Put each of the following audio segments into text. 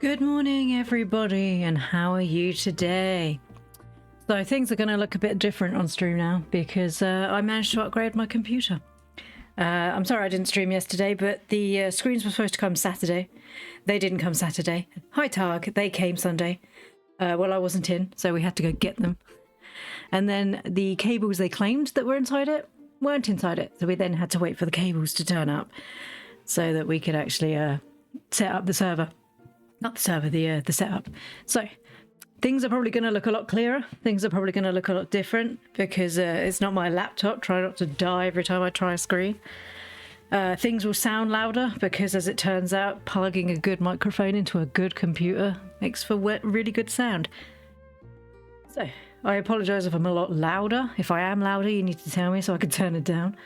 Good morning, everybody, and how are you today? So things are going to look a bit different on stream now because I managed to upgrade my computer. I'm sorry I didn't stream yesterday, but the screens were supposed to come Saturday. They didn't come Saturday. Hi, Targ. They came Sunday. Well, I wasn't in, so we had to go get them. And then the cables they claimed that were inside it weren't inside it, so we then had to wait for the cables to turn up so that we could actually set up the server. Not the server, the setup. So things are probably going to look a lot clearer. Things are probably going to look a lot different because it's not my laptop. Try not to die every time I try a screen. Things will sound louder because, as it turns out, plugging a good microphone into a good computer makes for really good sound. So I apologise if I'm a lot louder. If I am louder, you need to tell me so I can turn it down.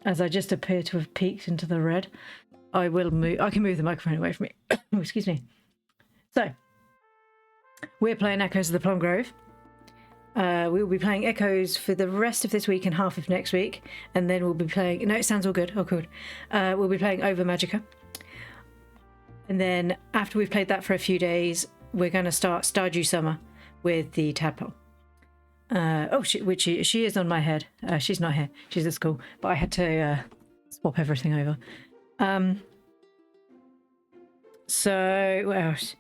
As I just appear to have peaked into the red. I will move. I can move the microphone away from me. Oh, excuse me. So, we're playing Echoes of the Plum Grove. We will be playing Echoes for the rest of this week and half of next week, and then we'll be playing. No, it sounds all good. Oh, good. We'll be playing Over Magica, and then after we've played that for a few days, we're going to start Stardew Summer with the tadpole. She is on my head. She's not here. She's at school, but I had to swap everything over. So what else?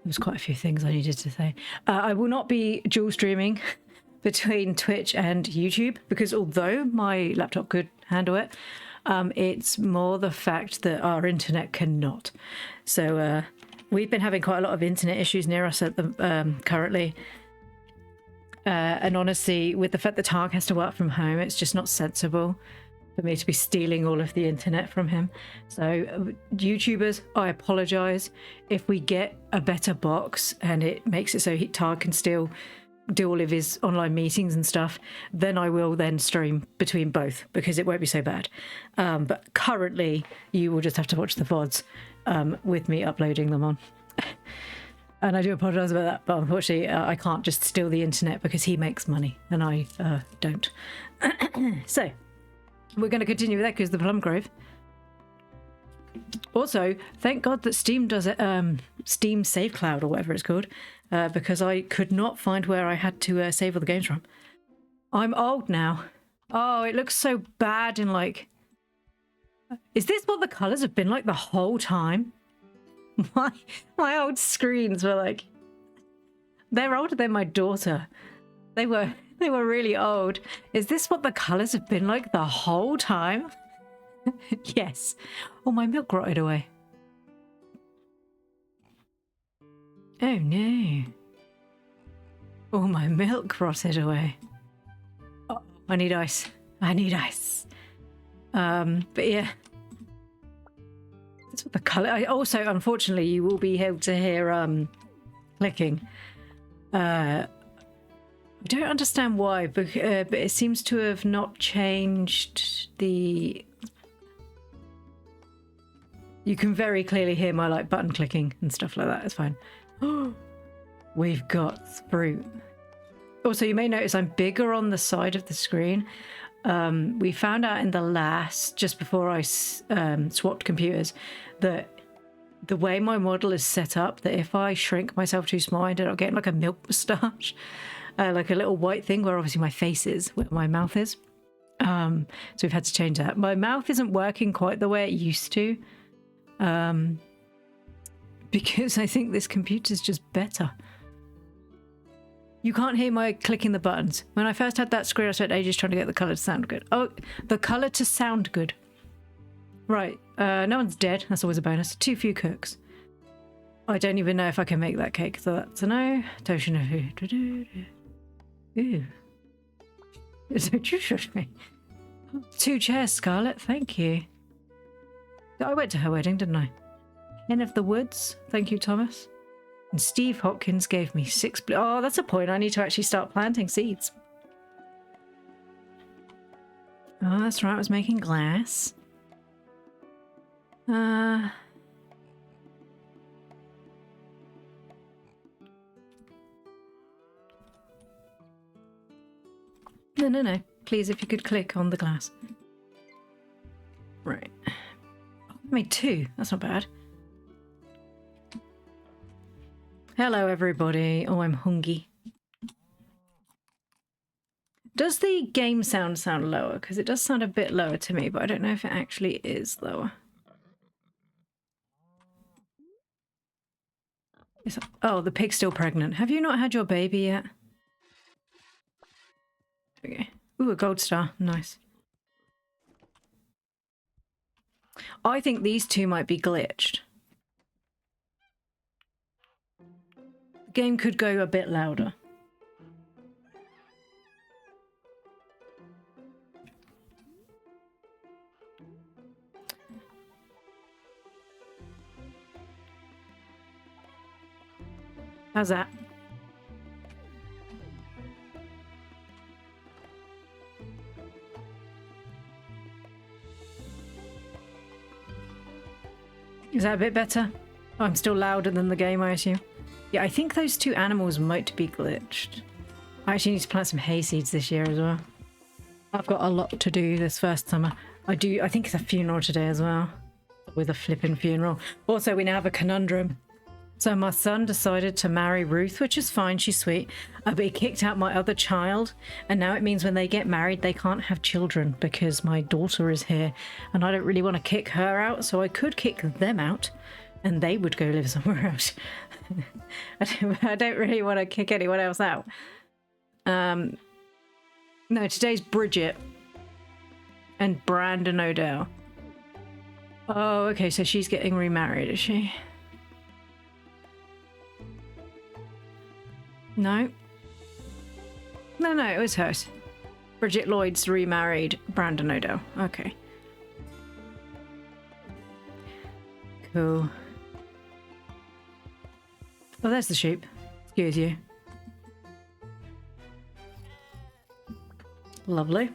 There's quite a few things I needed to say. I will not be dual streaming between Twitch and YouTube because although my laptop could handle it, it's more the fact that our internet cannot. So we've been having quite a lot of internet issues near us at the currently. And honestly, with the fact that Tark has to work from home, it's just not sensible for me to be stealing all of the internet from him. So YouTubers, I apologize if we get a better box and it makes it so Targ can still do all of his online meetings and stuff, then I will then stream between both because it won't be so bad. But currently you will just have to watch the VODs with me uploading them on. And I do apologize about that, but unfortunately I can't just steal the internet because he makes money and I don't. So we're going to continue with Echoes of the Plum Grove. Also, thank God that Steam does it, Steam Save Cloud or whatever it's called, because I could not find where I had to save all the games from. I'm old now. Oh, it looks so bad in like... Is this what the colours have been like the whole time? My old screens were like... They're older than my daughter. They were really old. Is this what the colours have been like the whole time? Yes. Oh, my milk rotted away. Oh no. Oh, my milk rotted away. Oh, I need ice. I need ice. But yeah. That's what the colour... Also, unfortunately, you will be able to hear clicking. I don't understand why, but it seems to have not changed the... You can very clearly hear my like button clicking and stuff like that. It's fine. We've got fruit. Also, you may notice I'm bigger on the side of the screen. We found out in the last, just before I swapped computers, that the way my model is set up, that if I shrink myself too small, I end up getting like a milk moustache. Like a little white thing where obviously my face is, where my mouth is. So we've had to change that. My mouth isn't working quite the way it used to. Because I think this computer's just better. You can't hear my clicking the buttons. When I first had that screen, I spent ages trying to get the colour to sound good. Oh, the colour to sound good. Right, no one's dead. That's always a bonus. Too few cooks. I don't even know if I can make that cake, so that's a no. Ooh. Don't you shush me. 2 chairs, Scarlett. Thank you. I went to her wedding, didn't I? Hen of the Woods. Thank you, Thomas. And Steve Hopkins gave me 6... Oh, that's a point. I need to actually start planting seeds. Oh, that's right. I was making glass. No. Please, if you could click on the glass. Right. I made 2. That's not bad. Hello, everybody. Oh, I'm hungry. Does the game sound lower? Because it does sound a bit lower to me, but I don't know if it actually is lower. Oh, the pig's still pregnant. Have you not had your baby yet? Okay. Ooh, a gold star. Nice. I think these two might be glitched. The game could go a bit louder. How's that? Is that a bit better? Oh, I'm still louder than the game, I assume. Yeah, I think those two animals might be glitched. I actually need to plant some hay seeds this year as well. I've got a lot to do this first summer. I think it's a funeral today as well. With a flipping funeral. Also, we now have a conundrum. So my son decided to marry Ruth, which is fine, she's sweet. But he kicked out my other child, and now it means when they get married, they can't have children because my daughter is here, and I don't really want to kick her out, so I could kick them out, and they would go live somewhere else. I don't really want to kick anyone else out. No, today's Bridget and Brandon O'Dell. Oh, okay, so she's getting remarried, is she? No. No, it was hers. Bridget Lloyd's remarried Brandon O'Dell. Okay. Cool. Oh, there's the sheep. Excuse you. Lovely.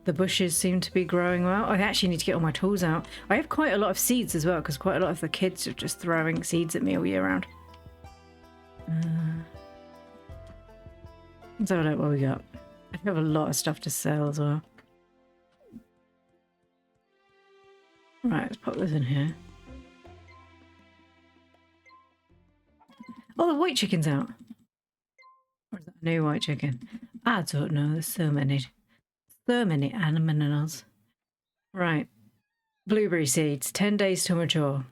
The bushes seem to be growing well. I actually need to get all my tools out. I have quite a lot of seeds as well, because quite a lot of the kids are just throwing seeds at me all year round. Let's have a look what we got. I have a lot of stuff to sell as well. Right, let's pop this in here. Oh, the white chicken's out. Or is that a new white chicken? I don't know. There's so many animals. Right. Blueberry seeds. 10 days to mature.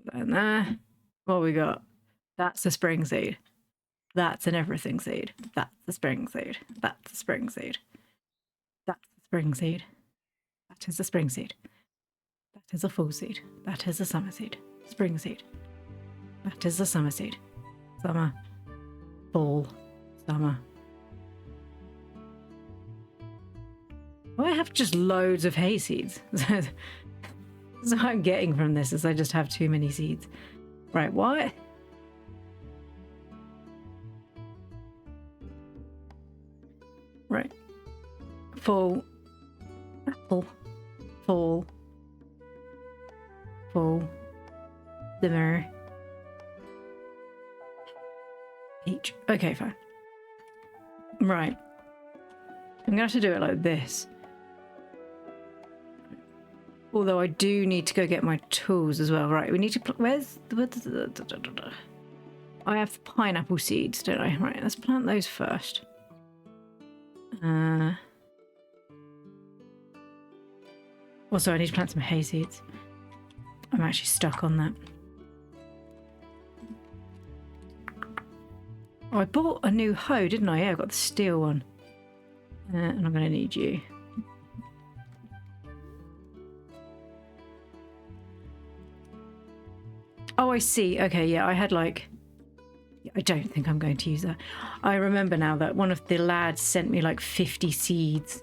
Put that in there. What we got? That's a spring seed. That's an everything seed. That's a spring seed. That's a spring seed. That's a spring seed. That is a spring seed. That is a fall seed. That is a summer seed. Spring seed. That is a summer seed. Summer. Fall. Summer. Well, I have just loads of hay seeds. So what I'm getting from this is I just have too many seeds. Right, what? Right. Fall. Apple. Fall. Fall. Simmer. Peach. Okay, fine. Right. I'm gonna have to do it like this. Although I do need to go get my tools as well. Right, we need to... Where's... I have pineapple seeds, don't I? Right, let's plant those first. Also, I need to plant some hay seeds. I'm actually stuck on that. Oh, I bought a new hoe, didn't I? Yeah, I got the steel one. And I'm going to need you. Oh, I see. Okay, yeah, I had like... I don't think I'm going to use that. I remember now that one of the lads sent me like 50 seeds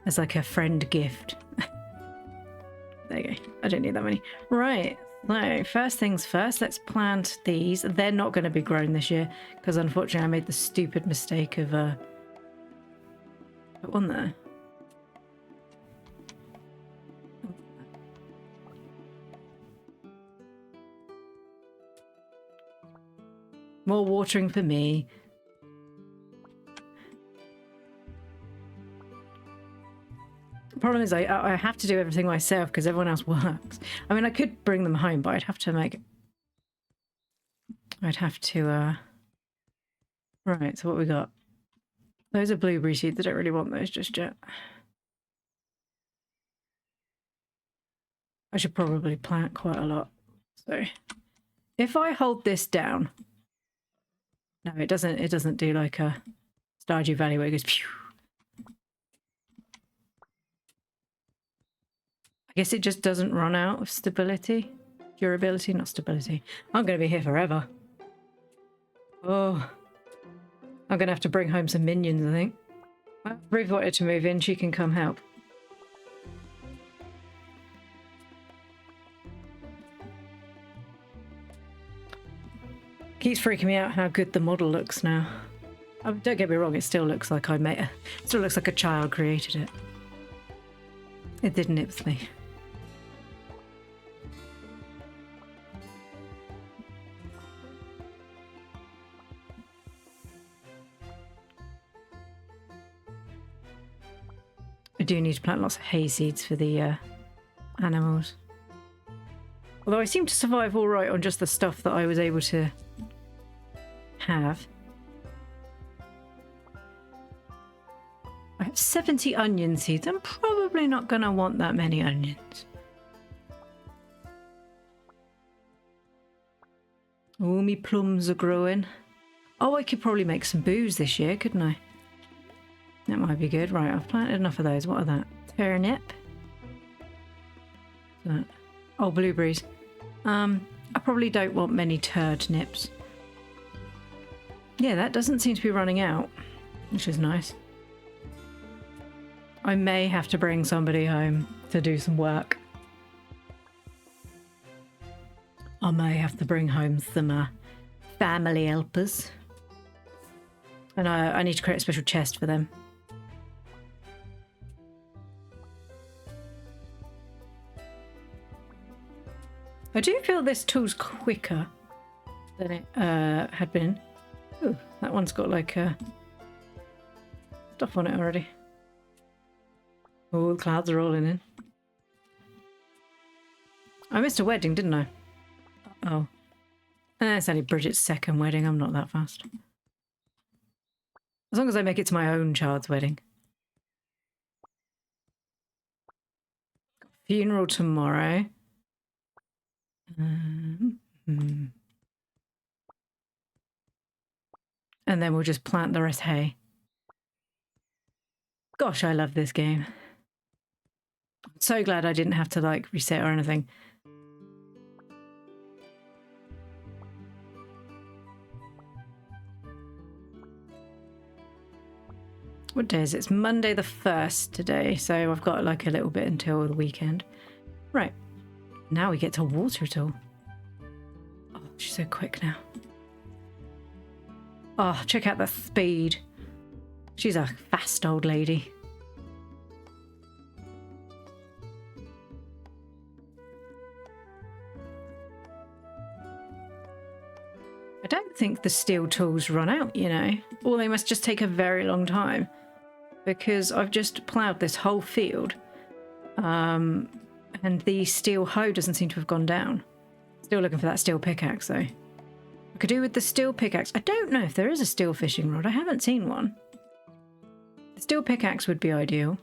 as like a friend gift. There you go. I don't need that many. Right. So first things first, let's plant these. They're not going to be grown this year because unfortunately I made the stupid mistake of put one there. More watering for me. problem is I have to do everything myself because everyone else works. I mean, I could bring them home, but I'd have to make... I'd have to, Right, so what we got? Those are blueberry seeds. I don't really want those just yet. I should probably plant quite a lot. So if I hold this down... No, it doesn't do like a Stardew Valley where it goes phew. I guess it just doesn't run out of stability. Durability, not stability. I'm going to be here forever. Oh. I'm going to have to bring home some minions, I think. Well, Ruth wanted to move in. She can come help. Keeps freaking me out how good the model looks now. Oh, don't get me wrong, it still looks like I made it. Still looks like a child created it. It didn't nip me. I do need to plant lots of hay seeds for the animals. Although I seem to survive all right on just the stuff that I was able to have. I have 70 onion seeds. I'm probably not going to want that many onions. Oh, me plums are growing. Oh, I could probably make some booze this year, couldn't I? That might be good. Right, I've planted enough of those. What are that? Turnip. What's that? Oh, blueberries. I probably don't want many turnips. Yeah, that doesn't seem to be running out, which is nice. I may have to bring somebody home to do some work. I may have to bring home some family helpers. And I need to create a special chest for them. I do feel this tool's quicker than it had been. Ooh, that one's got like stuff on it already. Oh, the clouds are rolling in. I missed a wedding, didn't I? Oh. It's only Bridget's second wedding. I'm not that fast. As long as I make it to my own child's wedding. Funeral tomorrow. And then we'll just plant the rest hay. Gosh, I love this game. I'm so glad I didn't have to like reset or anything. What day is it? It's Monday the 1st today, so I've got like a little bit until the weekend. Right. Now we get to water it all. Oh, she's so quick now. Oh, check out the speed. She's a fast old lady. I don't think the steel tools run out, you know. Or they must just take a very long time. Because I've just ploughed this whole field. And the steel hoe doesn't seem to have gone down. Still looking for that steel pickaxe, though. I could do with the steel pickaxe. I don't know if there is a steel fishing rod. I haven't seen one. The steel pickaxe would be ideal.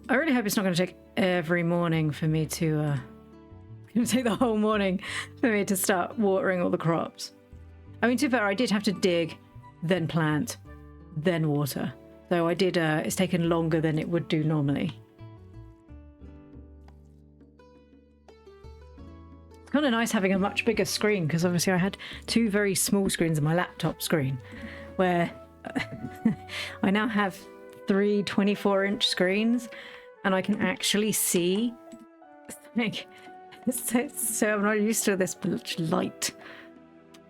I really hope it's not going to take every morning for me to... It's going to take the whole morning for me to start watering all the crops. I mean, to be fair, I did have to dig, then plant, then water. So I did... it's taken longer than it would do normally. It's kind of nice having a much bigger screen, because obviously I had two very small screens on my laptop screen, where I now have three 24-inch screens, and I can actually see. Like, so I'm not used to this much light.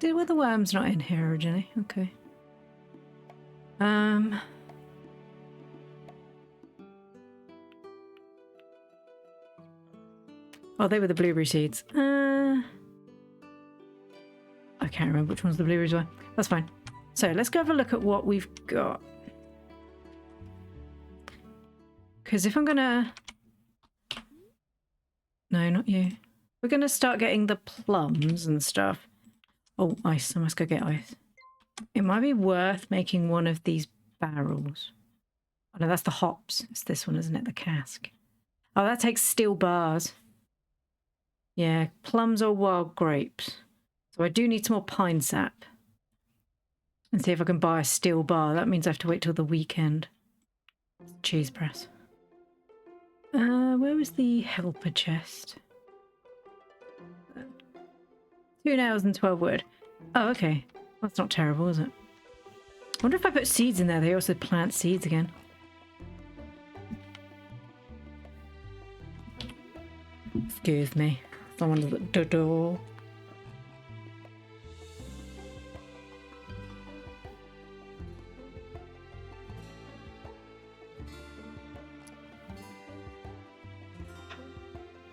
Were the worms not in here originally? Okay. Oh, they were the blueberry seeds. I can't remember which ones the blueberries were. That's fine. So let's go have a look at what we've got. Because if I'm gonna... No, not you. We're gonna start getting the plums and stuff. Oh, ice. I must go get ice. It might be worth making one of these barrels. Oh no, that's the hops. It's this one, isn't it? The cask. Oh, that takes steel bars. Yeah, plums or wild grapes. So I do need some more pine sap. And see if I can buy a steel bar. That means I have to wait till the weekend. Cheese press. Where was the helper chest? 2 nails and 12 wood. Oh, okay. That's not terrible, is it? I wonder if I put seeds in there, they also plant seeds again. Excuse me. Someone's at the door.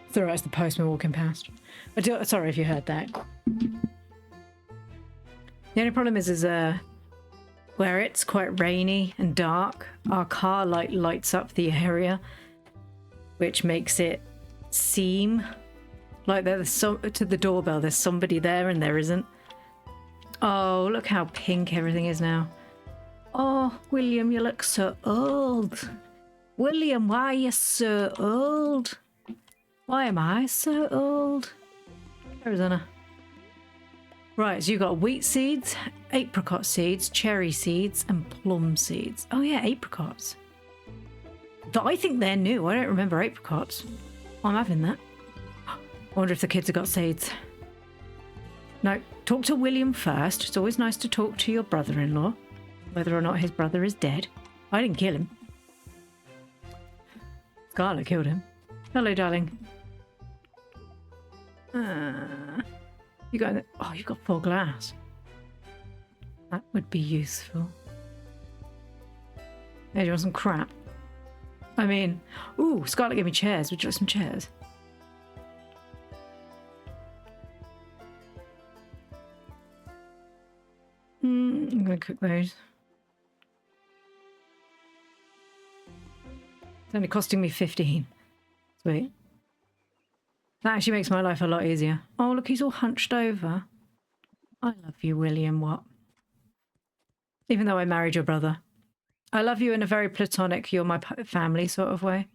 It's alright, it's the postman walking past. Sorry if you heard that. The only problem is where it's quite rainy and dark, our car light lights up the area, which makes it seem like there's to the doorbell there's somebody there and there isn't. Oh, look how pink everything is now. Oh, William, you look so old. William, why are you so old? Why am I so old? Arizona. Right, so you've got wheat seeds, apricot seeds, cherry seeds, and plum seeds. Oh yeah, apricots. But I think they're new. I don't remember apricots. I'm having that. I wonder if the kids have got seeds. No, talk to William first. It's always nice to talk to your brother-in-law, whether or not his brother is dead. I didn't kill him. Scarlet killed him. Hello, darling. You got... Oh, you've got 4 glass. That would be useful. Hey, do you want some crap? I mean... Ooh, Scarlet gave me chairs. Would you like some chairs? I'm going to cook those. It's only costing me 15. Sweet. That actually makes my life a lot easier. Oh, look, he's all hunched over. I love you, William Watt. Even though I married your brother. I love you in a very platonic, you're my family sort of way.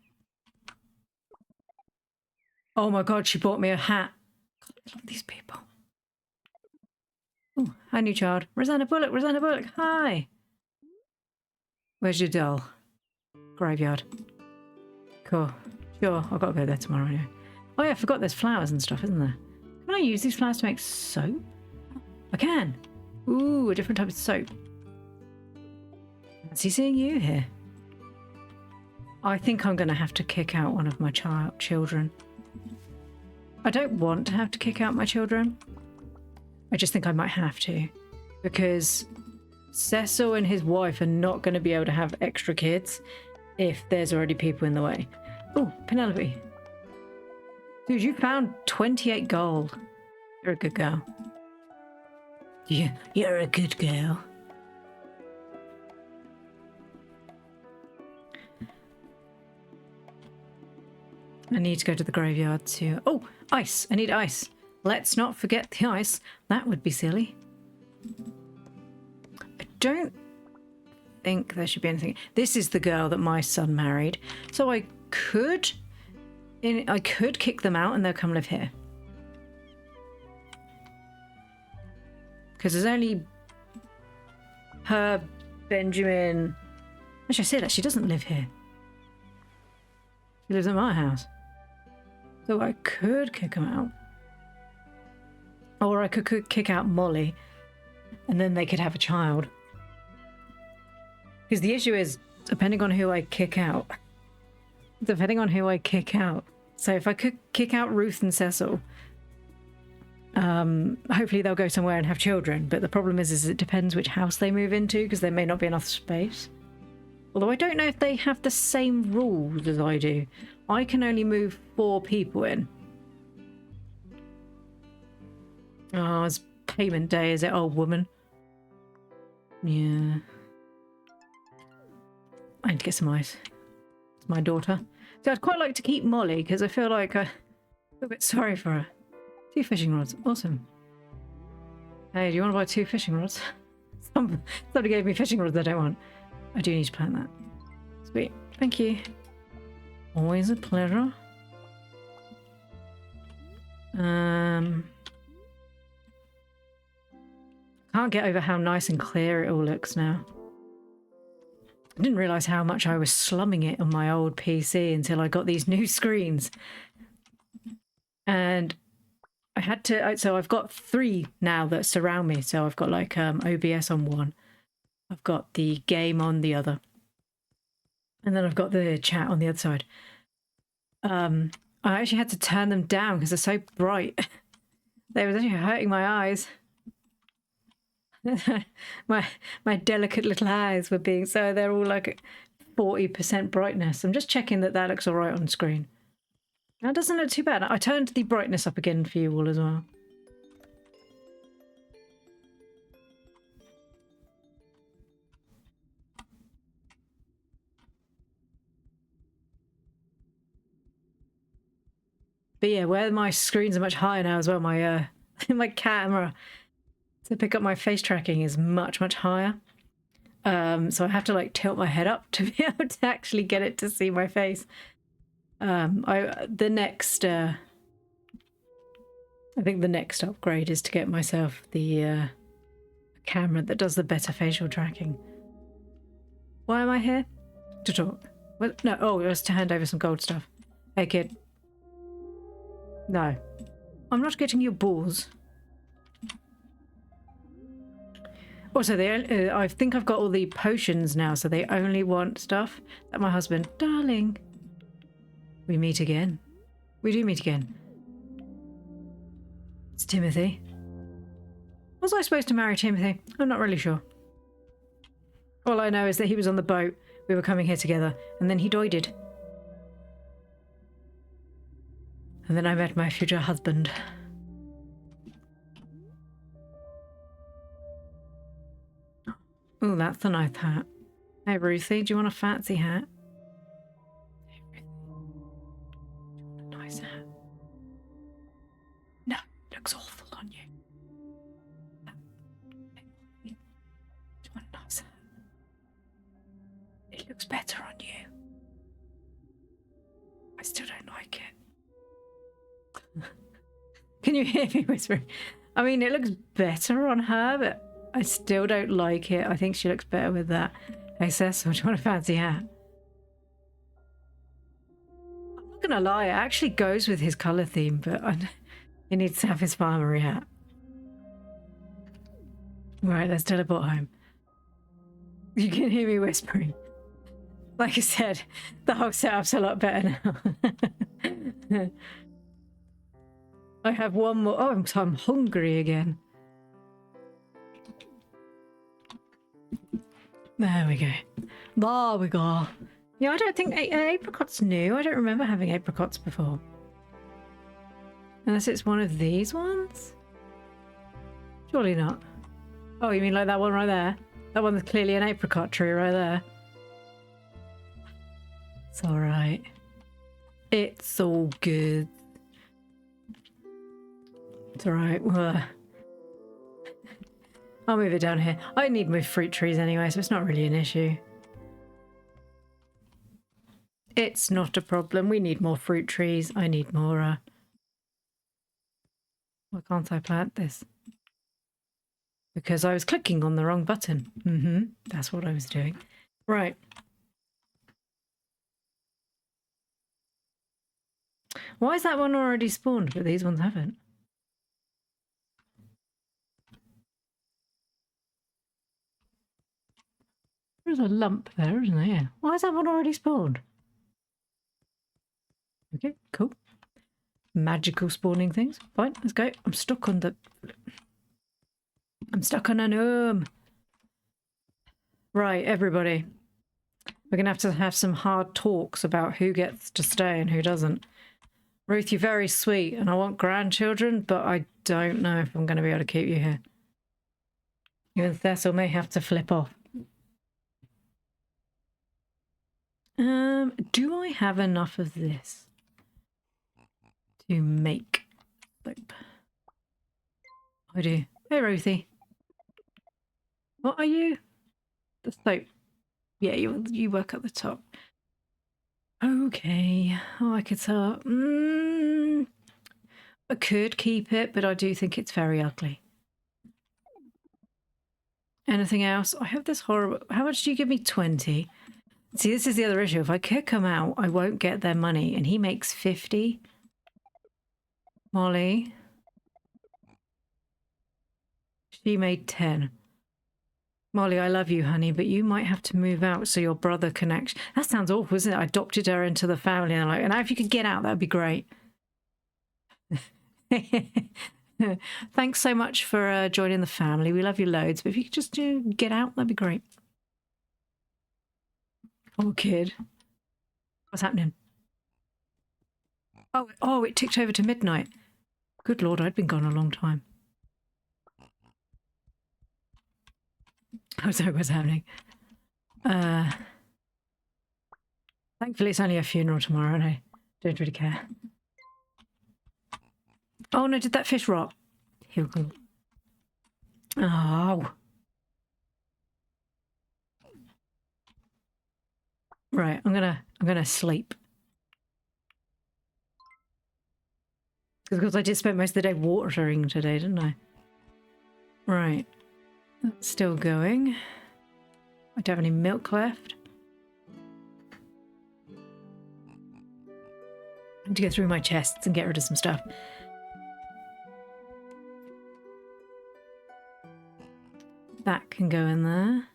Oh my god, she bought me a hat. God, I love these people. Oh, hi, new child. Rosanna Bullock, Rosanna Bullock, hi. Where's your doll? Graveyard. Cool. Sure, I've got to go there tomorrow anyway. Oh yeah, I forgot there's flowers and stuff, isn't there? Can I use these flowers to make soap? I can. Ooh, a different type of soap. Fancy seeing you here. I think I'm going to have to kick out one of my children. I don't want to have to kick out my children. I just think I might have to. Because Cecil and his wife are not going to be able to have extra kids if there's already people in the way. Oh, Penelope. Dude, you found 28 gold. You're a good girl. Yeah, you're a good girl. I need to go to the graveyard to... Oh, ice. I need ice. Let's not forget the ice. That would be silly. I don't think there should be anything... This is the girl that my son married. So I could kick them out and they'll come live here. Because there's only her, Benjamin... Actually, I say that. She doesn't live here. She lives at my house. So I could kick them out. Or I could kick out Molly. And then they could have a child. Because the issue is, depending on who I kick out... So if I could kick out Ruth and Cecil... hopefully they'll go somewhere and have children. But the problem is it depends which house they move into, because there may not be enough space. Although I don't know if they have the same rules as I do. I can only move 4 people in. Oh, it's payment day, is it, old woman? Yeah. I need to get some ice. It's my daughter. So I'd quite like to keep Molly because I feel like I feel a bit sorry for her. 2 fishing rods. Awesome. Hey, do you want to buy 2 fishing rods? Somebody gave me fishing rods I don't want. I do need to plant that. Sweet. Thank you. Always a pleasure. Can't get over how nice and clear it all looks now. I didn't realise how much I was slumming it on my old PC until I got these new screens. And I had to... So I've got 3 now that surround me. So I've got like OBS on one. I've got the game on the other. And then I've got the chat on the other side. I actually had to turn them down because they're so bright. They were actually hurting my eyes. my delicate little eyes were being... So they're all like 40% brightness. I'm just checking that that looks all right on screen. That doesn't look too bad. I turned the brightness up again for you all as well. But yeah, where my screens are much higher now as well, my my camera to pick up my face tracking is much higher. So I have to like tilt my head up to be able to actually get it to see my face. I think the next upgrade is to get myself the camera that does the better facial tracking. Why am I here? To talk. What? No, oh, it was to hand over some gold stuff. Hey kid. No. I'm not getting your balls. Also, I think I've got all the potions now, so they only want stuff. That my husband. Darling. We meet again. We do meet again. It's Timothy. Was I supposed to marry Timothy? I'm not really sure. All I know is that he was on the boat. We were coming here together, and then he died. And then I met my future husband. Oh, that's a nice hat. Hey, Ruthie, do you want a fancy hat? Hey, Ruthie. Do you want a nice hat? No, it looks awful on you. Hey, do you want a nice hat? It looks better on you. I still don't like it. Can you hear me whispering? I mean, it looks better on her, but I still don't like it. I think she looks better with that. Hey, Cecil, do you want a fancy hat? I'm not gonna lie, it actually goes with his colour theme, but he needs to have his farmery hat. Right, let's teleport home. You can hear me whispering. Like I said, the whole setup's a lot better now. I have one more. Oh, I'm hungry again. There we go. There we go. Yeah, I don't think apricot's new. I don't remember having apricots before. Unless it's one of these ones? Surely not. Oh, you mean like that one right there? That one's clearly an apricot tree right there. It's alright. It's all good. It's alright. I'll move it down here. I need to move fruit trees anyway, so it's not really an issue. It's not a problem. We need more fruit trees. I need more, Why can't I plant this? Because I was clicking on the wrong button. That's what I was doing. Right. Why is that one already spawned, but these ones haven't? There's a lump there, isn't there? Yeah. Why is that one already spawned? Okay, cool. Magical spawning things. Fine, let's go. I'm stuck on a gnome. Right, everybody. We're going to have some hard talks about who gets to stay and who doesn't. Ruth, you're very sweet, and I want grandchildren, but I don't know if I'm going to be able to keep you here. Even Cecil may have to flip off. Do I have enough of this to make soap? I do. Hey, Ruthie. What are you? The soap. Yeah, you work at the top. Okay. Oh, I could sell. I could keep it, but I do think it's very ugly. Anything else? I have this horrible... How much do you give me? 20. See, this is the other issue. If I kick him out, I won't get their money, and he makes 50. Molly. She made 10. Molly, I love you, honey, but you might have to move out so your brother can actually... That sounds awful, isn't it? I adopted her into the family, and I'm like, and if you could get out, that'd be great. Thanks so much for joining the family. We love you loads, but if you could just get out, that'd be great. Oh, kid. What's happening? Oh, it ticked over to midnight. Good Lord, I'd been gone a long time. Oh, sorry, what's happening? Thankfully, it's only a funeral tomorrow, and I don't really care. Oh, no, did that fish rot? He'll go. Oh. Right, I'm gonna sleep. Because I did spend most of the day watering today, didn't I? Right. That's still going. I don't have any milk left. I need to go through my chests and get rid of some stuff. That can go in there.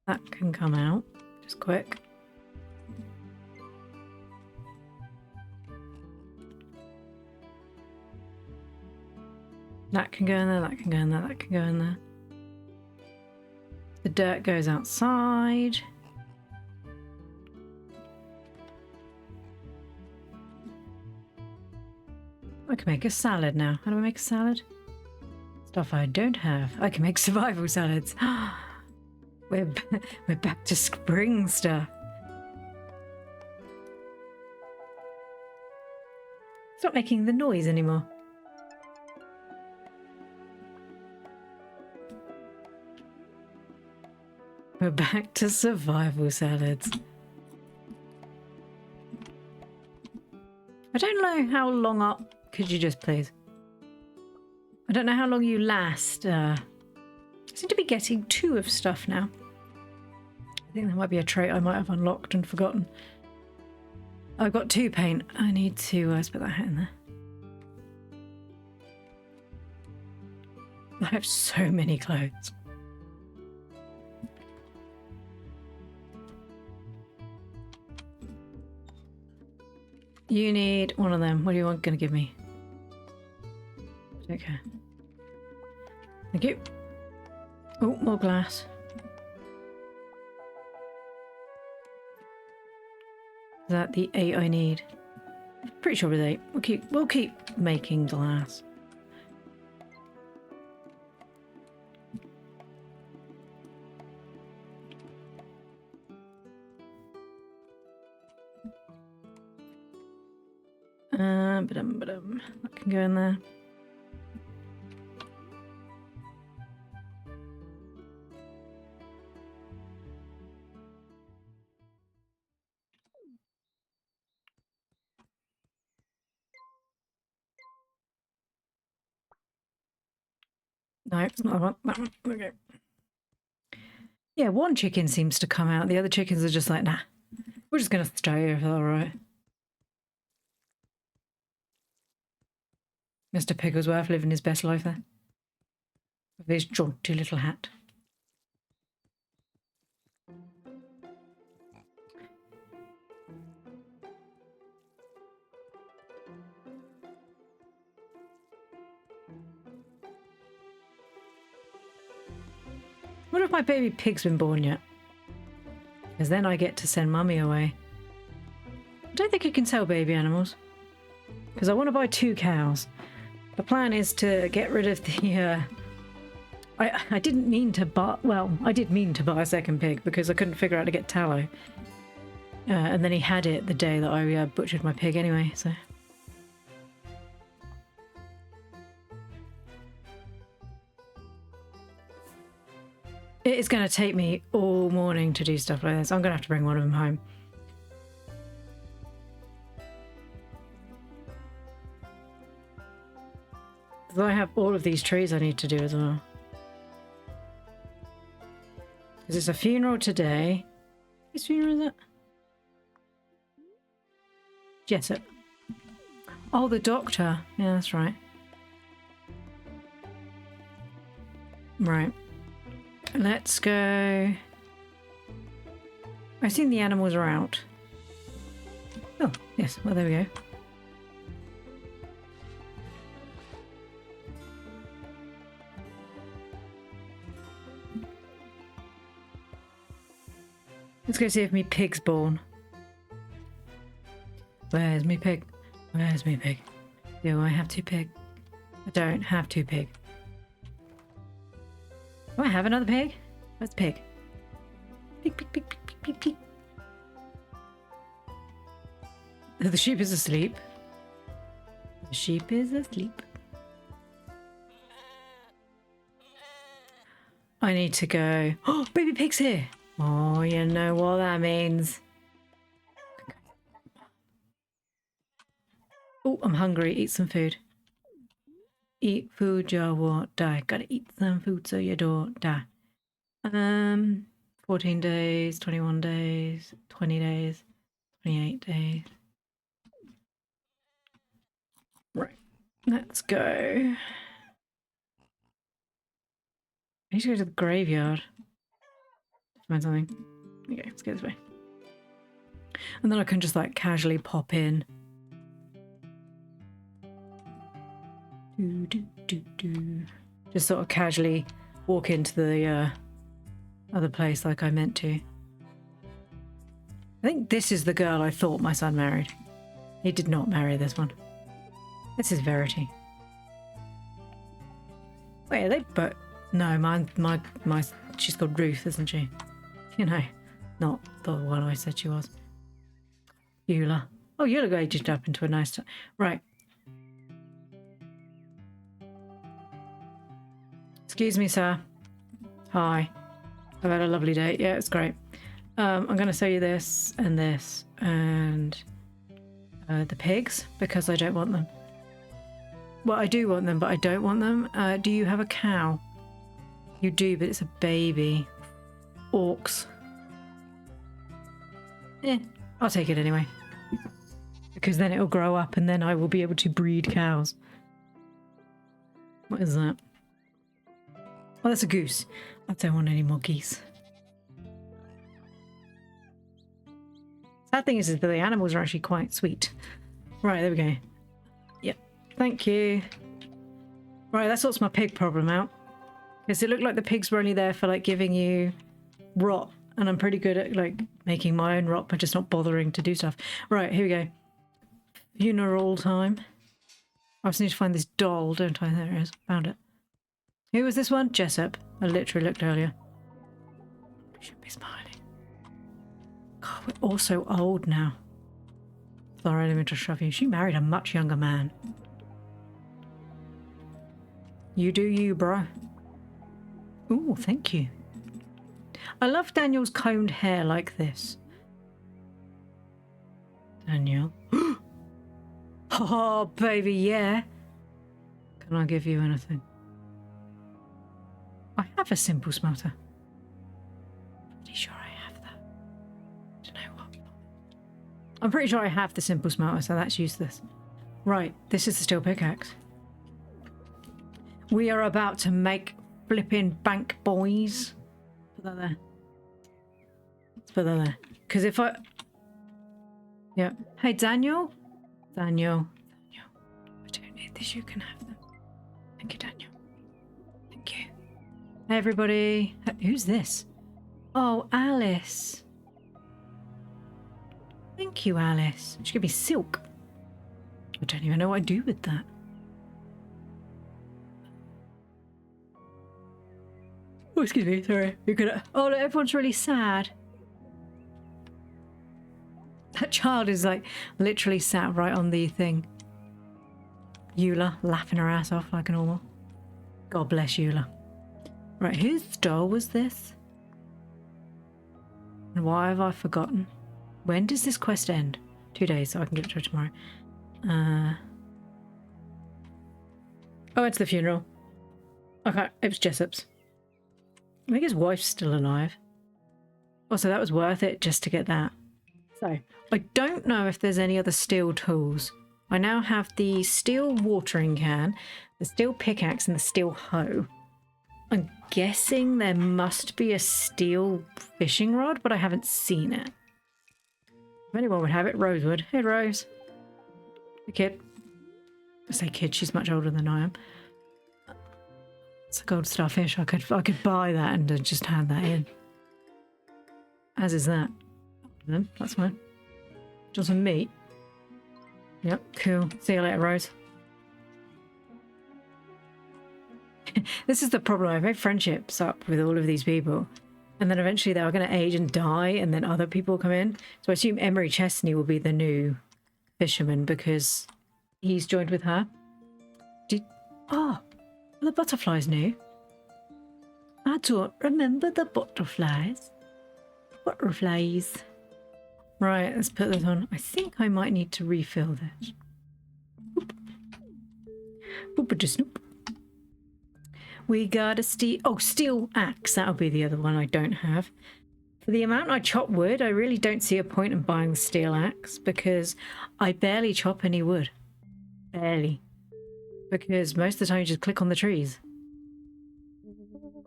That can come out. Just quick. That can go in there, that can go in there, that can go in there. The dirt goes outside. I can make a salad now. How do I make a salad? Stuff I don't have. I can make survival salads. We're back to spring stuff. It's not making the noise anymore. We're back to survival salads. I don't know how long up. Could you just please? I don't know how long you last. I seem to be getting 2 of stuff now. I think that might be a trait I might have unlocked and forgotten. I've got 2 paint. I need to put that hat in there. I have so many clothes. You need one of them. What do you want going to give me? Okay. Thank you. Oh, more glass. Is that the 8 I need? Pretty sure with 8. We'll keep making glass. That can go in there. No, it's not that one. Okay. Yeah, one chicken seems to come out. The other chickens are just like, nah. We're just going to stay here if that's all right. Mr. Pigglesworth living his best life there. With his jaunty little hat. I wonder if my baby pig's been born yet. Because then I get to send Mummy away. I don't think I can sell baby animals. Because I want to buy 2 cows. The plan is to get rid of the... I didn't mean to buy... Well, I did mean to buy a second pig because I couldn't figure out how to get tallow. And then he had it the day that I butchered my pig anyway, so... It is going to take me all morning to do stuff like this. I'm going to have to bring one of them home. So I have all of these trees I need to do as well. Because it's a funeral today. Whose funeral is it? Jessup. Oh, the doctor. Yeah, that's right. Right. Let's go. I think the animals are out. Oh, yes. Well, there we go. Let's go see if me pig's born. Where's me pig? Where's me pig? Do I have two pig? I don't have two pig. Do I have another pig? Where's pig? Pig, pig, pig, pig, pig, pig, pig. The sheep is asleep. The sheep is asleep. I need to go. Oh, baby pig's here. Oh, you know what that means. Oh, I'm hungry. Eat some food. Eat food, you won't die. Gotta eat some food so you don't die. 14 days, 21 days, 20 days, 28 days. Right. Let's go. I need to go to the graveyard. Find something. Okay, let's go this way. And then I can just like casually pop in. Just sort of casually walk into the other place like I meant to. I think this is the girl I thought my son married. He did not marry this one. This is Verity. Wait, are they both? No, my she's called Ruth, isn't she? You know, not the one I said she was. Eula. Oh, Eula aged up into a nice... Right. Excuse me, sir. Hi. I've had a lovely day. Yeah, it's great. I'm going to show you this and the pigs because I don't want them. Well, I do want them, but I don't want them. Do you have a cow? You do, but it's a baby. Orcs. Eh, I'll take it anyway. Because then it'll grow up and then I will be able to breed cows. What is that? Oh, that's a goose. I don't want any more geese. Sad thing is that the animals are actually quite sweet. Right, there we go. Yep, thank you. Right, that sorts my pig problem out. Because it looked like the pigs were only there for like giving you rot. And I'm pretty good at like making my own rot, but just not bothering to do stuff. Right, here we go. Funeral time. I just need to find this doll, don't I? There it is. Found it. Who was this one? Jessup. I literally looked earlier. I should be smiling. God, we're all so old now. Sorry, I didn't mean to shove you. She married a much younger man. You do you, bro. Ooh, thank you. I love Daniel's combed hair like this. Daniel. Oh, baby, yeah. Can I give you anything? I have a simple smelter. Pretty sure I have that. Don't know what. I'm pretty sure I have the simple smelter, so that's useless. Right, this is the steel pickaxe. We are about to make flipping bank, boys. Put that there. Let's put that there. Because if I... Yeah. Hey, Daniel? Daniel. I don't need this. You can have them. Thank you, Daniel. Thank you. Hey, everybody. Who's this? Oh, Alice. Thank you, Alice. She gave me silk. I don't even know what I do with that. Oh, excuse me, sorry. You're gonna... Oh, look, everyone's really sad. That child is like literally sat right on the thing. Eula laughing her ass off like normal. God bless Eula. Right, whose doll was this? And why have I forgotten? When does this quest end? 2 days, so I can give it to her tomorrow. Oh, it's the funeral. Okay, it was Jessup's. I think his wife's still alive. Also, that was worth it just to get that. So, I don't know if there's any other steel tools. I now have the steel watering can, the steel pickaxe, and the steel hoe. I'm guessing there must be a steel fishing rod, but I haven't seen it. If anyone would have it, Rose would. Hey, Rose. The kid. I say kid, she's much older than I am. It's a gold starfish. I could buy that and just hand that in. As is that. Then that's fine. Just some meat. Yep, cool. See you later, Rose. This is the problem. I've made friendships up with all of these people, and then eventually they are going to age and die, and then other people come in. So I assume Emery Chesney will be the new fisherman because he's joined with her. Oh, the butterflies new. I don't remember the butterflies. Butterflies. Right, let's put this on. I think I might need to refill this. Boop. Boop-a-da-snoop. We got a steel axe. That'll be the other one I don't have. For the amount I chop wood, I really don't see a point in buying the steel axe because I barely chop any wood. Barely. Because most of the time you just click on the trees.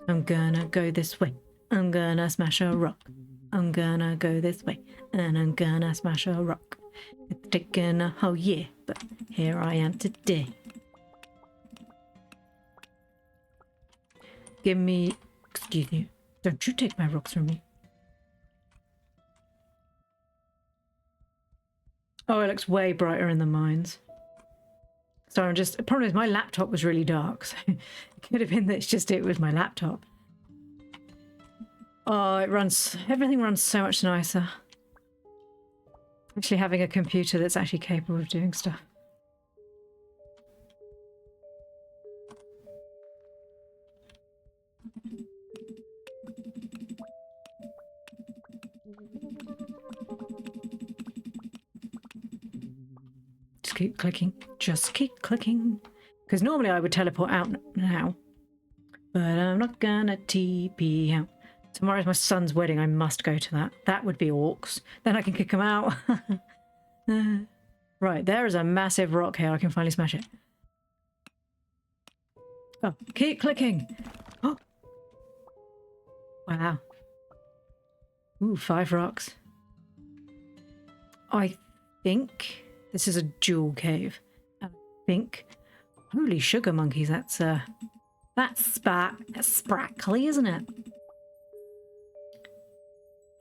I'm gonna go this way. I'm gonna smash a rock. I'm gonna go this way. And I'm gonna smash a rock. It's taken a whole year, but here I am today. Give me... Excuse me. Don't you take my rocks from me. Oh, it looks way brighter in the mines. So I'm just... The problem is my laptop was really dark. So it could have been that it's just it was my laptop. Oh, it runs... Everything runs so much nicer. Actually having a computer that's actually capable of doing stuff. Just keep clicking. Just keep clicking. Because normally I would teleport out now. But I'm not gonna TP out. Tomorrow's my son's wedding. I must go to that. That would be orcs. Then I can kick them out. Right, there is a massive rock here. I can finally smash it. Oh, keep clicking. Oh. Wow. Ooh, 5 rocks. I think this is a jewel cave. I think. Holy sugar monkeys, that's sprackly, isn't it?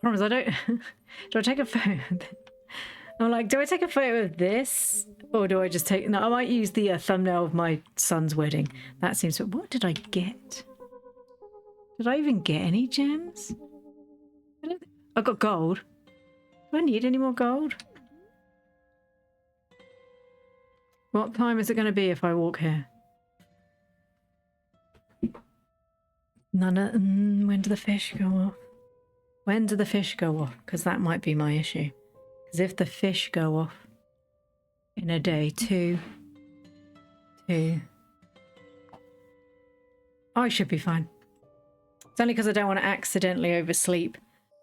Problem is, I don't... Do I take a photo? I'm like, do I take a photo of this? Or do I just take... No, I might use the thumbnail of my son's wedding. That seems... What did I get? Did I even get any gems? I got gold. Do I need any more gold? What time is it going to be if I walk here? When do the fish go off? When do the fish go off? Because that might be my issue. Because if the fish go off in a day, two, I should be fine. It's only because I don't want to accidentally oversleep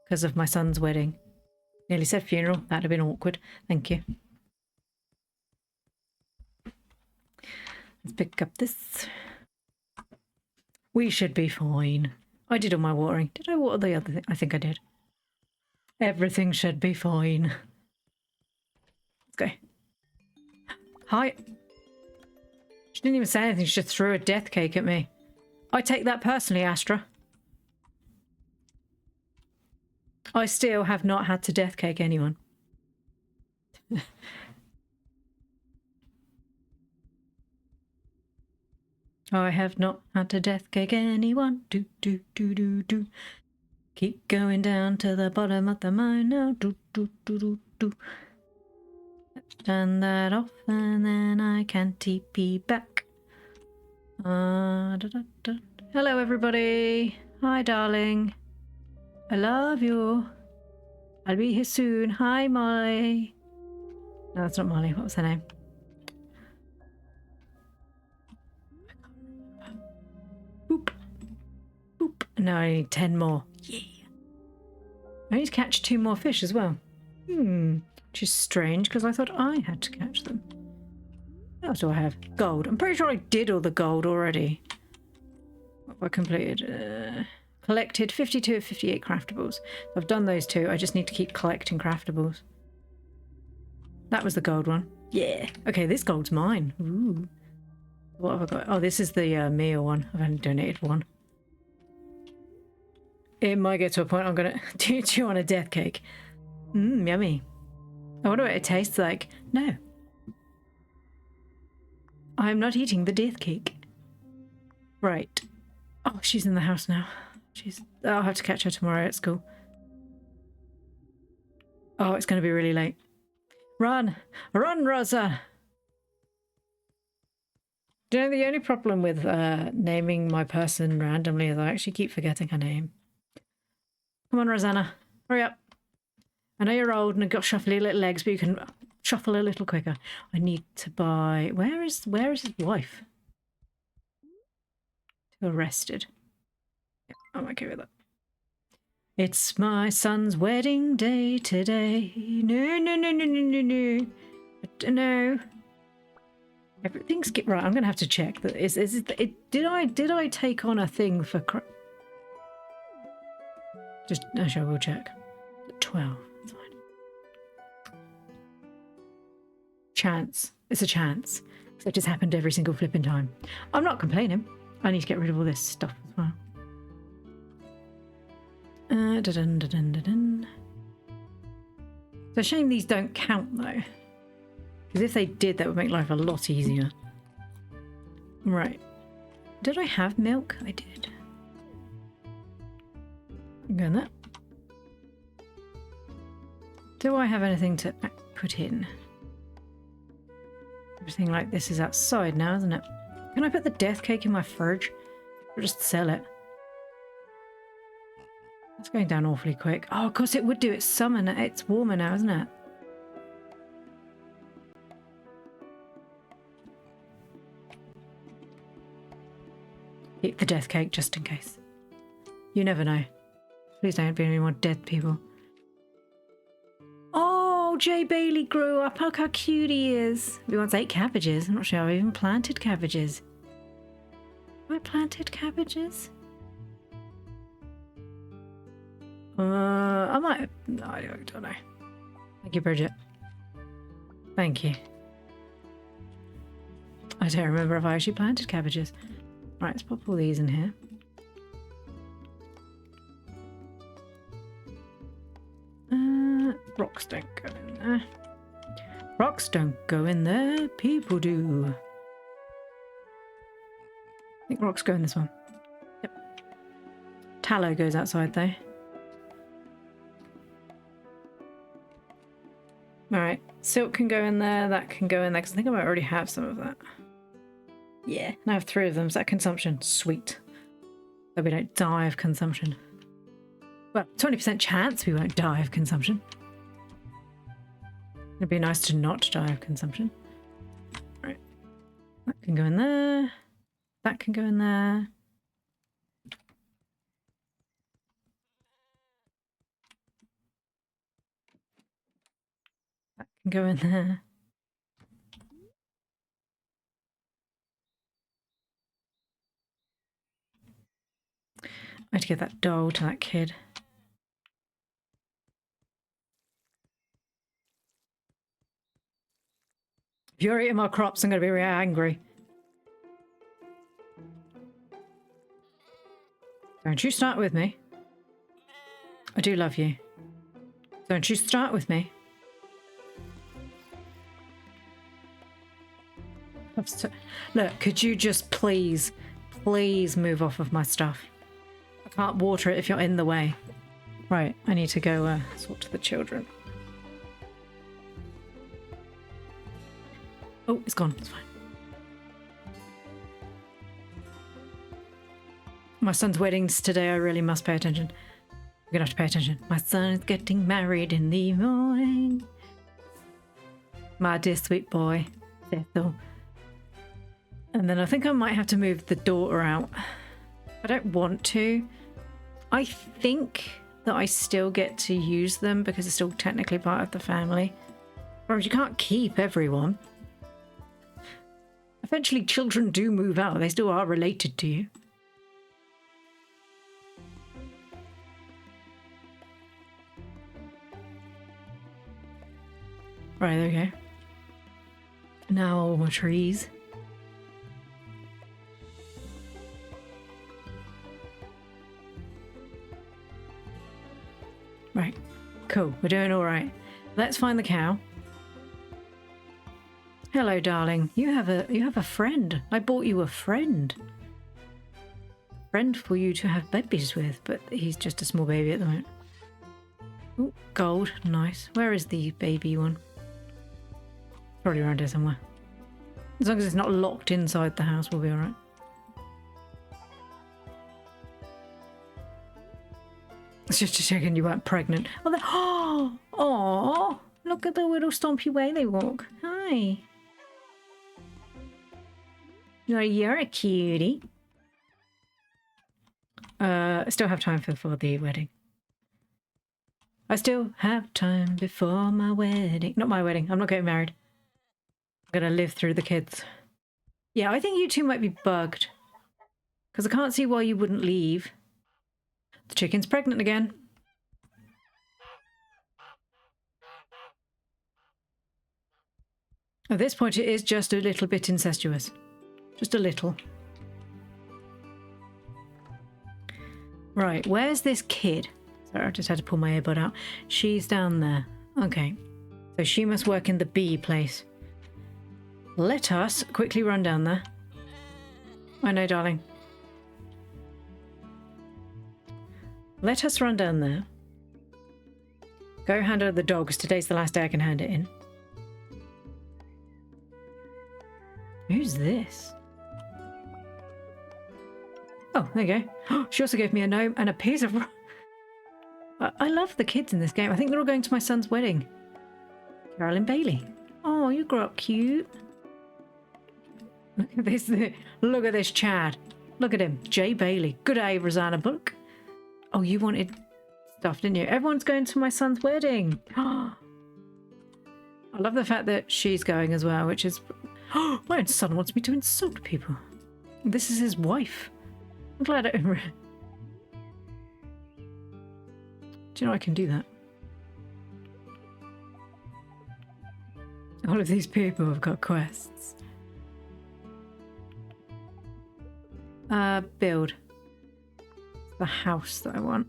because of my son's wedding. Nearly said funeral. That'd have been awkward. Thank you. Let's pick up this. We should be fine. I did all my watering. Did I water the other thing? I think I did. Everything should be fine. Let's go. Hi. She didn't even say anything. She just threw a death cake at me. I take that personally, Astra. I still have not had to death cake anyone. I have not had to death cake anyone. Do, do, do, do, do. Keep going down to the bottom of the mine now. Do, do, do, do, do. Turn that off and then I can TP back. Da, da, da. Hello, everybody. Hi, darling. I love you. I'll be here soon. Hi, Molly. No, that's not Molly. What was her name? Boop. Boop. No, I need 10 more. Yeah. I need to catch 2 more fish as well. Which is strange because I thought I had to catch them. What else do I have? Gold. I'm pretty sure I did all the gold already. What have I completed? Collected 52 of 58 craftables. I've done those 2. I just need to keep collecting craftables. That was the gold one. Yeah. Okay, this gold's mine. Ooh. What have I got? Oh, this is the meal one. I've only donated 1. It might get to a point I'm going to chew on a death cake. Yummy. I wonder what it tastes like. No. I'm not eating the death cake. Right. Oh, she's in the house now. I'll have to catch her tomorrow at school. Oh, it's going to be really late. Run! Run, Rosa! Do you know the only problem with naming my person randomly is I actually keep forgetting her name. Come on, Rosanna. Hurry up. I know you're old and have got shuffly little legs, but you can shuffle a little quicker. I need to buy... Where is his wife? Arrested. Yeah, I'm okay with that. It's my son's wedding day today. No, no, no, no, no, no, no. No. Everything's right. I'm gonna have to check that. Did I take on a thing for? Just actually, I will check. 12. That's fine. Chance. It's a chance. It just happened every single flipping time. I'm not complaining. I need to get rid of all this stuff as well. It's a shame these don't count though. Because if they did, that would make life a lot easier. Right. Did I have milk? I did. Go in that. Do I have anything to put in? Everything like this is outside now, isn't it? Can I put the death cake in my fridge? Or just sell it? It's going down awfully quick. Oh, of course it would do. It's summer now. It's warmer now, isn't it? Keep the death cake just in case. You never know. Please don't be any more dead people. Oh, Jay Bailey grew up. Look how cute he is. We once ate cabbages. I'm not sure I even planted cabbages. Have I planted cabbages? I might. No, I don't know. Thank you, Bridget. Thank you. I don't remember if I actually planted cabbages. Right, let's pop all these in here. Rocks don't go in there. Rocks don't go in there. People do. I think rocks go in this one. Yep. Tallow goes outside though. Alright, silk can go in there, that can go in there, because I think I might already have some of that. Yeah, and I have 3 of them. Is that consumption? Sweet. So we don't die of consumption. Well, 20% chance we won't die of consumption. It'd be nice to not die of consumption. Right. That can go in there. That can go in there. That can go in there. I had to give that doll to that kid. If you're eating my crops, I'm going to be really angry. Don't you start with me. I do love you. Don't you start with me. Look, could you just please move off of my stuff? I can't water it if you're in the way. Right, I need to go talk to the children. Oh, it's gone. It's fine. My son's wedding's today. I really must pay attention. I'm gonna have to pay attention. My son is getting married in the morning. My dear sweet boy, Cecil. And then I think I might have to move the daughter out. I don't want to. I think that I still get to use them because it's still technically part of the family. Whereas you can't keep everyone. Eventually children do move out. They still are related to you. Right, there we go. Now all my trees. Right, cool. We're doing all right. Let's find the cow. Hello, darling. You have a friend. I bought you a friend. Friend for you to have babies with, but he's just a small baby at the moment. Ooh, gold. Nice. Where is the baby one? Probably around here somewhere. As long as it's not locked inside the house, we'll be alright. It's just checking you weren't pregnant. Oh, look at the little stompy way they walk. Hi. You're a cutie. I still have time for the wedding. I still have time before my wedding. Not my wedding. I'm not getting married. I'm gonna live through the kids. Yeah, I think you two might be bugged. Because I can't see why you wouldn't leave. The chicken's pregnant again. At this point, it is just a little bit incestuous. Just a little. Right, where's this kid? Sorry, I just had to pull my earbud out. She's down there. Okay. So she must work in the bee place. Let us quickly run down there. I know, darling. Let us run down there. Go hand over the dog, because today's the last day I can hand it in. Who's this? Oh, there you go. She also gave me a gnome and a piece of... I love the kids in this game. I think they're all going to my son's wedding. Carolyn Bailey. Oh, you grew up cute. Look at this. Look at this Chad. Look at him. Jay Bailey. Good day, Rosanna Book. Oh, you wanted stuff, didn't you? Everyone's going to my son's wedding. I love the fact that she's going as well, which is... My own son wants me to insult people. This is his wife. I'm glad I... Do you know I can do that? All of these people have got quests. Build. The house that I want.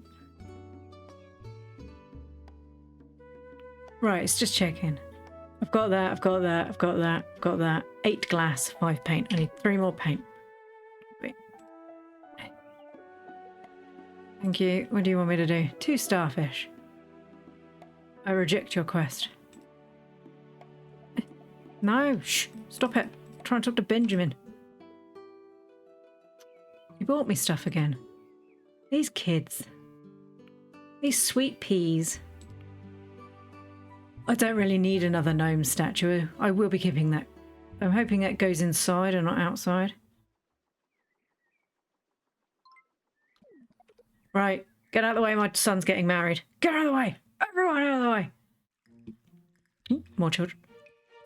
Right, it's just checking. I've got that, I've got that, I've got that, I've got that. 8 glass, 5 paint. I need 3 more paint. Wait. Thank you. What do you want me to do? 2 starfish. I reject your quest. No, shh, stop it. I'm trying to talk to Benjamin. You bought me stuff again. These kids. These sweet peas. I don't really need another gnome statue. I will be keeping that. I'm hoping that goes inside and not outside. Right, get out of the way, my son's getting married. Get out of the way! Everyone out of the way! Ooh, more children.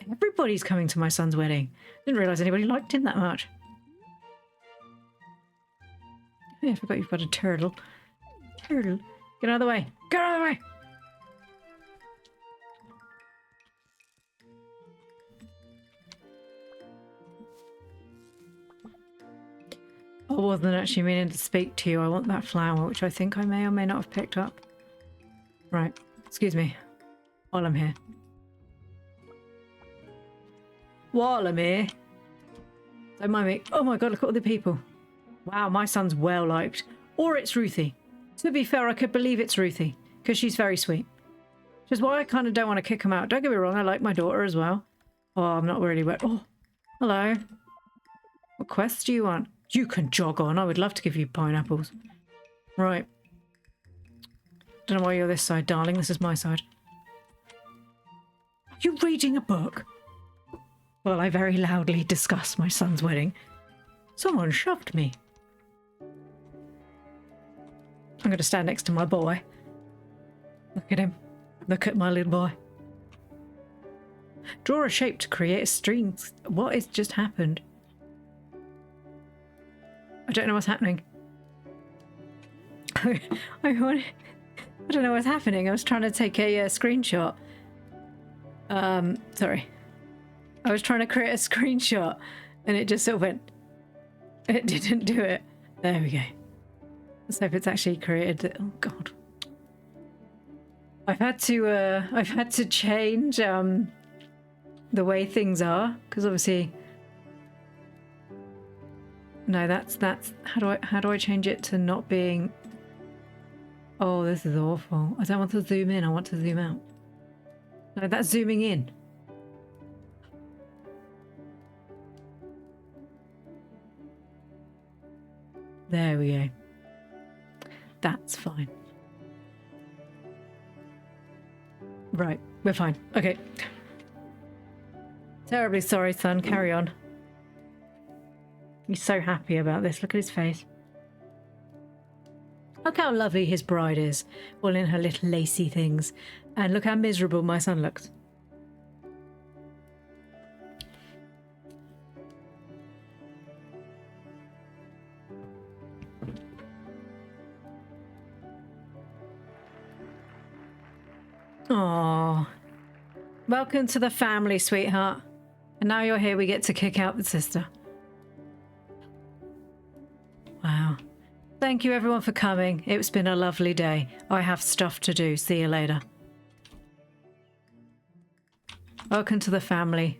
Everybody's coming to my son's wedding. Didn't realise anybody liked him that much. Yeah, I forgot you've got a turtle. Turtle. Get out of the way. Get out of the way! I wasn't actually meaning to speak to you. I want that flower, which I think I may or may not have picked up. Right. Excuse me. While I'm here. While I'm here. Don't mind me. Oh my god, look at all the people. Wow, my son's well liked. Or it's Ruthie. To be fair, I could believe it's Ruthie, because she's very sweet. Which is why I kind of don't want to kick him out. Don't get me wrong, I like my daughter as well. Oh, I'm not really wet. Oh, hello. What quest do you want? You can jog on. I would love to give you pineapples. Right. Don't know why you're this side, darling. This is my side. Are you reading a book? Well, I very loudly discuss my son's wedding. Someone shoved me. I'm going to stand next to my boy. Look at him. Look at my little boy. Draw a shape to create a string. What has just happened? I don't know what's happening. I don't know what's happening. I was trying to take a screenshot. Sorry. I was trying to create a screenshot and it just sort of went. It didn't do it. There we go. Let's hope it's actually created. Oh god. I've had to change the way things are because obviously. No, that's how do I change it to not being. Oh, this is awful. I don't want to zoom in, I want to zoom out. No, that's zooming in. There we go. That's fine. Right, we're fine. Okay. Terribly sorry, son. Carry on. He's so happy about this. Look at his face. Look how lovely his bride is, all in her little lacy things. And look how miserable my son looks. Aww. Welcome to the family, sweetheart. And now you're here, we get to kick out the sister. Wow. Thank you everyone for coming. It's been a lovely day. I have stuff to do. See you later. Welcome to the family.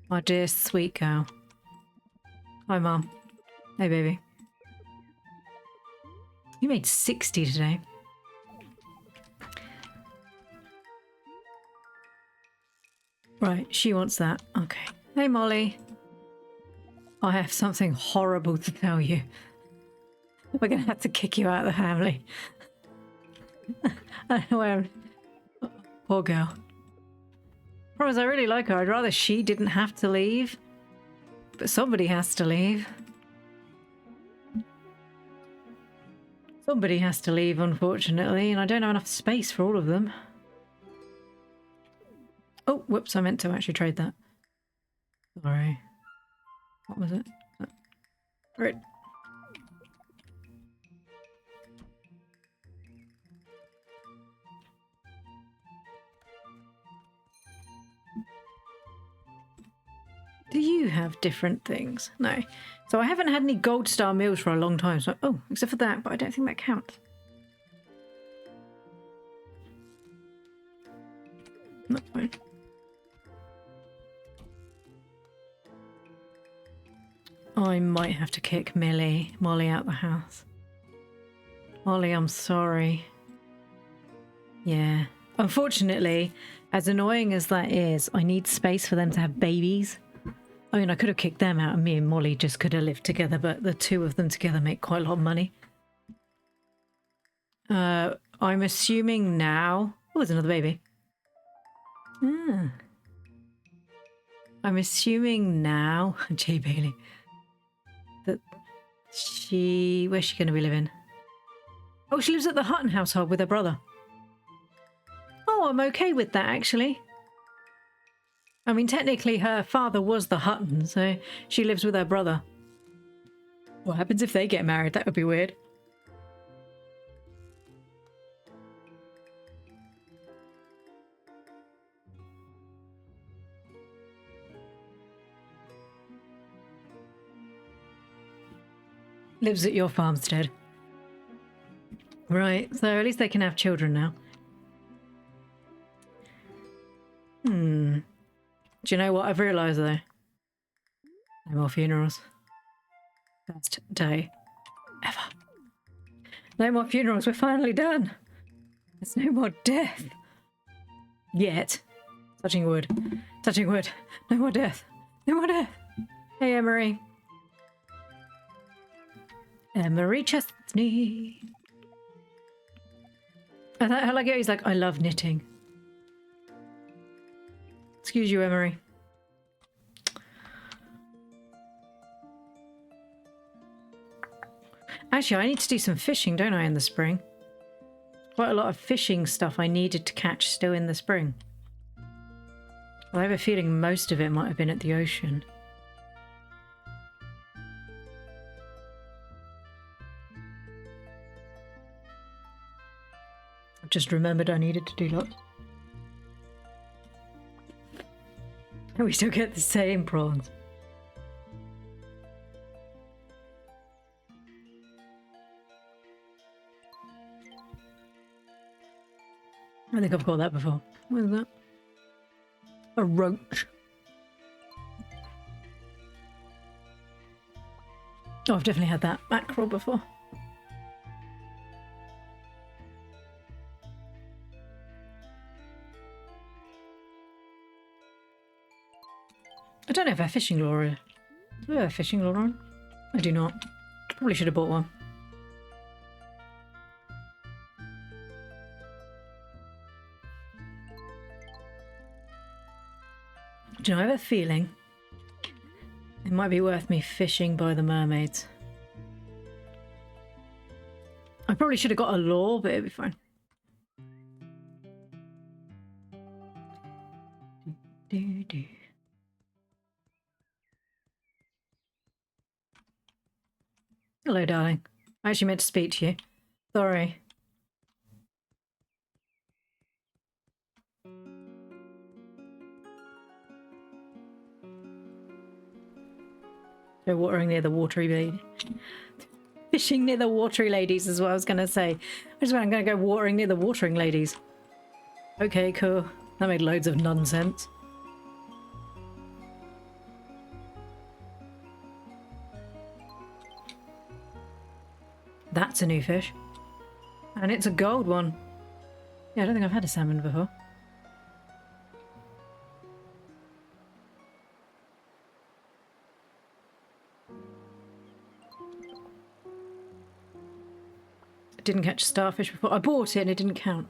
My dear sweet girl. Hi, Mum. Hey, baby. You made 60 today. Right, she wants that. Okay. Hey, Molly. I have something horrible to tell you. We're going to have to kick you out of the family. I don't know where poor girl. Promise, I really like her. I'd rather she didn't have to leave. But somebody has to leave. Somebody has to leave, unfortunately, and I don't have enough space for all of them. Oh, whoops, I meant to actually trade that. Sorry. What was it? Right. Do you have different things? No. So I haven't had any gold star meals for a long time. So, oh, except for that, but I don't think that counts. That's fine. I might have to kick Molly out the house. Molly, I'm sorry. Yeah. Unfortunately, as annoying as that is, I need space for them to have babies. I mean, I could have kicked them out and me and Molly just could have lived together, but the two of them together make quite a lot of money. I'm assuming now... Oh, there's another baby. Ah. I'm assuming now... Jay Bailey. That she... Where's she going to be living? Oh, she lives at the Hutton household with her brother. Oh, I'm okay with that, actually. I mean, technically her father was the Hutton, so she lives with her brother. What happens if they get married? That would be weird. Lives at your farmstead. Right, so at least they can have children now. Do you know what I've realised though? No more funerals. Best day ever. No more funerals. We're finally done. There's no more death. Yet. Touching wood. Touching wood. No more death. No more death. Hey, Emery. Emery Chestney. I like it. He's like, I love knitting. Excuse you, Emery. Actually, I need to do some fishing, don't I, in the spring? Quite a lot of fishing stuff I needed to catch still in the spring. Well, I have a feeling most of it might have been at the ocean. I've just remembered I needed to do lots. And we still get the same prawns. I think I've caught that before. What is that? A roach. Oh, I've definitely had that mackerel before. I don't know if I have fishing lure. Do I have a fishing lure on? I do not. Probably should have bought one. Do you know, I have a feeling it might be worth me fishing by the mermaids. I probably should have got a lure, but it'd be fine. Hello, darling. I actually meant to speak to you. Sorry. Go watering near the watery lady. Fishing near the watery ladies is what I was going to say. I just went, I'm going to go watering near the watering ladies. Okay, cool. That made loads of nonsense. That's a new fish. And it's a gold one. Yeah, I don't think I've had a salmon before. I didn't catch starfish before. I bought it and it didn't count.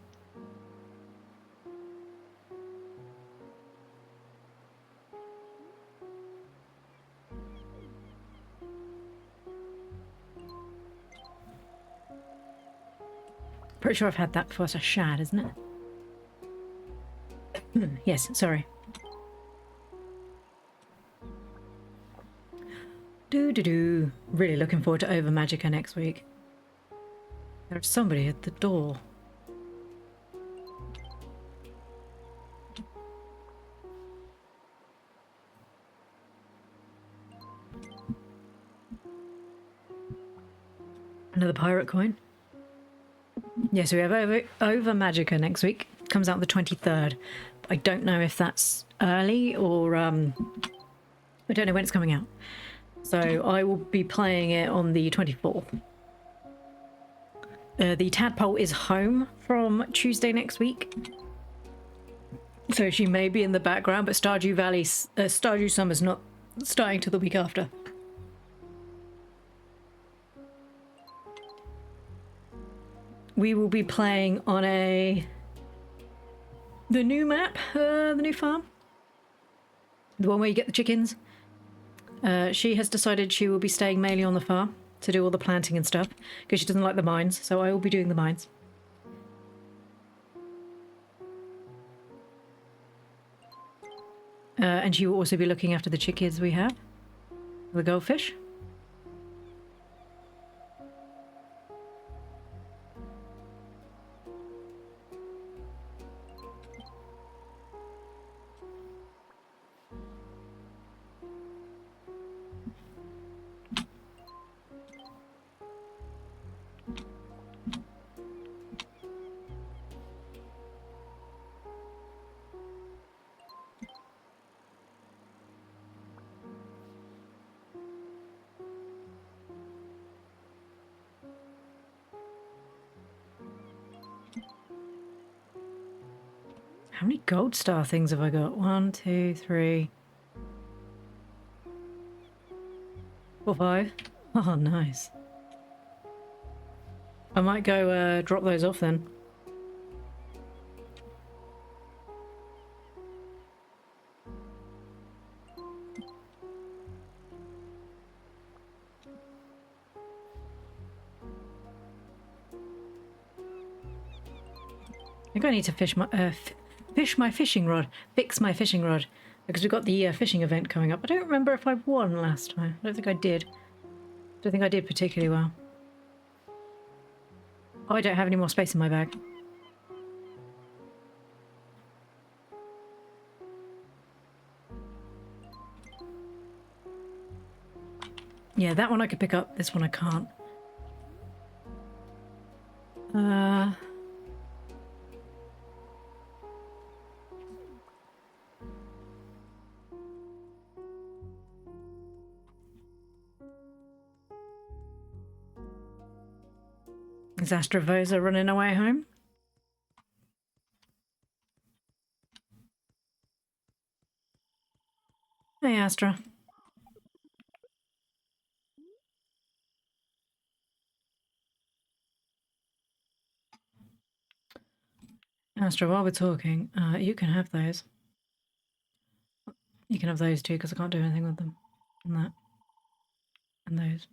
Pretty sure I've had that before. It's a shad, isn't it? Yes, sorry. Do. Really looking forward to Over Magica next week. There's somebody at the door. Another pirate coin. Yes, we have Over Magica next week. Comes out the 23rd. I don't know if that's early or I don't know when it's coming out. So I will be playing it on the 24th. The tadpole is home from Tuesday next week. So she may be in the background, but Stardew Summer's not starting till the week after. We will be playing on the new map, the new farm. The one where you get the chickens. She has decided she will be staying mainly on the farm to do all the planting and stuff because she doesn't like the mines, so I will be doing the mines. And she will also be looking after the chickens we have, the goldfish. How many gold star things have I got? 1, 2, 3, 4, 5. Oh, nice. I might go drop those off then. I think I need to fish my fishing rod. Fix my fishing rod. Because we've got the fishing event coming up. I don't remember if I won last time. I don't think I did. Don't think I did particularly well. Oh, I don't have any more space in my bag. Yeah, that one I could pick up. This one I can't. Is Astrovosa running away home? Hey, Astra. Astra, while we're talking, you can have those. You can have those too, because I can't do anything with them. And that. And those.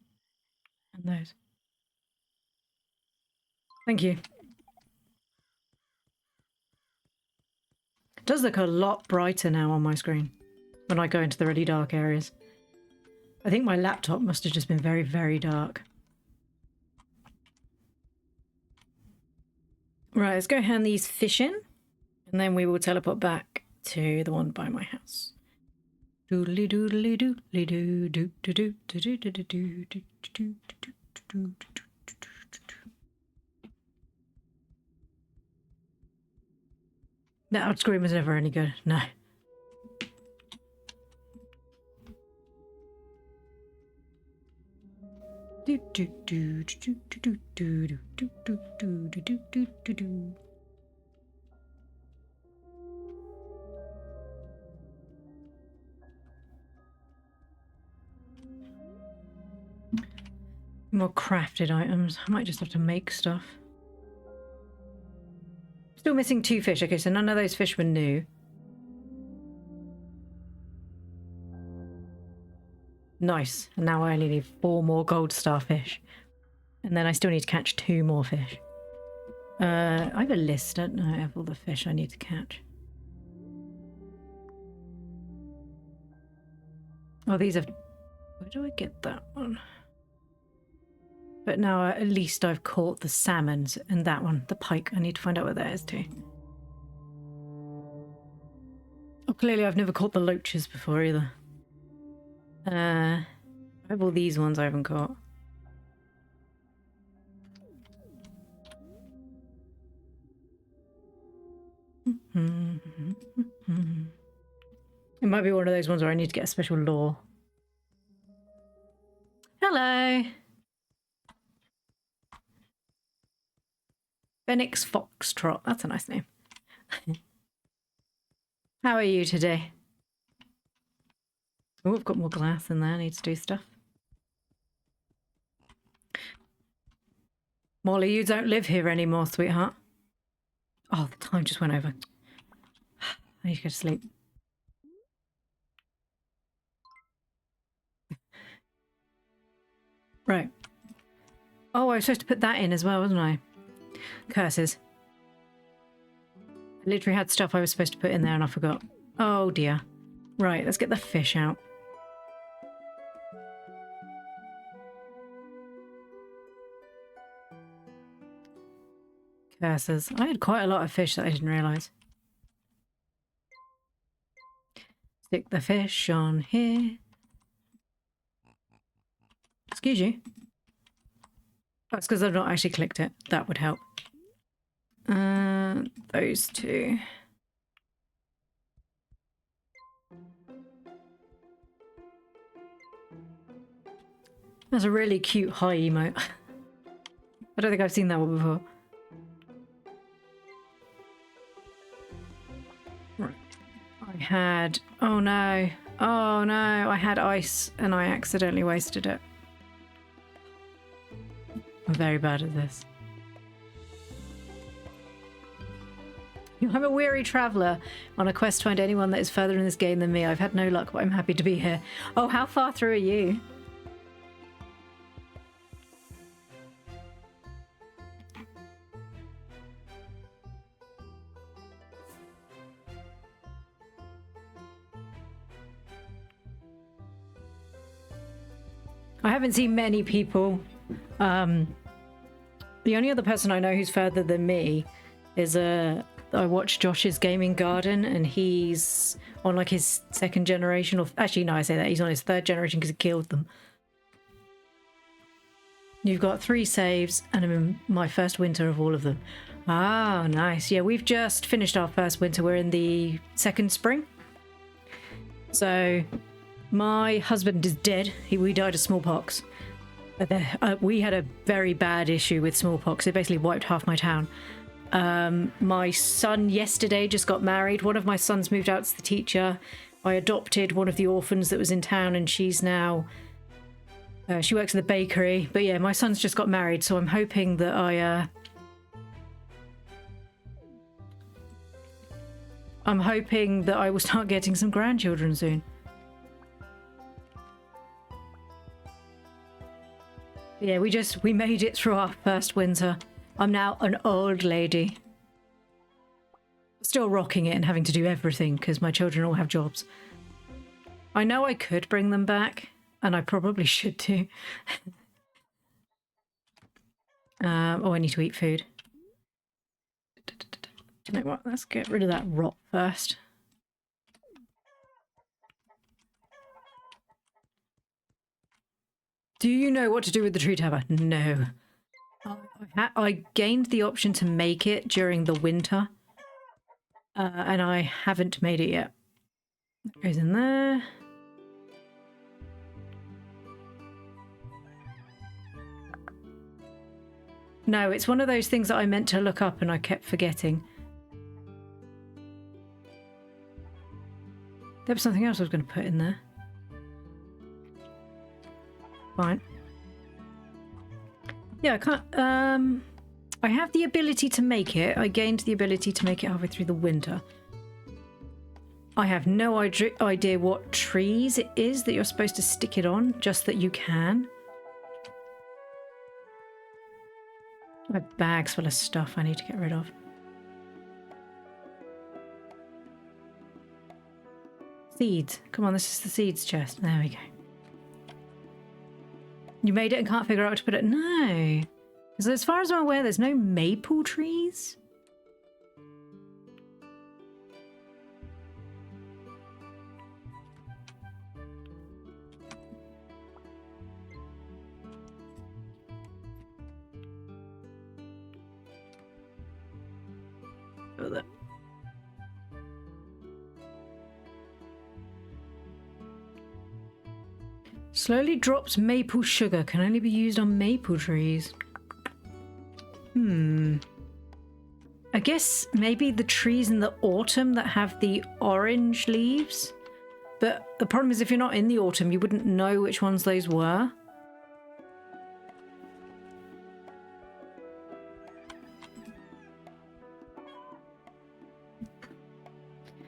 And those. Thank you. It does look a lot brighter now on my screen when I go into the really dark areas. I think my laptop must have just been very, very dark. Right, let's go hand these fish in, and then we will teleport back to the one by my house. Doodly doodly doodly doo doo doo doo doo doo doo doo doo doo doo doo. That scream was never any good. No. Do do do do do do do do do do do do do do. More crafted items. I might just have to make stuff. Still missing 2 fish. Okay, so none of those fish were new. Nice. And now I only need 4 more gold starfish. And then I still need to catch 2 more fish. I have a list, don't I, of all the fish I need to catch. Oh, these are... Where do I get that one? But now at least I've caught the salmons and that one, the pike. I need to find out where that is too. Oh, clearly I've never caught the loaches before either. I have all these ones I haven't caught. It might be one of those ones where I need to get a special lure. Hello! Phoenix Foxtrot. That's a nice name. How are you today? Oh, I've got more glass in there. I need to do stuff. Molly, you don't live here anymore, sweetheart. Oh, the time just went over. I need to go to sleep. Right. Oh, I was supposed to put that in as well, wasn't I? Curses. I literally had stuff I was supposed to put in there and I forgot. Oh dear. Right, let's get the fish out. Curses. I had quite a lot of fish that I didn't realise. Stick the fish on here. Excuse you. That's because I've not actually clicked it. That would help. Those 2. That's a really cute high emote. I don't think I've seen that one before. had... Oh no. Oh no. I had ice and I accidentally wasted it. I'm very bad at this. I'm a weary traveller on a quest to find anyone that is further in this game than me. I've had no luck, but I'm happy to be here. Oh, how far through are you? I haven't seen many people. The only other person I know who's further than me is I watched Josh's Gaming Garden, and he's on like his second generation, or actually no, I say that he's on his third generation because he killed them. You've got 3 saves, and I'm in my first winter of all of them. Ah, nice. Yeah, we've just finished our first winter. We're in the second spring. So my husband is dead. We died of smallpox. We had a very bad issue with smallpox. It basically wiped half my town. My son yesterday just got married. One of my sons moved out as the teacher. I adopted one of the orphans that was in town, and she's now she works at the bakery. But yeah, my son's just got married, so I'm hoping that I will start getting some grandchildren soon. Yeah, we made it through our first winter. I'm now an old lady. Still rocking it and having to do everything because my children all have jobs. I know I could bring them back, and I probably should too. Oh, I need to eat food. Do you know what? Let's get rid of that rot first. Do you know what to do with the tree tower? No. I gained the option to make it during the winter, and I haven't made it yet. That goes in there. No, it's one of those things that I meant to look up and I kept forgetting. There was something else I was going to put in there. Fine. Yeah, I can't... I have the ability to make it. I gained the ability to make it halfway through the winter. I have no idea what trees it is that you're supposed to stick it on, just that you can. I have bags full of stuff I need to get rid of. Seeds. Come on, this is the seeds chest. There we go. You made it and can't figure out what to put it? No. Because as far as I'm aware, there's no maple trees. Slowly drops maple sugar. Can only be used on maple trees. I guess maybe the trees in the autumn that have the orange leaves. But the problem is if you're not in the autumn, you wouldn't know which ones those were.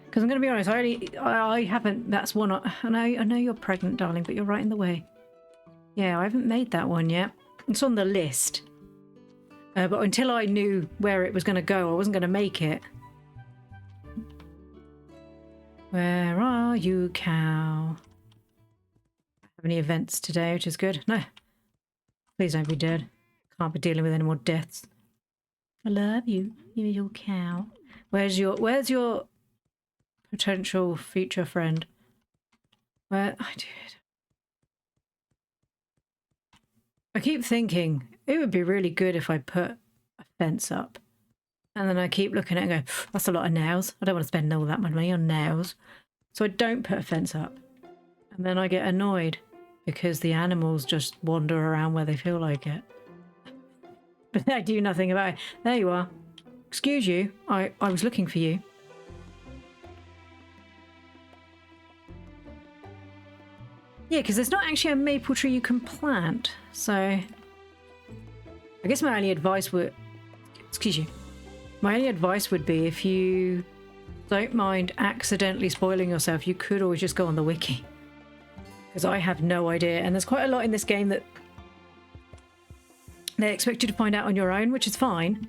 Because I'm going to be honest, I haven't, that's one, I know you're pregnant, darling, but you're right in the way. Yeah, I haven't made that one yet. It's on the list. But until I knew where it was going to go, I wasn't going to make it. Where are you, cow? Have any events today, which is good. No. Please don't be dead. Can't be dealing with any more deaths. I love you, you little cow. Where's your potential future friend? Where I did. I keep thinking it would be really good if I put a fence up. And then I keep looking at it and go, that's a lot of nails. I don't want to spend all that money on nails. So I don't put a fence up. And then I get annoyed because the animals just wander around where they feel like it. But I do nothing about it. There you are. Excuse you. I was looking for you. Yeah, because there's not actually a maple tree you can plant. So I guess my only advice would... Excuse you. My only advice would be, if you don't mind accidentally spoiling yourself, you could always just go on the wiki. Because I have no idea. And there's quite a lot in this game that they expect you to find out on your own, which is fine.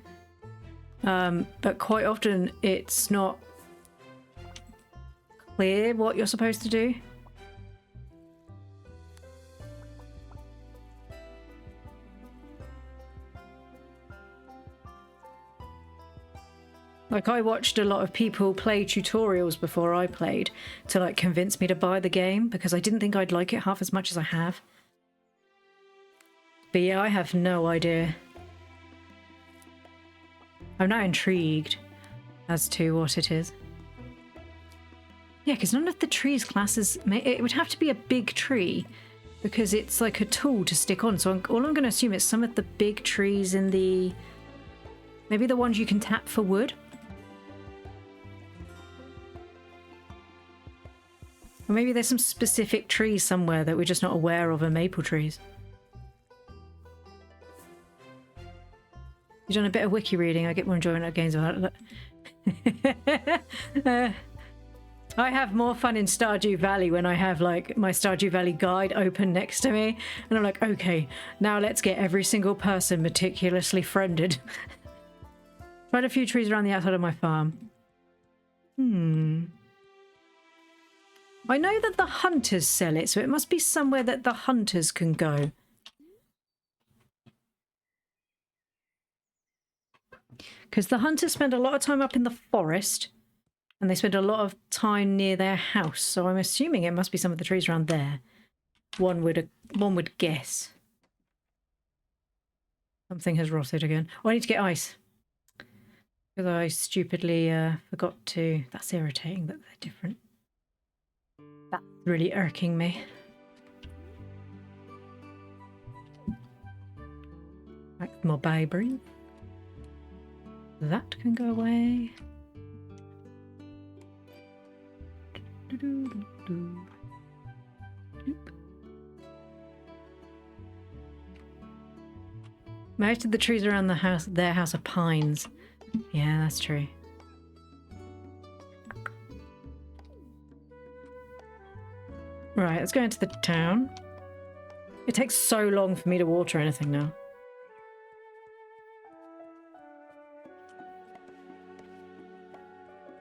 But quite often it's not clear what you're supposed to do. Like, I watched a lot of people play tutorials before I played to, like, convince me to buy the game, because I didn't think I'd like it half as much as I have. But yeah, I have no idea. I'm now intrigued as to what it is. Yeah, because none of the trees classes... It would have to be a big tree, because it's like a tool to stick on. So all I'm going to assume is some of the big trees in the... Maybe the ones you can tap for wood? Or maybe there's some specific trees somewhere that we're just not aware of are maple trees. You've done a bit of wiki reading. I get more enjoyment out of games about it. I have more fun in Stardew Valley when I have, like, my Stardew Valley guide open next to me. And I'm like, okay, now let's get every single person meticulously friended. Tried a few trees around the outside of my farm. I know that the hunters sell it, so it must be somewhere that the hunters can go. Because the hunters spend a lot of time up in the forest, and they spend a lot of time near their house, so I'm assuming it must be some of the trees around there. One would guess. Something has rotted again. Oh, I need to get ice. Because I stupidly forgot to... That's irritating that they're different. That's really irking me. Like more baby. That can go away. Most of the trees around their house are pines. Yeah, that's true. Right, let's go into the town. It takes so long for me to water anything now.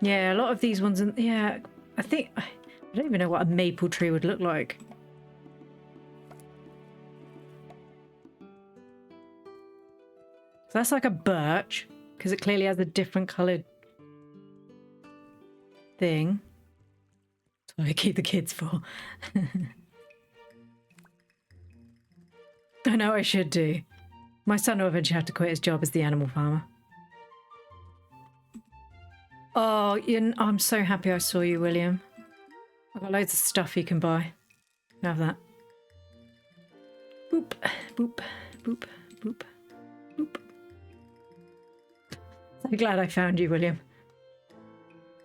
Yeah, a lot of these ones, yeah, I don't even know what a maple tree would look like. So that's like a birch, because it clearly has a different coloured thing. That's what I keep the kids for. I know I should do. My son will eventually have to quit his job as the animal farmer. Oh, I'm so happy I saw you, William. I've got loads of stuff you can buy. Have that. Boop, boop, boop, boop, boop. So glad I found you, William.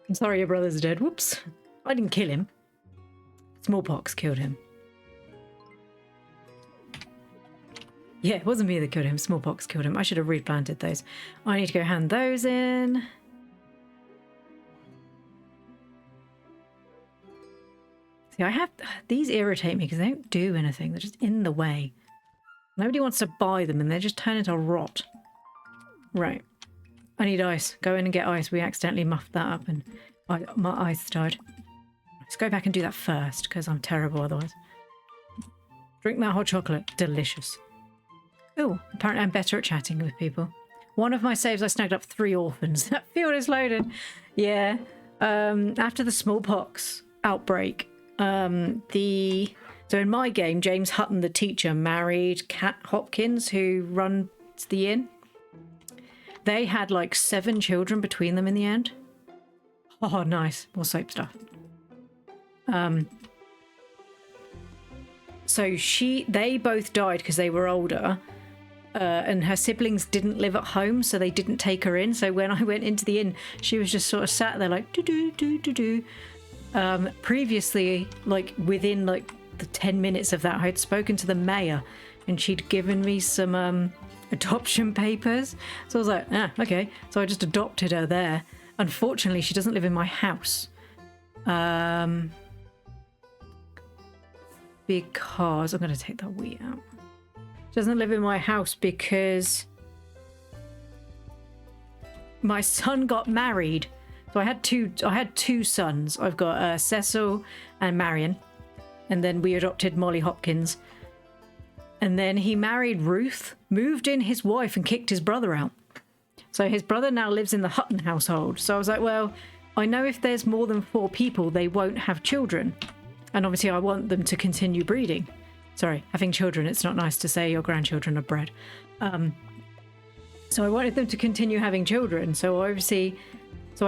I'm sorry your brother's dead. Whoops. I didn't kill him. Smallpox killed him. Yeah, it wasn't me that killed him. Smallpox killed him. I should have replanted those. I need to go hand those in. See, I have... These irritate me because they don't do anything. They're just in the way. Nobody wants to buy them and they just turn into rot. Right. I need ice. Go in and get ice. We accidentally muffed that up and my ice died. Let's go back and do that first because I'm terrible otherwise. Drink that hot chocolate. Delicious. Oh, apparently I'm better at chatting with people. One of my saves, I snagged up 3 orphans. That field is loaded. Yeah. After the smallpox outbreak, so in my game, James Hutton, the teacher, married Kat Hopkins, who runs the inn. They had like 7 children between them in the end. Oh, nice. More soap stuff. So they both died because they were older. And her siblings didn't live at home, so they didn't take her in. So when I went into the inn, she was just sort of sat there like do-do-do-do-do. Previously, like within like the 10 minutes of that, I had spoken to the mayor and she'd given me some adoption papers. So I was like, okay. So I just adopted her there. Unfortunately, she doesn't live in my house. Because I'm going to take that we out. She doesn't live in my house because my son got married. So I had two sons. I've got Cecil and Marion, and then we adopted Molly Hopkins. And then he married Ruth, moved in his wife, and kicked his brother out. So his brother now lives in the Hutton household. So I was like, well, I know if there's more than 4 people, they won't have children. And obviously I want them to continue breeding. Sorry, having children, it's not nice to say your grandchildren are bred. So I wanted them to continue having children. So I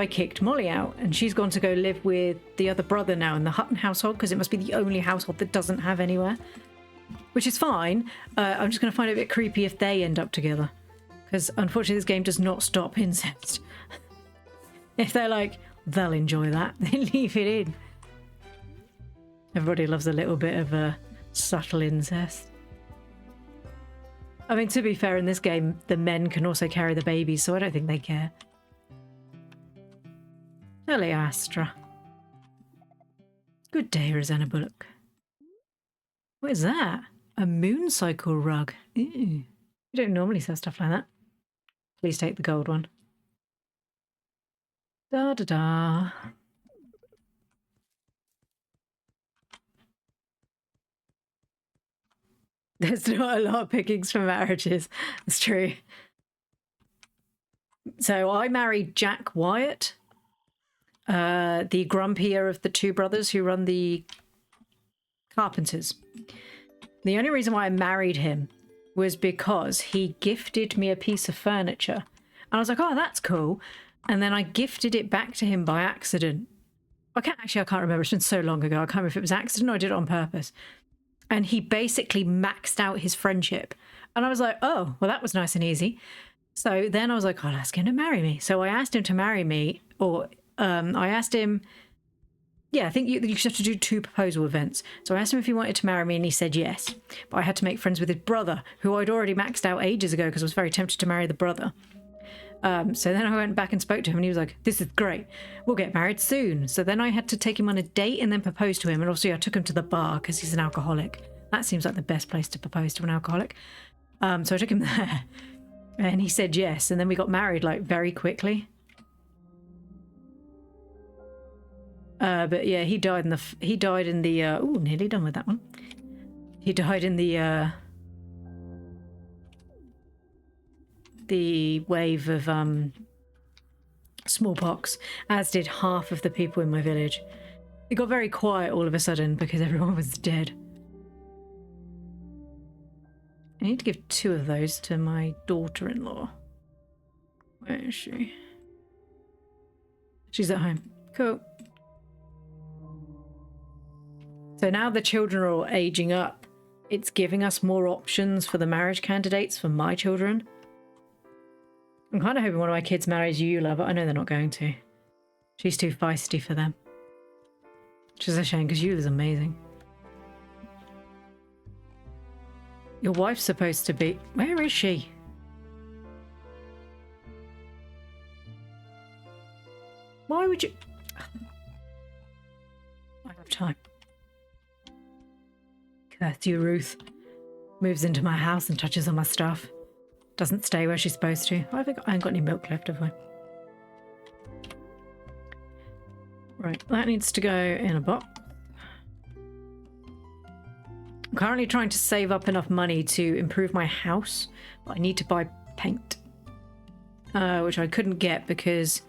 kicked Molly out, and she's gone to go live with the other brother now in the Hutton household, because it must be the only household that doesn't have anywhere. Which is fine. I'm just going to find it a bit creepy if they end up together. Because unfortunately this game does not stop incest. If they're like, they'll enjoy that, they leave it in. Everybody loves a little bit of subtle incest. I mean, to be fair, in this game, the men can also carry the babies, so I don't think they care. Hello, Astra. Good day, Rosanna Bullock. What is that? A moon cycle rug. Ooh. You don't normally sell stuff like that. Please take the gold one. Da da da. There's not a lot of pickings for marriages. That's true. So I married Jack Wyatt, the grumpier of the 2 brothers who run the Carpenters. The only reason why I married him was because he gifted me a piece of furniture. And I was like, oh, that's cool. And then I gifted it back to him by accident. I can't remember. It's been so long ago. I can't remember if it was accident or I did it on purpose. And he basically maxed out his friendship. And I was like, oh, well, that was nice and easy. So then I was like, oh, I'll ask him to marry me. So I asked him to marry me, or I asked him, yeah, I think you just have to do 2 proposal events. So I asked him if he wanted to marry me, and he said yes. But I had to make friends with his brother, who I'd already maxed out ages ago because I was very tempted to marry the brother. So then I went back and spoke to him, and he was like, this is great. We'll get married soon. So then I had to take him on a date and then propose to him. And obviously I took him to the bar because he's an alcoholic. That seems like the best place to propose to an alcoholic. So I took him there, and he said yes. And then we got married like very quickly. But yeah, he died in the ooh, nearly done with that one. He died in the wave of smallpox, as did half of the people in my village. It got very quiet all of a sudden because everyone was dead. I need to give 2 of those to my daughter-in-law. Where is she? She's at home. Cool. So now the children are all aging up. It's giving us more options for the marriage candidates for my children. I'm kind of hoping one of my kids marries Eula, but I know they're not going to. She's too feisty for them. Which is a shame, because Eula's amazing. Your wife's supposed to be... Where is she? Why would you... I have time. Curse you, Ruth. Moves into my house and touches on my stuff. Doesn't stay where she's supposed to. I ain't got any milk left, have I? Right, that needs to go in a box. I'm currently trying to save up enough money to improve my house, but I need to buy paint. Which I couldn't get because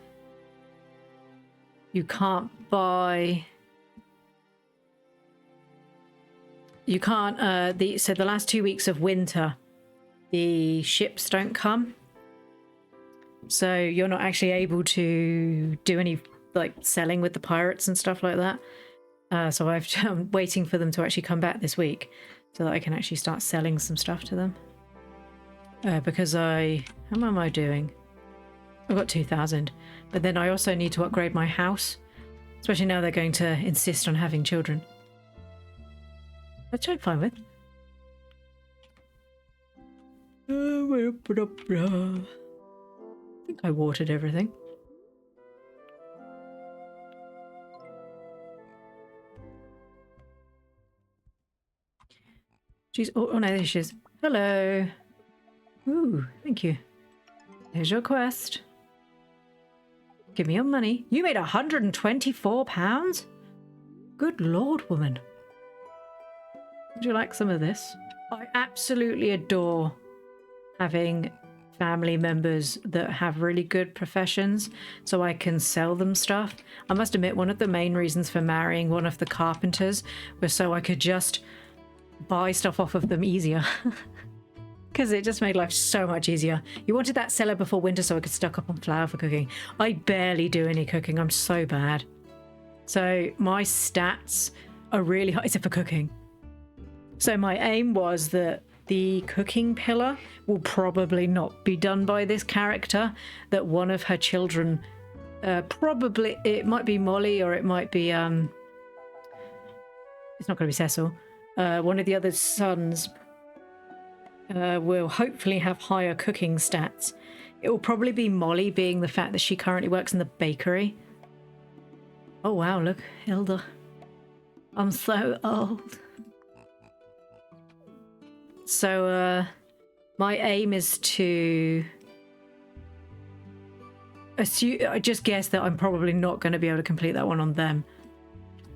you can't buy... You can't, so the last 2 weeks of winter, the ships don't come. So you're not actually able to do any, like, selling with the pirates and stuff like that. So I'm waiting for them to actually come back this week so that I can actually start selling some stuff to them. Because how am I doing? I've got 2,000. But then I also need to upgrade my house, especially now they're going to insist on having children. which I'm fine with. I think I watered everything. She's oh no, there she is. Hello. Ooh, thank you. Here's your quest. Give me your money. You made £124? Good Lord, woman. Would you like some of this? I absolutely adore having family members that have really good professions so I can sell them stuff. I must admit, one of the main reasons for marrying one of the carpenters was so I could just buy stuff off of them easier. Because it just made life so much easier. You wanted that cellar before winter so I could stock up on flour for cooking. I barely do any cooking. I'm so bad. So my stats are really high, except for cooking. So my aim was that the cooking pillar will probably not be done by this character, that one of her children, probably, it might be Molly or it might be, it's not going to be Cecil, one of the other sons will hopefully have higher cooking stats. It will probably be Molly, being the fact that she currently works in the bakery. Oh wow, look, Hilda. I'm so old. So, my aim is to assume, I just guess that I'm probably not going to be able to complete that one on them,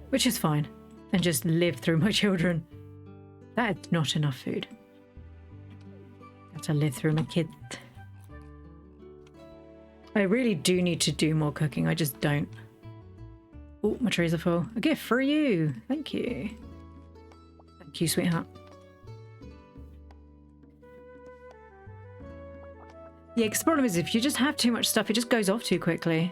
which is fine, and just live through my children. That is not enough food. I have to live through my kids. I really do need to do more cooking, I just don't. Oh, my trees are full. A gift for you. Thank you. Thank you, sweetheart. Yeah, because the problem is if you just have too much stuff, it just goes off too quickly.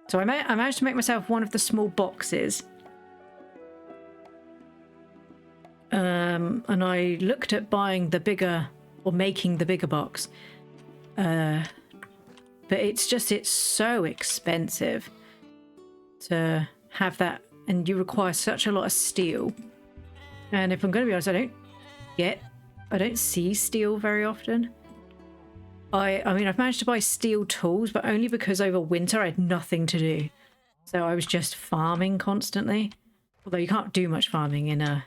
So I managed to make myself one of the small boxes. And I looked at buying the bigger, or making the bigger box. But it's so expensive to have that, and you require such a lot of steel. And if I'm going to be honest, I don't see steel very often. I mean, I've managed to buy steel tools, but only because over winter I had nothing to do. So I was just farming constantly. Although you can't do much farming in a...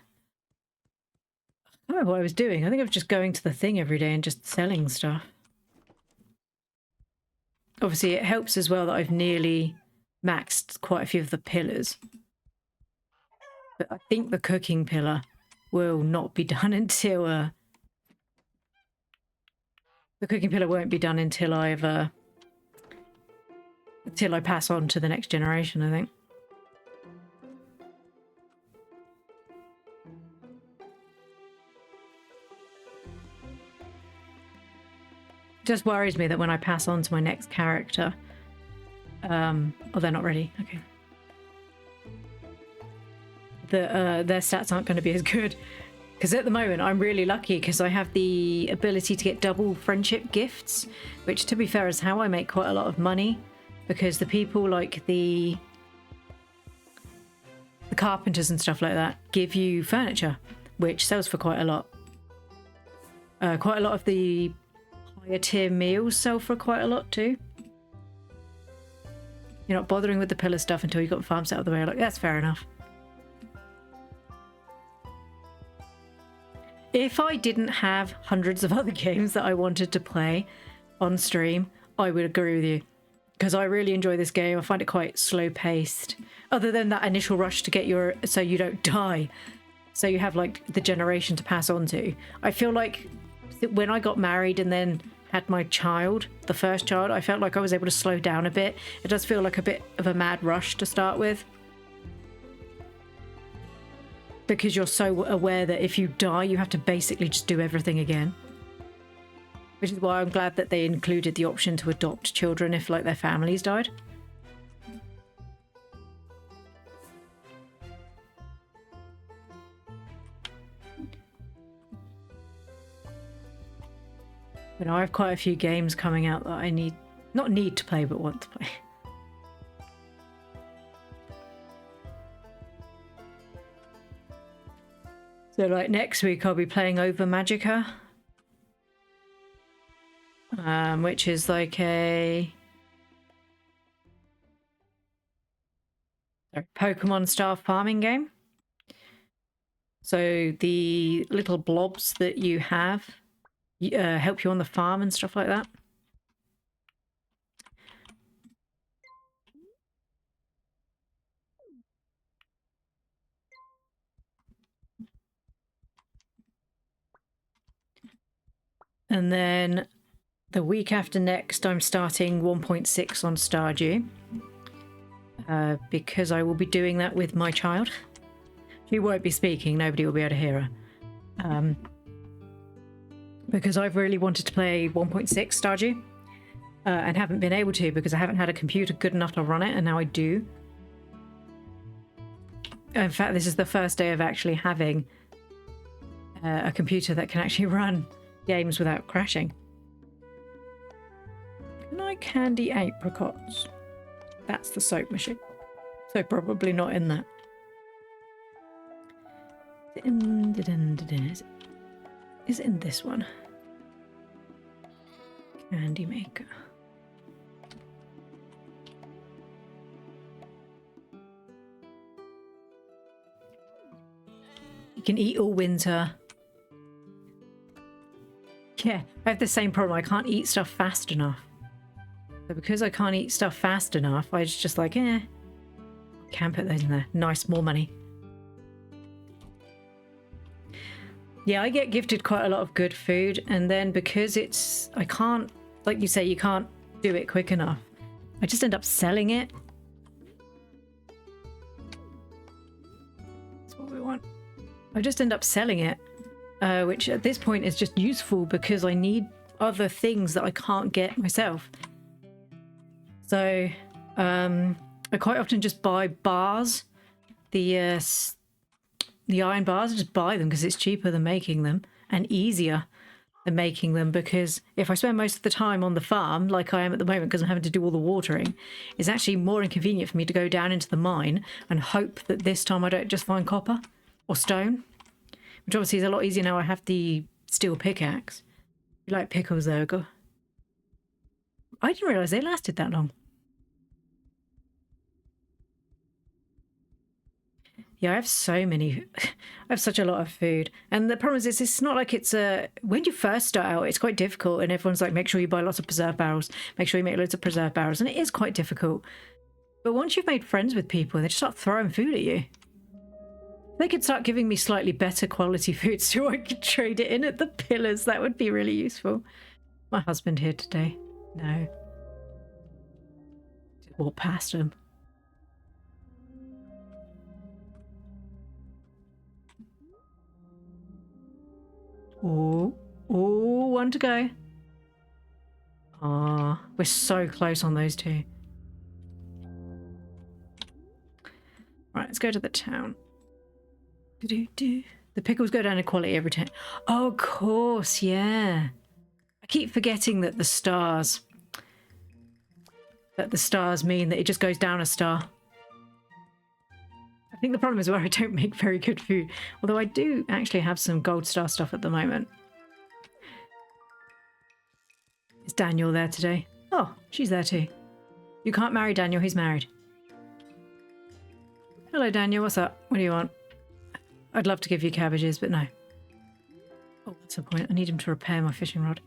I don't know what I was doing. I think I was just going to the thing every day and just selling stuff. Obviously, it helps as well that I've nearly maxed quite a few of the pillars. But I think the cooking pillar will not be done until... the cooking pillar won't be done until until I pass on to the next generation, I think. Just worries me that when I pass on to my next character, oh, they're not ready. Okay. Their stats aren't going to be as good. Because at the moment, I'm really lucky because I have the ability to get double friendship gifts, which, to be fair, is how I make quite a lot of money. Because the people like the carpenters and stuff like that give you furniture, which sells for quite a lot. Quite a lot of the higher tier meals sell for quite a lot too. You're not bothering with the pillar stuff until you got the farm set out of the way. Like, that's fair enough. If I didn't have hundreds of other games that I wanted to play on stream, I would agree with you. Because I really enjoy this game. I find it quite slow paced. Other than that initial rush to get so you don't die. So you have like the generation to pass on to. I feel like when I got married and then had my child, the first child, I felt like I was able to slow down a bit. It does feel like a bit of a mad rush to start with. Because you're so aware that if you die, you have to basically just do everything again. Which is why I'm glad that they included the option to adopt children if, like, their families died. You know, I have quite a few games coming out that I not need to play, but want to play. So like next week I'll be playing Over Magica, which is like a Pokemon style farming game. So the little blobs that you have help you on the farm and stuff like that. And then the week after next, I'm starting 1.6 on Stardew. Because I will be doing that with my child. She won't be speaking, nobody will be able to hear her. Because I've really wanted to play 1.6 Stardew. And haven't been able to because I haven't had a computer good enough to run it, and now I do. In fact, this is the first day of actually having a computer that can actually run games without crashing. Can I candy apricots? That's the soap machine. So probably not in that. Is it in this one? Candy maker. You can eat all winter. Yeah, I have the same problem. I can't eat stuff fast enough. So because I can't eat stuff fast enough, I just like, can't put those in there. Nice, more money. Yeah, I get gifted quite a lot of good food, and then because I can't, like you say, you can't do it quick enough. I just end up selling it. That's what we want. I just end up selling it, which at this point is just useful because I need other things that I can't get myself. So I quite often just buy bars, the iron bars. I just buy them because it's cheaper than making them and easier than making them, because if I spend most of the time on the farm like I am at the moment because I'm having to do all the watering, it's actually more inconvenient for me to go down into the mine and hope that this time I don't just find copper or stone, which obviously is a lot easier now I have the steel pickaxe. You like pickles though? I didn't realise they lasted that long. Yeah, I have I have such a lot of food. And the problem is it's not like it's when you first start out, it's quite difficult, and everyone's like, make sure you buy lots of preserve barrels, make sure you make loads of preserve barrels, and it is quite difficult. But once you've made friends with people, they just start throwing food at you. They could start giving me slightly better quality food so I could trade it in at the pillars. That would be really useful. My husband here today? No. Just walk past him. Oh, one to go. Ah, we're so close on those two. Right, let's go to the town. The pickles go down in quality every time. Oh, of course, yeah. I keep forgetting that the stars mean that it just goes down a star. I think the problem is where I don't make very good food. Although I do actually have some gold star stuff at the moment. Is Daniel there today? Oh, she's there too. You can't marry Daniel, he's married. Hello Daniel, what's up? What do you want? I'd love to give you cabbages, but no. Oh, what's the point? I need him to repair my fishing rod.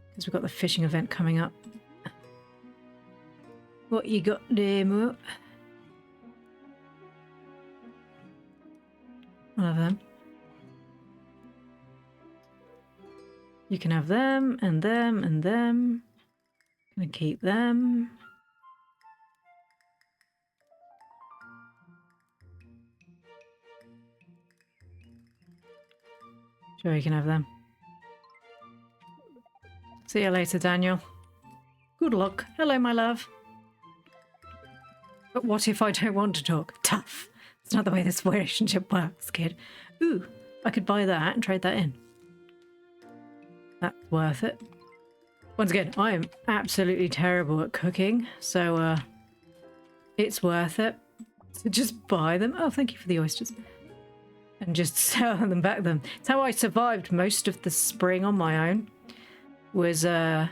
Because we've got the fishing event coming up. What you got there, Mo? I'll have them. You can have them, and them, and them. Gonna keep them. Sure, you can have them. See you later, Daniel. Good luck. Hello, my love. But what if I don't want to talk? Tough. It's not the way this relationship works, kid. Ooh, I could buy that and trade that in. That's worth it. Once again, I am absolutely terrible at cooking, so it's worth it. So just buy them. Oh, thank you for the oysters. and just sell them back them. It's how I survived most of the spring on my own. Was My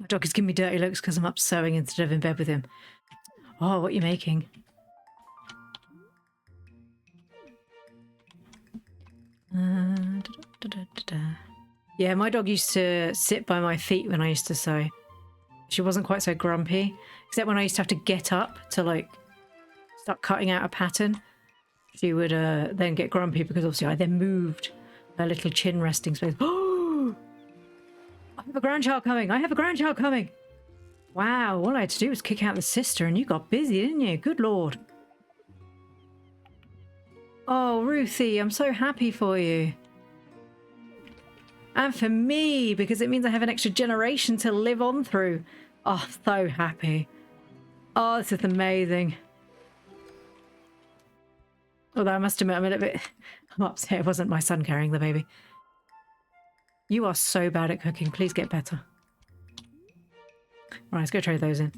dog is giving me dirty looks because I'm up sewing instead of in bed with him. Oh, what are you making? Yeah, my dog used to sit by my feet when I used to sew. She wasn't quite so grumpy, except when I used to have to get up to like start cutting out a pattern. She would then get grumpy because obviously I then moved her little chin resting space. Oh, I have a grandchild coming. I have a grandchild coming. Wow, all I had to do was kick out the sister and you got busy, didn't you? Good Lord. Oh, Ruthie, I'm so happy for you. And for me, because it means I have an extra generation to live on through. Oh, so happy. Oh, this is amazing. Although I must admit, I'm a little bit... I'm upset it wasn't my son carrying the baby. You are so bad at cooking. Please get better. Right, let's go trade those in.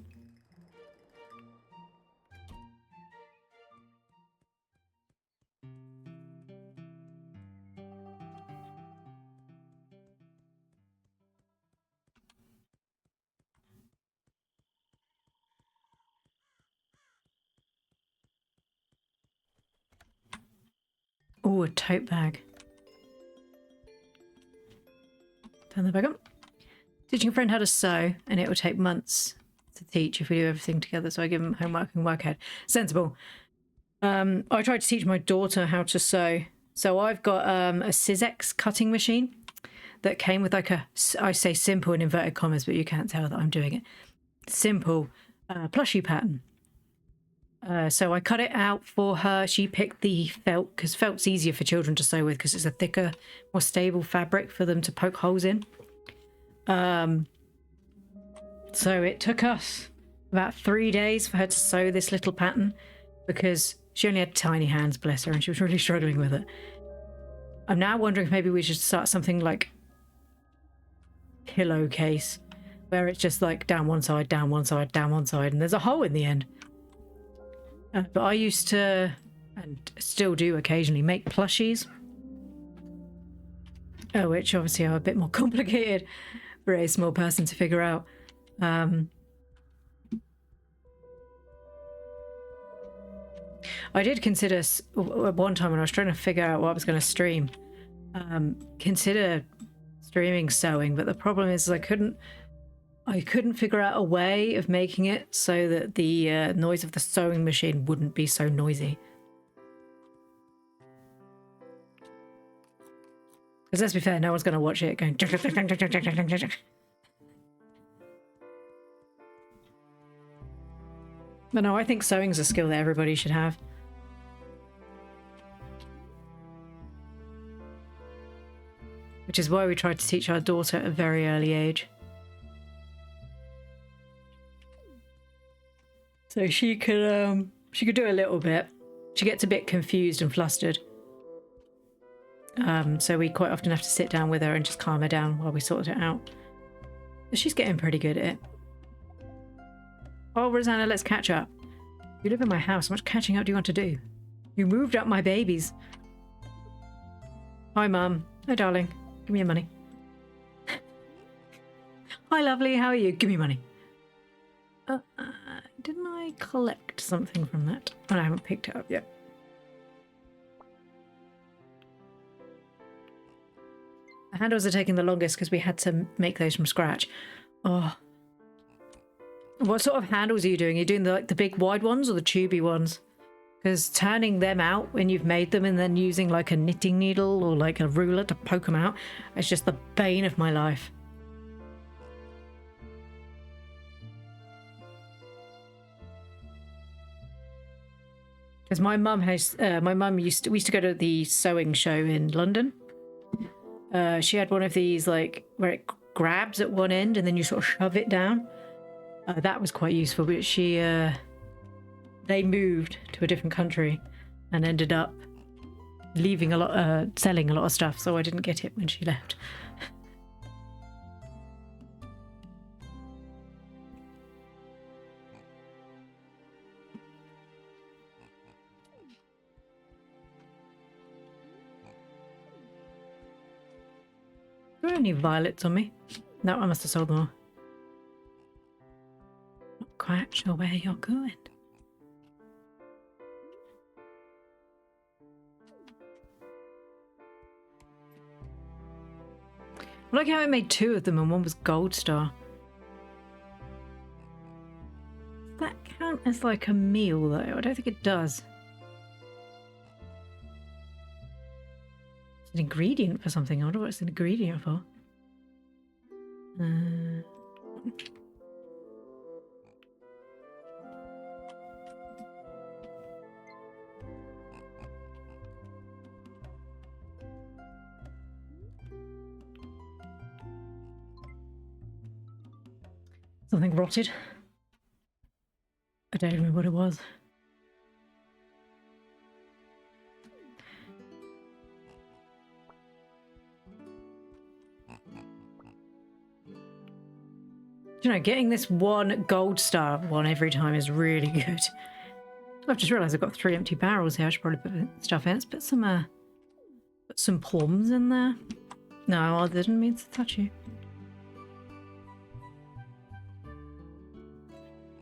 Oh, a tote bag. Turn the bag up. Teaching a friend how to sew, and it will take months to teach if we do everything together. So I give him homework and work ahead. Sensible. I tried to teach my daughter how to sew. So I've got a Sizex cutting machine that came with like a, I say simple in inverted commas, but you can't tell that I'm doing it. Simple plushie pattern. So I cut it out for her. She picked the felt because felt's easier for children to sew with because it's a thicker, more stable fabric for them to poke holes in. So it took us about 3 days for her to sew this little pattern because she only had tiny hands, bless her, and she was really struggling with it. I'm now wondering if maybe we should start something like pillowcase where it's just like down one side, down one side, down one side, and there's a hole in the end. But I used to, and still do occasionally, make plushies. Which obviously are a bit more complicated for a small person to figure out. I did consider, at one time when I was trying to figure out what I was going to stream, consider streaming sewing, but the problem is I couldn't figure out a way of making it so that the noise of the sewing machine wouldn't be so noisy. Because let's be fair, no one's going to watch it going... But no, I think sewing's a skill that everybody should have. Which is why we tried to teach our daughter at a very early age. So she could do a little bit. She gets a bit confused and flustered. So we quite often have to sit down with her and just calm her down while we sort it out. But she's getting pretty good at it. Oh, Rosanna, let's catch up. You live in my house. How much catching up do you want to do? You moved up my babies. Hi, Mum. Hi, darling. Give me your money. Hi, lovely. How are you? Give me money. Didn't I collect something from that? Oh, I haven't picked it up yet. The handles are taking the longest because we had to make those from scratch. Oh. What sort of handles are you doing? Are you doing the big wide ones or the tubey ones? Because turning them out when you've made them and then using like a knitting needle or like a ruler to poke them out, it's just the bane of my life. Because my mum used to go to the sewing show in London. She had one of these like where it grabs at one end and then you sort of shove it down. That was quite useful, but they moved to a different country and ended up selling a lot of stuff, so I didn't get it when she left. Are there any violets on me? No, I must have sold them all. Not quite sure where you're going. I like how I made 2 of them and one was gold star. Does that count as like a meal though? I don't think it does. It's an ingredient for something. I wonder what it's an ingredient for. Something rotted. I don't remember what it was. You know, getting this 1 gold star one every time is really good. I've just realised I've got 3 empty barrels here. I should probably put stuff in. Let's put some plums in there. No, I didn't mean to touch you.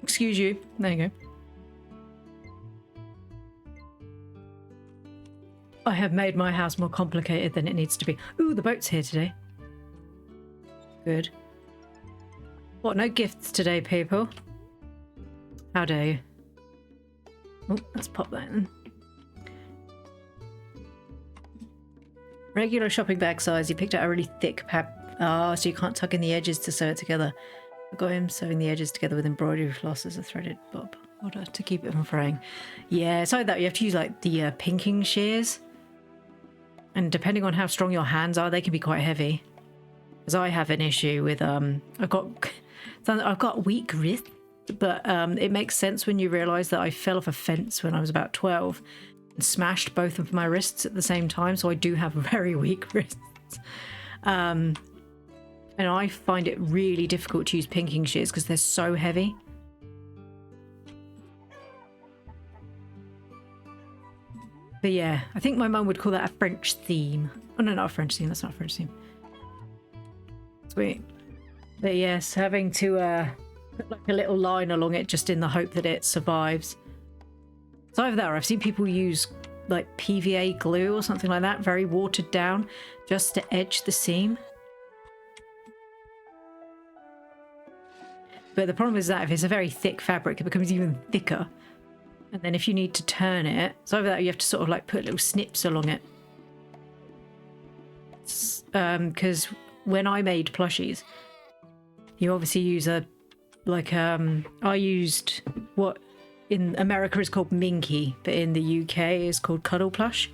Excuse you. There you go. I have made my house more complicated than it needs to be. Ooh, the boat's here today. Good. What, no gifts today, people? How dare you? Oh, let's pop that in. Regular shopping bag size. You picked out a really thick so you can't tuck in the edges to sew it together. I got him sewing the edges together with embroidery floss as a threaded bob order to keep it from fraying. Yeah, it's like that. You have to use like the pinking shears. And depending on how strong your hands are, they can be quite heavy. Because I have an issue with, I've got weak wrists, but it makes sense when you realise that I fell off a fence when I was about 12 and smashed both of my wrists at the same time, so I do have very weak wrists. And I find it really difficult to use pinking shears because they're so heavy. But yeah, I think my mum would call that a French theme. Oh no, not a French theme, that's not a French theme. Sweet. But yes, having to put like a little line along it just in the hope that it survives. So either that or I've seen people use like PVA glue or something like that, very watered down, just to edge the seam. But the problem is that if it's a very thick fabric, it becomes even thicker. And then if you need to turn it, so over that you have to sort of like put little snips along it. Because when I made plushies, you obviously use I used what in America is called Minky, but in the UK is called Cuddle Plush.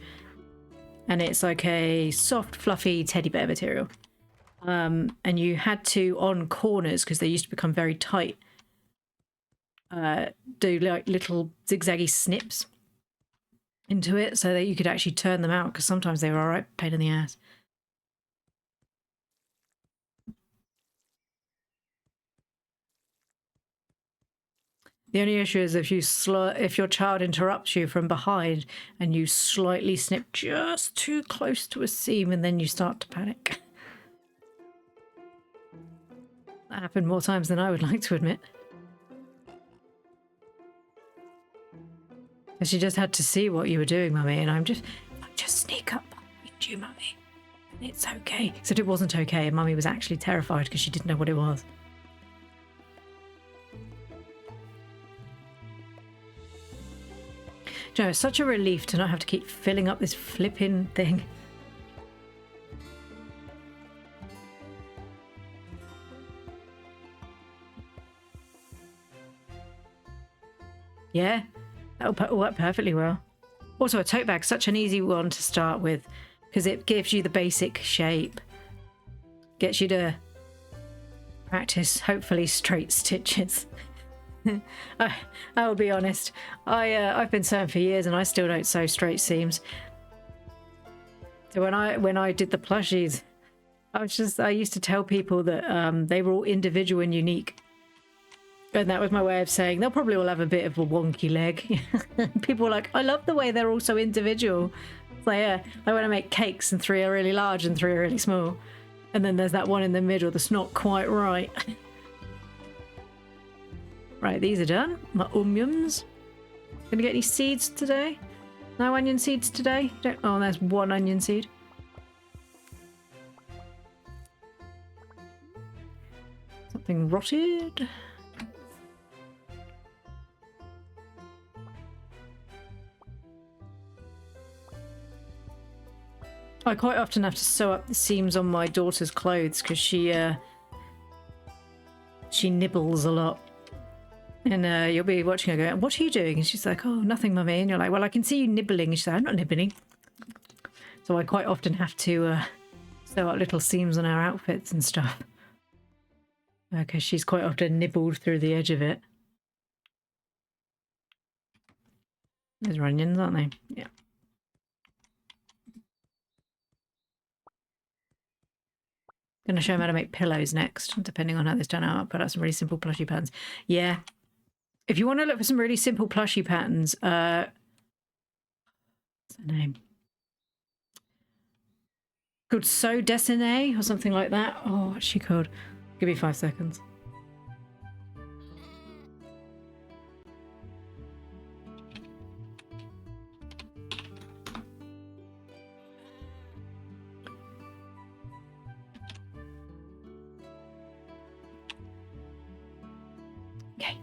And it's like a soft, fluffy teddy bear material. And you had to, on corners, because they used to become very tight, do like little zigzaggy snips into it so that you could actually turn them out, because sometimes they were alright pain in the ass. The only issue is if your child interrupts you from behind and you slightly snip just too close to a seam and then you start to panic. That happened more times than I would like to admit. Because you just had to see what you were doing, Mummy, and I just sneak up behind you, Mummy. And it's okay. Except it wasn't okay, and Mummy was actually terrified because she didn't know what it was. You know, it's such a relief to not have to keep filling up this flipping thing. Yeah, that'll work perfectly well. Also, a tote bag's such an easy one to start with because it gives you the basic shape. Gets you to practice, hopefully, straight stitches. I will be honest, I've been sewing for years and I still don't sew straight seams. So when I did the plushies, I used to tell people that they were all individual and unique. And that was my way of saying they'll probably all have a bit of a wonky leg. People were like, I love the way they're all so individual. It's like, yeah, I want to make cakes and 3 are really large and 3 are really small. And then there's that one in the middle that's not quite right. Right, these are done. My onions. Gonna get any seeds today? No onion seeds today? Don't. Oh, there's one onion seed. Something rotted. I quite often have to sew up the seams on my daughter's clothes because she nibbles a lot. And you'll be watching her going, "What are you doing?" And she's like, "Oh, nothing, mummy." And you're like, "Well, I can see you nibbling." And she's like, "I'm not nibbling." So I quite often have to sew up little seams on our outfits and stuff. Okay, she's quite often nibbled through the edge of it. Those are onions, aren't they? Yeah. Gonna show them how to make pillows next, depending on how this turn out. I'll put out some really simple plushy patterns. Yeah. If you want to look for some really simple plushy patterns, what's her name? Called So Dessiné or something like that. Oh, what's she called? Give me 5 seconds. Okay.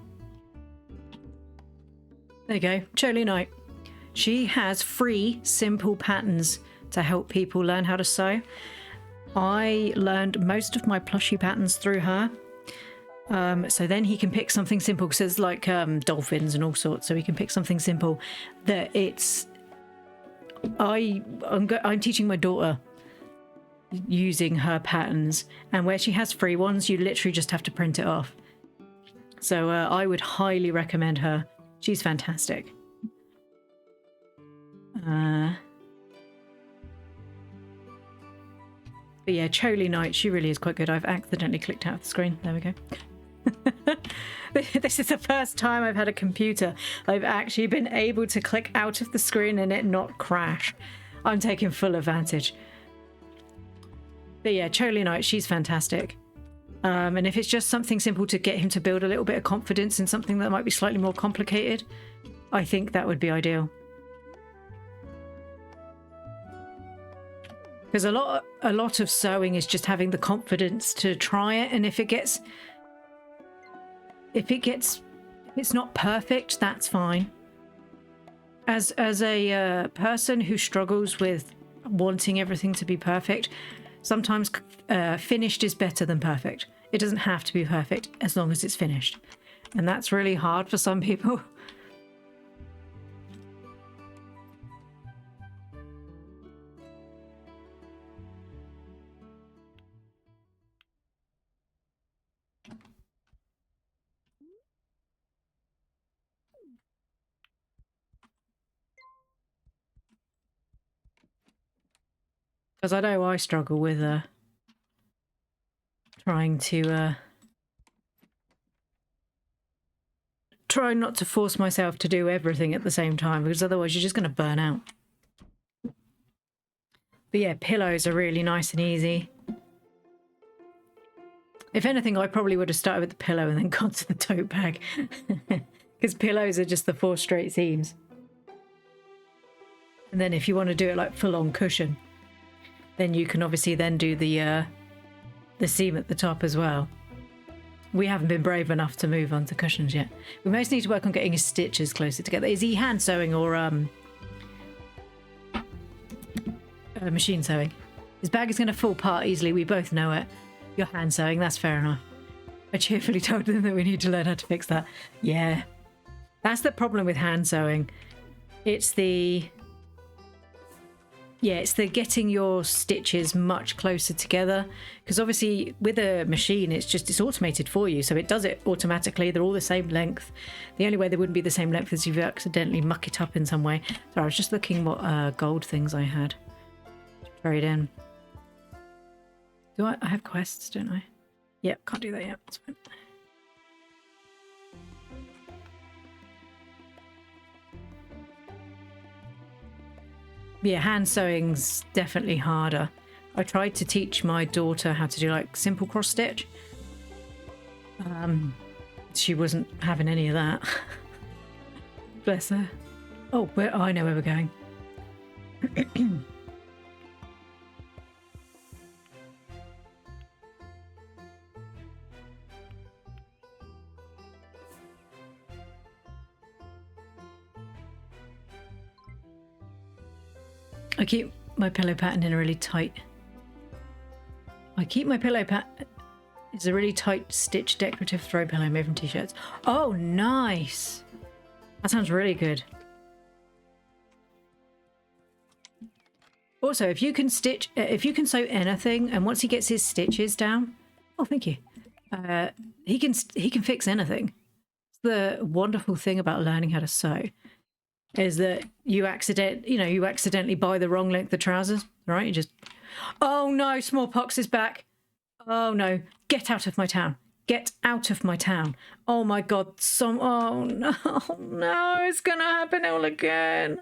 There you go. Charlie Knight. She has free, simple patterns to help people learn how to sew. I learned most of my plushy patterns through her. So then he can pick something simple because there's like dolphins and all sorts. So he can pick something simple that it's... I'm teaching my daughter using her patterns, and where she has free ones, you literally just have to print it off. So I would highly recommend her. She's fantastic. But yeah, Charlie Knight, she really is quite good. I've accidentally clicked out of the screen. There we go. This is the first time I've had a computer I've actually been able to click out of the screen and it not crash. I'm taking full advantage. But yeah, Charlie Knight, she's fantastic. And if it's just something simple to get him to build a little bit of confidence in something that might be slightly more complicated, I think that would be ideal. Because a lot of sewing is just having the confidence to try it, and if it's not perfect, that's fine. As a person who struggles with wanting everything to be perfect, sometimes finished is better than perfect. It doesn't have to be perfect as long as it's finished, and that's really hard for some people. Because I know I struggle with trying to try not to force myself to do everything at the same time, because otherwise you're just going to burn out. But yeah, pillows are really nice and easy. If anything, I probably would have started with the pillow and then gone to the tote bag. Because pillows are just the 4 straight seams. And then if you want to do it like full-on cushion, then you can obviously then do the seam at the top as well. We haven't been brave enough to move on to cushions yet. We most need to work on getting his stitches closer together. Is he hand sewing or machine sewing? His bag is going to fall apart easily. We both know it. You're hand sewing. That's fair enough. I cheerfully told them that we need to learn how to fix that. Yeah. That's the problem with hand sewing. It's the getting your stitches much closer together, because obviously with a machine it's automated for you, so it does it automatically. They're all the same length. The only way they wouldn't be the same length is if you accidentally muck it up in some way. So I was just looking what gold things I had trade in. Do I have quests, don't I? Yep, can't do that yet. That's fine. Yeah, hand sewing's definitely harder. I tried to teach my daughter how to do like simple cross stitch. She wasn't having any of that. Bless her. Oh, I know where we're going. I keep my pillow pattern in a really tight... It's a really tight stitch decorative throw pillow made from t-shirts. Oh, nice! That sounds really good. Also, if you can sew anything, and once he gets his stitches down... Oh, thank you. He can fix anything. The wonderful thing about learning how to sew is that you accidentally buy the wrong length of trousers, right? You just, oh no, smallpox is back. Oh no, get out of my town. Get out of my town. Oh my God, oh no, it's gonna happen all again.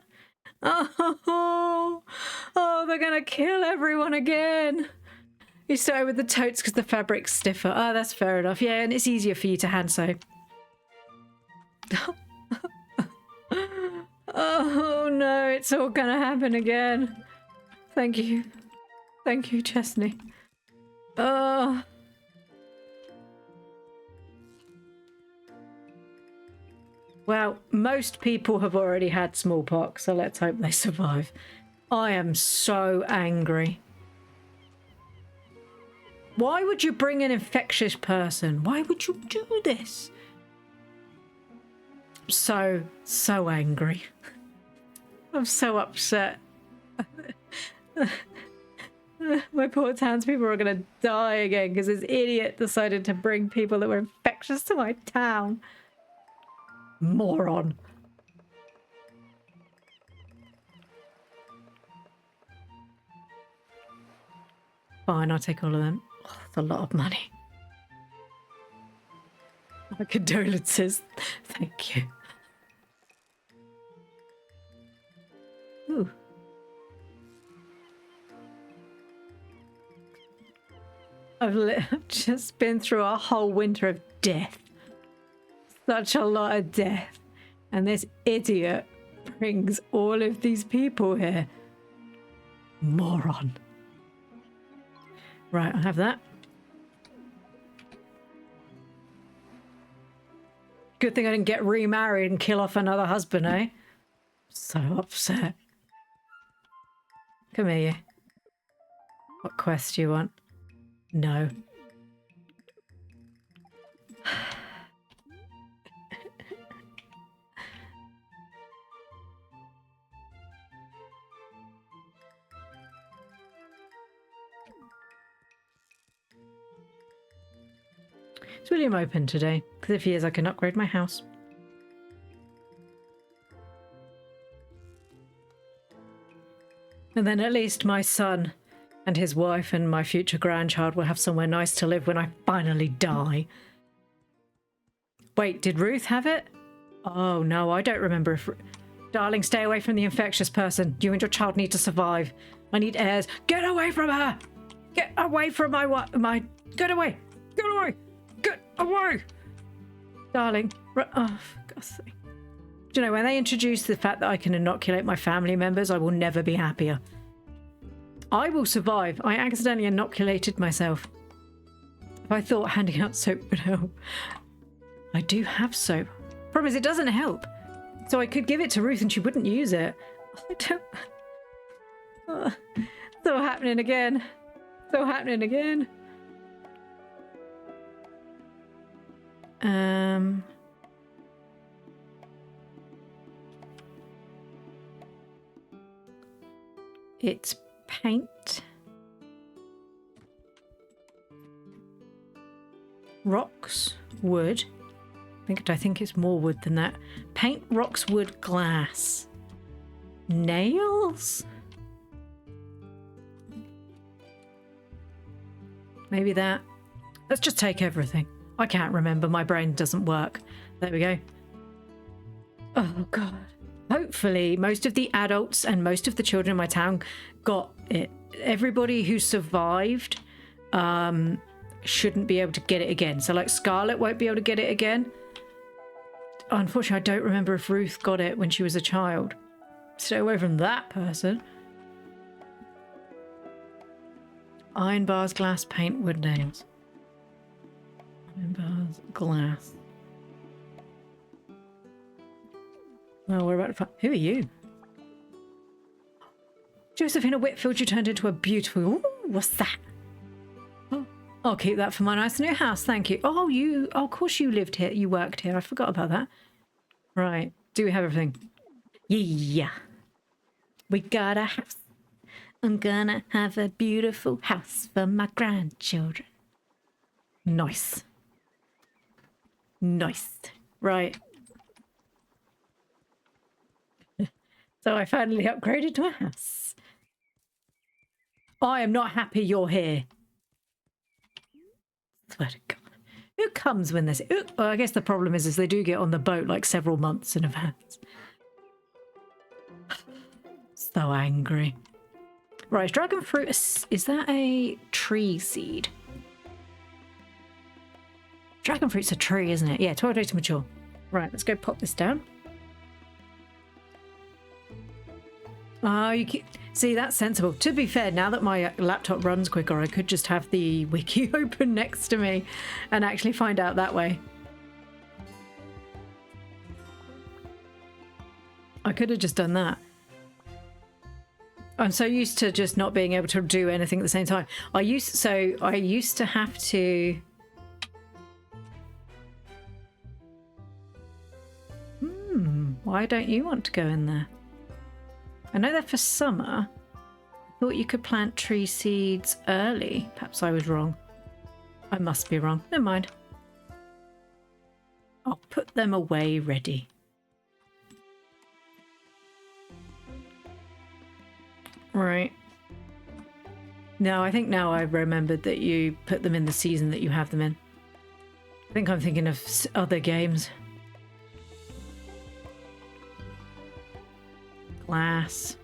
Oh, they're gonna kill everyone again. You started with the totes because the fabric's stiffer. Oh, that's fair enough. Yeah, and it's easier for you to hand sew. Oh no, it's all gonna happen again. Thank you. Thank you, Chesney. Oh. Well, most people have already had smallpox, so let's hope they survive. I am so angry. Why would you bring an infectious person? Why would you do this? So angry. I'm so upset. My poor townspeople are going to die again because this idiot decided to bring people that were infectious to my town. Moron. Fine, I'll take all of them. Oh, that's a lot of money. My condolences. Thank you. Ooh. I've just been through a whole winter of death. Such a lot of death. And this idiot brings all of these people here. Moron. Right, I have that. Good thing I didn't get remarried and kill off another husband, eh? So upset. Come here, you. What quest do you want? No. Is William open today? Because if he is, I can upgrade my house. And then at least my son and his wife and my future grandchild will have somewhere nice to live when I finally die. Wait, did Ruth have it? Oh no, I don't remember if... Darling, stay away from the infectious person. You and your child need to survive. I need heirs. Get away from her! Get away from my... Get away! Get away! Get away! Darling. Oh, for God's sake. Do you know, when they introduce the fact that I can inoculate my family members, I will never be happier. I will survive. I accidentally inoculated myself. If I thought handing out soap would help. I do have soap. Problem is, it doesn't help. So I could give it to Ruth and she wouldn't use it. I don't... Oh, it's all happening again. It's all happening again. It's paint, rocks, wood. I think it's more wood than that. Paint, rocks, wood, glass, nails. Maybe that. Let's just take everything. I can't remember. My brain doesn't work. There we go. Oh God. Hopefully most of the adults and most of the children in my town got it everybody who survived shouldn't be able to get it again. So like Scarlet won't be able to get it again. Unfortunately, I don't remember if Ruth got it when she was a child. Stay away from that person. Iron bars, glass, paint, wood nails. Iron bars, glass. Oh, we're about to find... Who are you? Josephina Whitfield, you turned into a beautiful... Ooh, what's that? Oh, I'll keep that for my nice new house, thank you. Oh, you... Oh, of course you lived here. You worked here. I forgot about that. Right. Do we have everything? Yeah. We got a house. I'm gonna have a beautiful house for my grandchildren. Nice. Nice. Right. So I finally upgraded to a house. I am not happy you're here. Swear to God. Who comes when there's... Well, I guess the problem is they do get on the boat like several months in advance. So angry. Right, dragon fruit, is that a tree seed? Dragon fruit's a tree, isn't it? Yeah, 12 days to mature. Right, let's go pop this down. Oh, you keep... See, that's sensible. To be fair, now that my laptop runs quicker, I could just have the wiki open next to me and actually find out that way. I could have just done that. I'm so used to just not being able to do anything at the same time. I used to have to... Why don't you want to go in there? I know that for summer. I thought you could plant tree seeds early. Perhaps I was wrong. I must be wrong. Never mind. I'll put them away ready. Right. No, I think now I've remembered that you put them in the season that you have them in. I think I'm thinking of other games. Glass.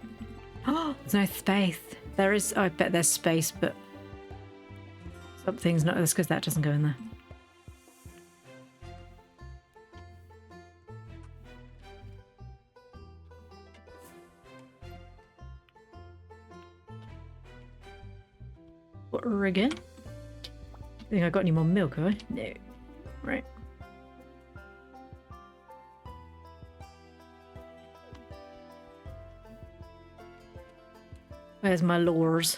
Oh, there's no space. There is, I bet there's space, but something's not, that's because that doesn't go in there. Water again. I think I got any more milk, have I? No. Right. Where's my lures?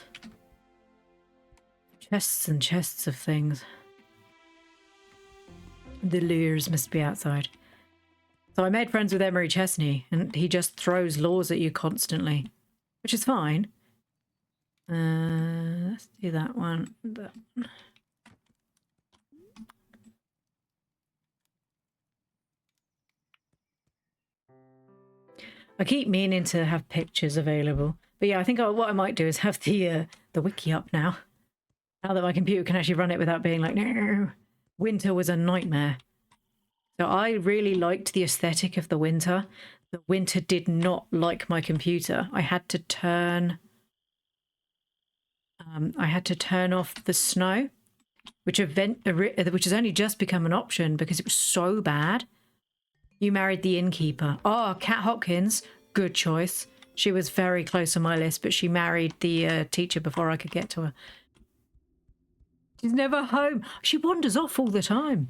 Chests and chests of things. The lures must be outside. So I made friends with Emery Chesney, and he just throws lures at you constantly, which is fine. Let's do that one. That one. I keep meaning to have pictures available. But yeah, I think what I might do is have the wiki up now. Now that my computer can actually run it without being like, no. Winter was a nightmare. So I really liked the aesthetic of the winter. The winter did not like my computer. I had to turn off the snow, which has only just become an option because it was so bad. You married the innkeeper. Oh, Kat Hopkins, good choice. She was very close on my list, but she married the teacher before I could get to her. She's never home. She wanders off all the time.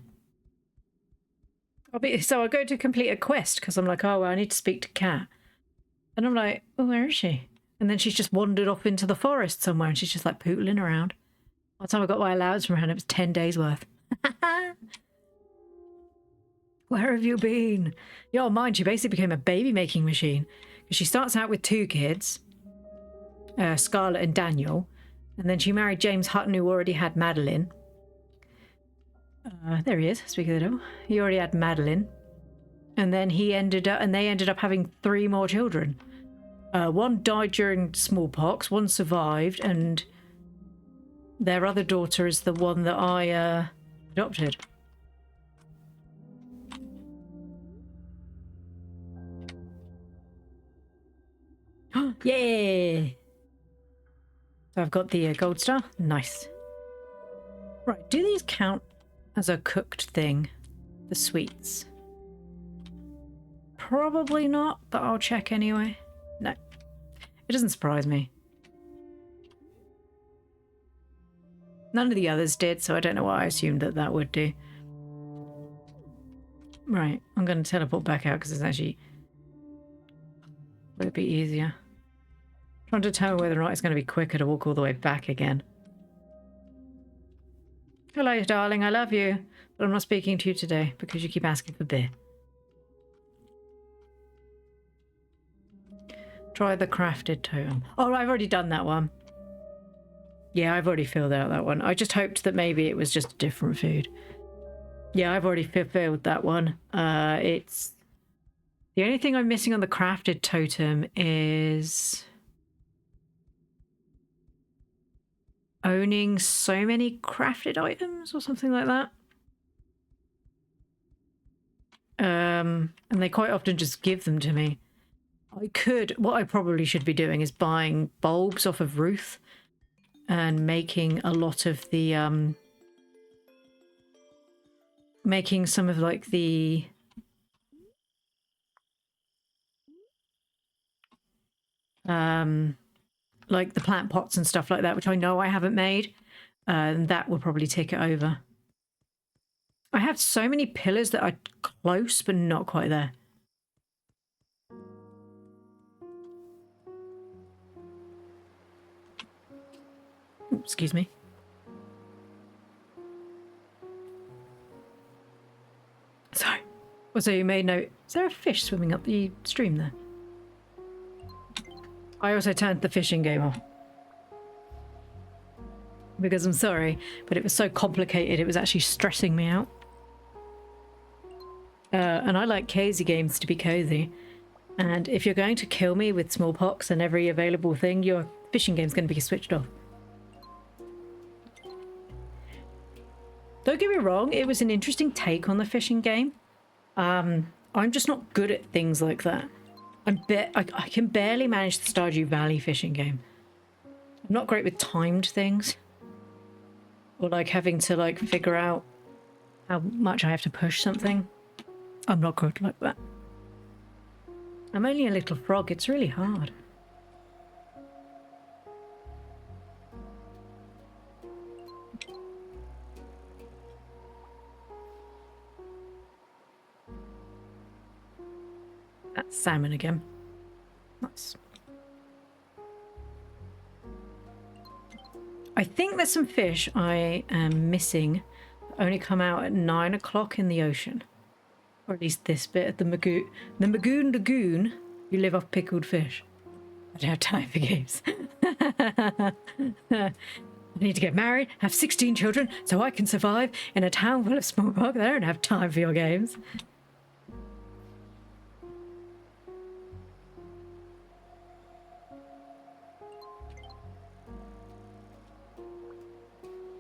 So I go to complete a quest because I'm like, oh, well, I need to speak to Kat. And I'm like, oh, where is she? And then she's just wandered off into the forest somewhere and she's just like pootling around. By the time I got my allowance from her, it was 10 days worth. Where have you been? Yeah, mind, she basically became a baby making machine. She starts out with 2 kids, Scarlett and Daniel, and then she married James Hutton, who already had Madeline. There he is, speaking of the devil. He already had Madeline, and then they ended up having 3 more children. One died during smallpox, one survived, and their other daughter is the one that I adopted. Yeah. So I've got the gold star. Nice. Right, do these count as a cooked thing? The sweets? Probably not, but I'll check anyway. No. It doesn't surprise me. None of the others did, so I don't know why I assumed that that would do. Right, I'm going to teleport back out because it's actually a bit easier. Trying to tell whether or not it's going to be quicker to walk all the way back again. Hello, darling, I love you, but I'm not speaking to you today because you keep asking for beer. Try the crafted totem. Oh, I've already done that one. Yeah, I've already filled out that one. I just hoped that maybe it was just a different food. Yeah, I've already filled that one. It's... The only thing I'm missing on the crafted totem is... owning so many crafted items or something like that. And they quite often just give them to me. What I probably should be doing is buying bulbs off of Ruth and making a lot of the, making some of like the, like the plant pots and stuff like that, which I know I haven't made, and that will probably take it over. I have so many pillars that are close, but not quite there. Excuse me. Sorry. Also, you may note, is there a fish swimming up the stream there? I also turned the fishing game off. Because I'm sorry, but it was so complicated, it was actually stressing me out. And I like cozy games to be cozy. And if you're going to kill me with smallpox and every available thing, your fishing game's going to be switched off. Don't get me wrong, it was an interesting take on the fishing game. I'm just not good at things like that. I can barely manage the Stardew Valley fishing game. I'm not great with timed things. Or like having to like figure out how much I have to push something. I'm not good like that. I'm only a little frog, it's really hard. That's salmon again. Nice. I think there's some fish I am missing that only come out at 9 o'clock in the ocean. Or at least this bit at the Magoon. The Magoon Lagoon, you live off pickled fish. I don't have time for games. I need to get married, have 16 children, so I can survive in a town full of smallpox. I don't have time for your games.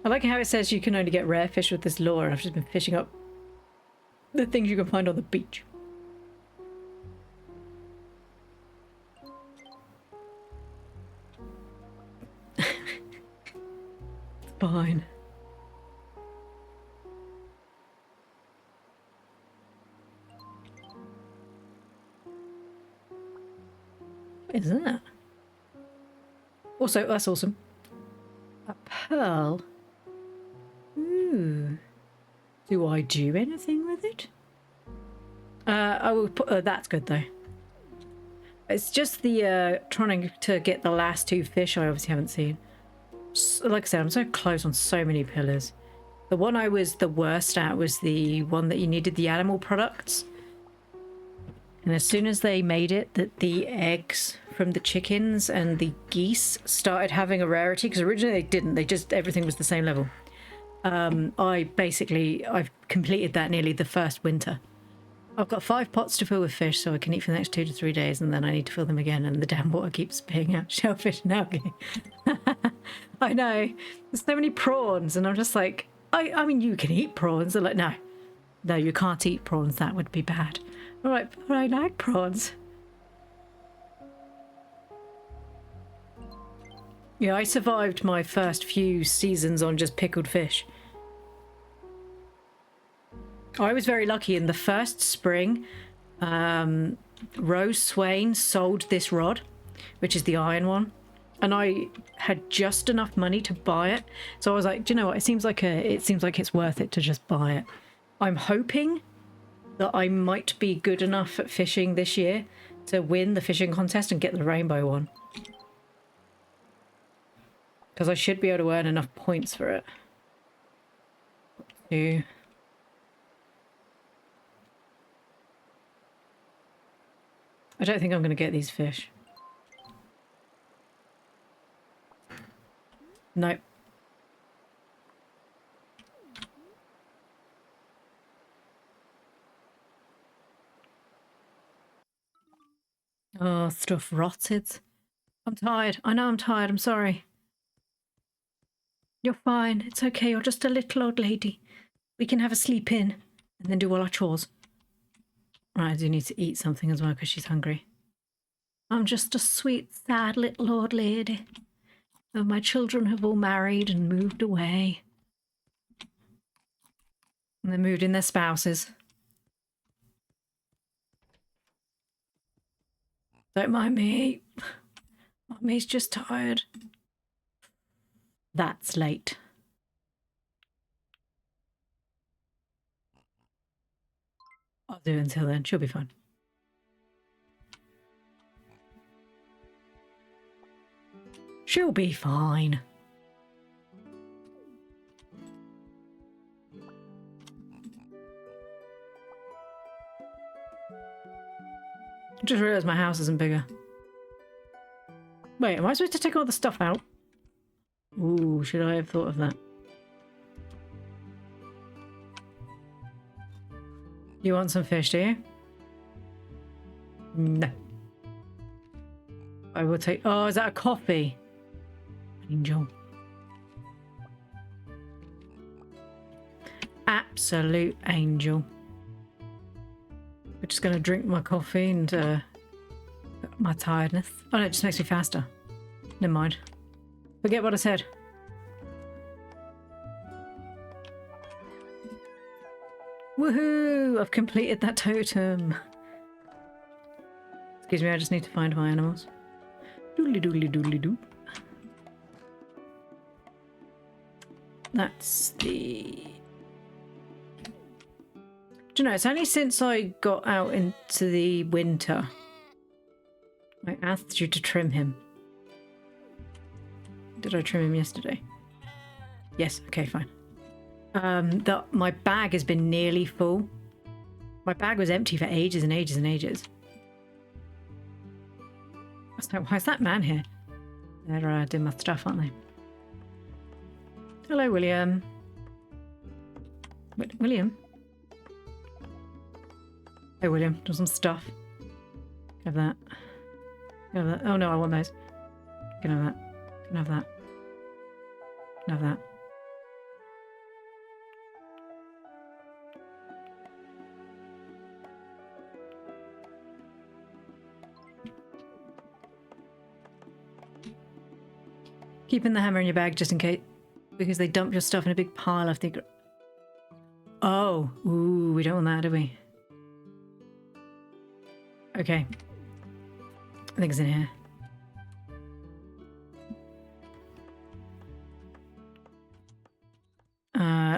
I like how it says you can only get rare fish with this lure, and I've just been fishing up the things you can find on the beach. Fine. What is that? Also, that's awesome. A pearl. Ooh. Do I do anything with it? I will put... that's good, though. It's just the trying to get the last two fish I obviously haven't seen. Like I said, I'm so close on so many pillars. The one I was the worst at was the one that you needed the animal products. And as soon as they made it, that the eggs from the chickens and the geese started having a rarity, because originally they didn't. They just, everything was the same level. I've completed that nearly the first winter. I've got 5 pots to fill with fish, so I can eat for the next 2 to 3 days, and then I need to fill them again, and the damn water keeps spitting out shellfish and algae. I know. There's so many prawns, and I'm just like, I mean, you can eat prawns. They're like, no, you can't eat prawns. That would be bad. All right, but I like prawns. Yeah, I survived my first few seasons on just pickled fish. I was very lucky in the first spring. Rose Swain sold this rod, which is the iron one, and I had just enough money to buy it. So I was like, do you know what? It seems like it's worth it to just buy it. I'm hoping that I might be good enough at fishing this year to win the fishing contest and get the rainbow one. Because I should be able to earn enough points for it. I don't think I'm going to get these fish. Nope. Oh, stuff rotted. I'm tired. I know I'm tired. I'm sorry. You're fine. It's okay. You're just a little old lady. We can have a sleep in and then do all our chores. Right, I do need to eat something as well because she's hungry. I'm just a sweet, sad little old lady. And my children have all married and moved away. And they moved in their spouses. Don't mind me. Mommy's just tired. That's late. I'll do until then. She'll be fine. She'll be fine. I just realised my house isn't bigger. Wait, am I supposed to take all the stuff out? Ooh, should I have thought of that? You want some fish, do you? No. I will take... Oh, is that a coffee? Angel. Absolute angel. We're just going to drink my coffee and my tiredness. Oh no, it just makes me faster. Never mind. Forget what I said. Woohoo! I've completed that totem. Excuse me, I just need to find my animals. Doodly doodly doodly doo. That's the... Do you know, it's only since I got out into the winter I asked you to trim him. Did I trim him yesterday? Yes, okay, fine. My bag has been nearly full. My bag was empty for ages and ages and ages. Why is that man here? They're doing my stuff, aren't they? Hello, William. William? Hey, William, do some stuff. Have that. Have that. Oh no, I want those. Can have that. Can have that. Can have that. Keeping the hammer in your bag just in case, because they dump your stuff in a big pile if they... Oh, ooh, we don't want that, do we? Okay. I think it's in here.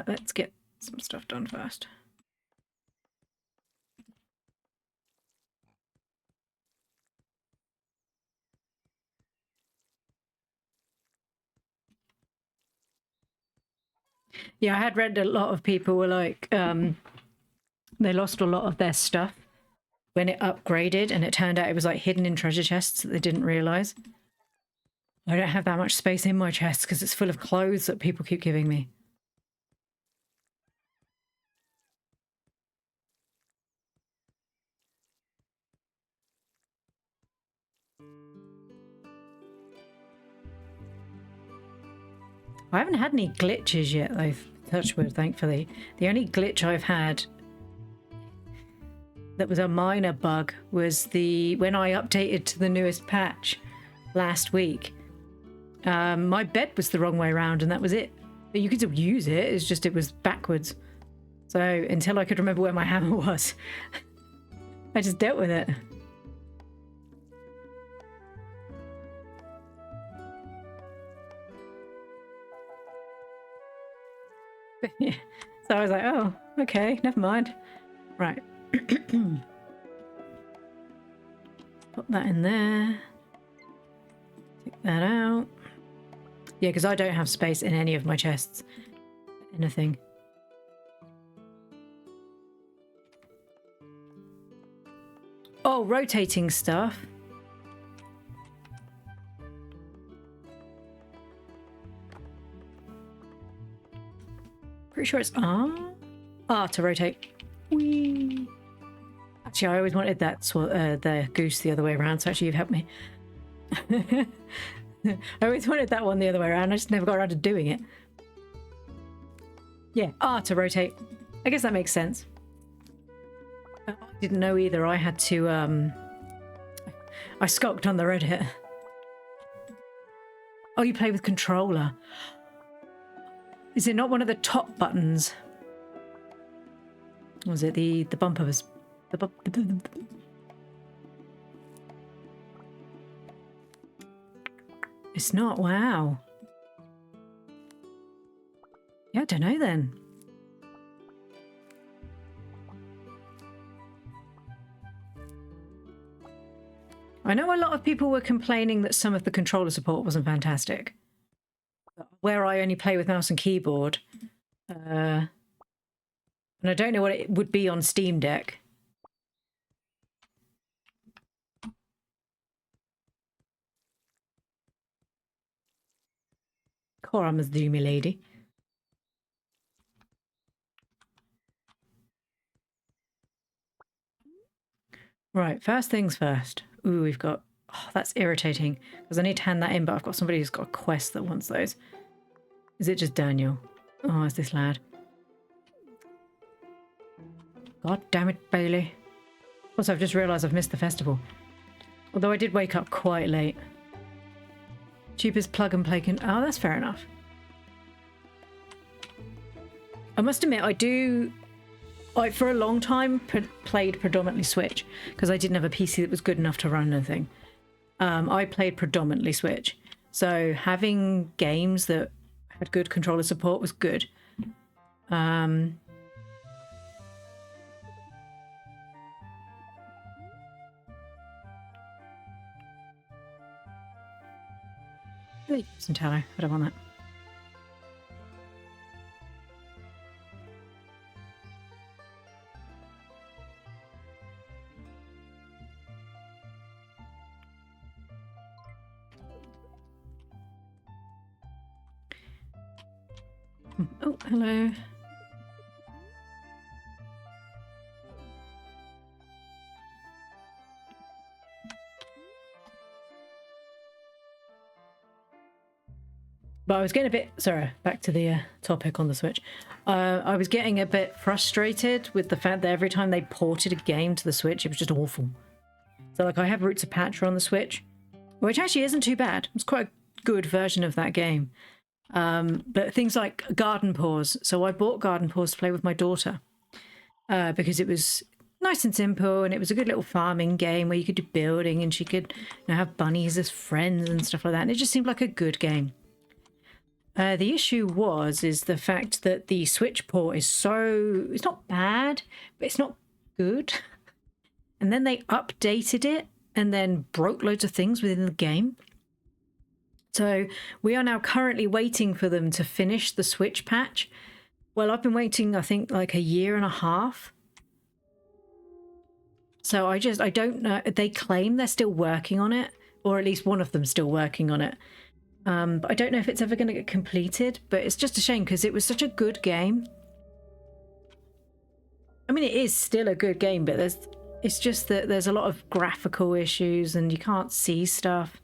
Let's get some stuff done first. Yeah, I had read a lot of people were like, they lost a lot of their stuff when it upgraded, and it turned out it was like hidden in treasure chests that they didn't realize. I don't have that much space in my chest because it's full of clothes that people keep giving me. I haven't had any glitches yet, though, touch wood, thankfully. The only glitch I've had that was a minor bug was when I updated to the newest patch last week. My bed was the wrong way around, and that was it. You could still use it, it's just it was backwards. So until I could remember where my hammer was, I just dealt with it. Yeah. So I was like, oh, okay, never mind. Right. Put that in there. Take that out. Yeah, because I don't have space in any of my chests. Anything. Oh, rotating stuff. Pretty sure it's R to rotate. Whee. Actually, I always wanted that the goose the other way around, so actually you've helped me. I always wanted that one the other way around, I just never got around to doing it. Yeah, R to rotate. I guess that makes sense. I didn't know either. I had to, I skulked on the Reddit. Oh, you play with controller. Is it not one of the top buttons? Or was it the bumpers? It's not, wow. Yeah, I don't know then. I know a lot of people were complaining that some of the controller support wasn't fantastic. Where I only play with mouse and keyboard, and I don't know what it would be on Steam Deck. Korama's doomy lady. Right, first things first. Ooh, we've got... Oh, that's irritating, because I need to hand that in, but I've got somebody who's got a quest that wants those. Is it just Daniel? Oh, it's this lad. God damn it, Bailey. Also, I've just realised I've missed the festival. Although I did wake up quite late. Cheapest plug and play can... Oh, that's fair enough. I must admit, I for a long time played predominantly Switch, because I didn't have a PC that was good enough to run anything. I played predominantly Switch. So having games that had good controller support was good. Some tallow. I don't want that. Oh, hello. But I was getting a bit... Sorry, back to the topic on the Switch. I was getting a bit frustrated with the fact that every time they ported a game to the Switch, it was just awful. So, like, I have Roots of Patra on the Switch, which actually isn't too bad. It's quite a good version of that game. But things like Garden Paws. So I bought Garden Paws to play with my daughter because it was nice and simple, and it was a good little farming game where you could do building, and she could have bunnies as friends and stuff like that. And it just seemed like a good game. The issue is the fact that the Switch port is it's not bad, but it's not good. And then they updated it and then broke loads of things within the game. So we are now currently waiting for them to finish the Switch patch. Well, I've been waiting, I think, like a year and a half. So I don't know. They claim they're still working on it, or at least one of them's still working on it. But I don't know if it's ever going to get completed, but it's just a shame because it was such a good game. I mean, it is still a good game, but it's just that there's a lot of graphical issues and you can't see stuff.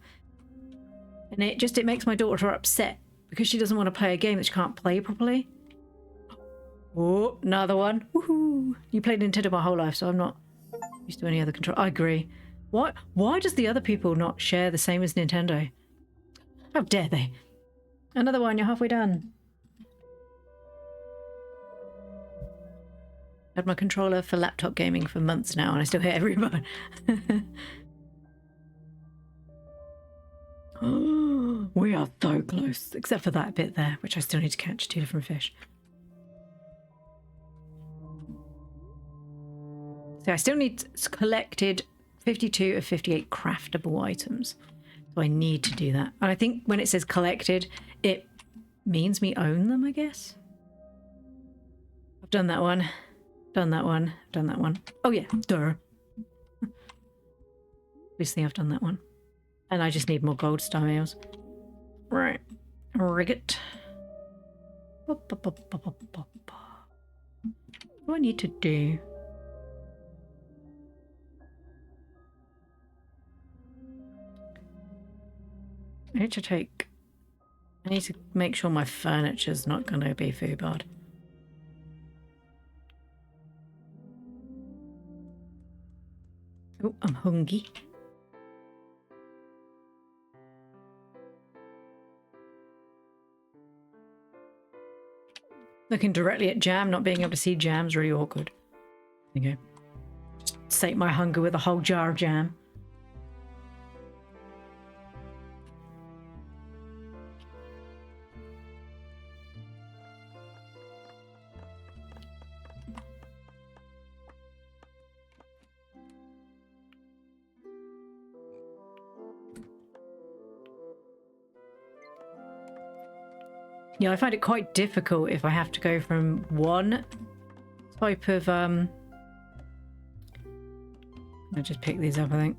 And it makes my daughter upset because she doesn't want to play a game that she can't play properly. Oh, another one. Woohoo! You played Nintendo my whole life, so I'm not used to any other control. I agree. Why does the other people not share the same as Nintendo? How dare they? Another one, you're halfway done. Had my controller for laptop gaming for months now and I still hit everybody. We are so close, except for that bit there, which I still need to catch 2 different fish. So I still need collected 52 of 58 craftable items. So I need to do that. And I think when it says collected, it means me own them, I guess. I've done that one. Done that one. Done that one. Oh yeah, duh. Obviously I've done that one. And I just need more gold star meals. Right. Rig it. What do I need to do? I need to make sure my furniture's not going to be foobard. Oh, I'm hungry. Looking directly at jam, not being able to see jam's really awkward. There you go. Just sate my hunger with a whole jar of jam. Yeah, I find it quite difficult if I have to go from one type of I'll just pick these up, I think.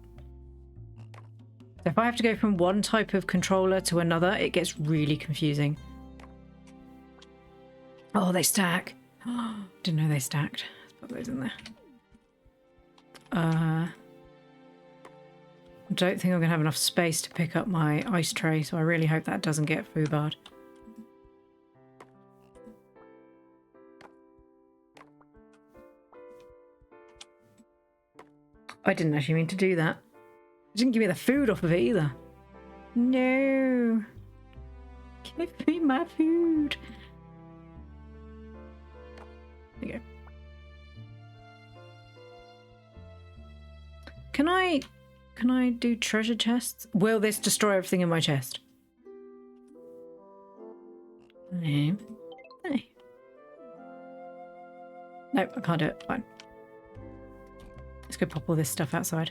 So if I have to go from one type of controller to another, it gets really confusing. Oh, they stack. Didn't know they stacked. Let's put those in there. I don't think I'm gonna have enough space to pick up my ice tray, so I really hope that doesn't get foobarred. I didn't actually mean to do that. It didn't give me the food off of it either. No. Give me my food. There you go. Can I do treasure chests? Will this destroy everything in my chest? No. No. No, I can't do it. Fine. Let's go pop all this stuff outside.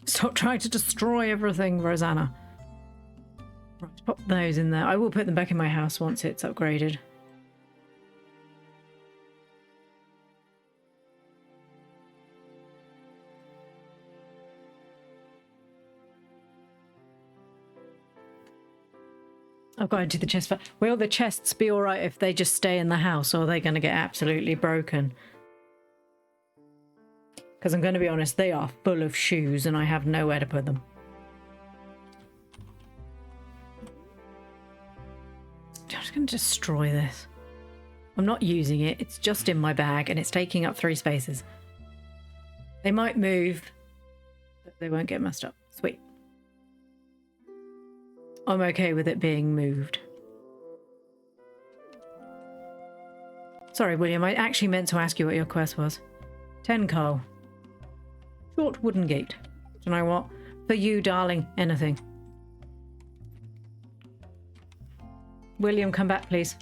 Stop trying to destroy everything, Rosanna. Right, pop those in there. I will put them back in my house once it's upgraded. I've got into the chest. Will the chests be alright if they just stay in the house, or are they going to get absolutely broken? Because I'm going to be honest, they are full of shoes and I have nowhere to put them. I'm just going to destroy this. I'm not using it. It's just in my bag and it's taking up 3 spaces. They might move, but they won't get messed up. Sweet. I'm okay with it being moved. Sorry, William, I actually meant to ask you what your quest was. 10 coal. Short wooden gate. Do you know what? For you, darling, anything. William, come back, please.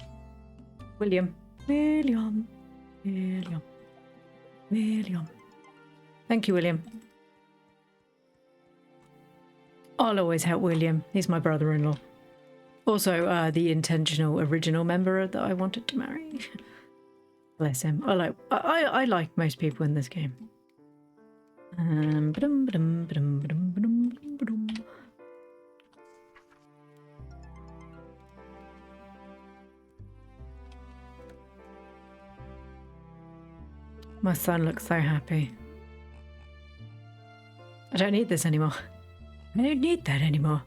William. William. William. William. Thank you, William. I'll always help William. He's my brother-in-law. Also, the intentional original member that I wanted to marry. Bless him. I like most people in this game. My son looks so happy. I don't need this anymore. I don't need that anymore.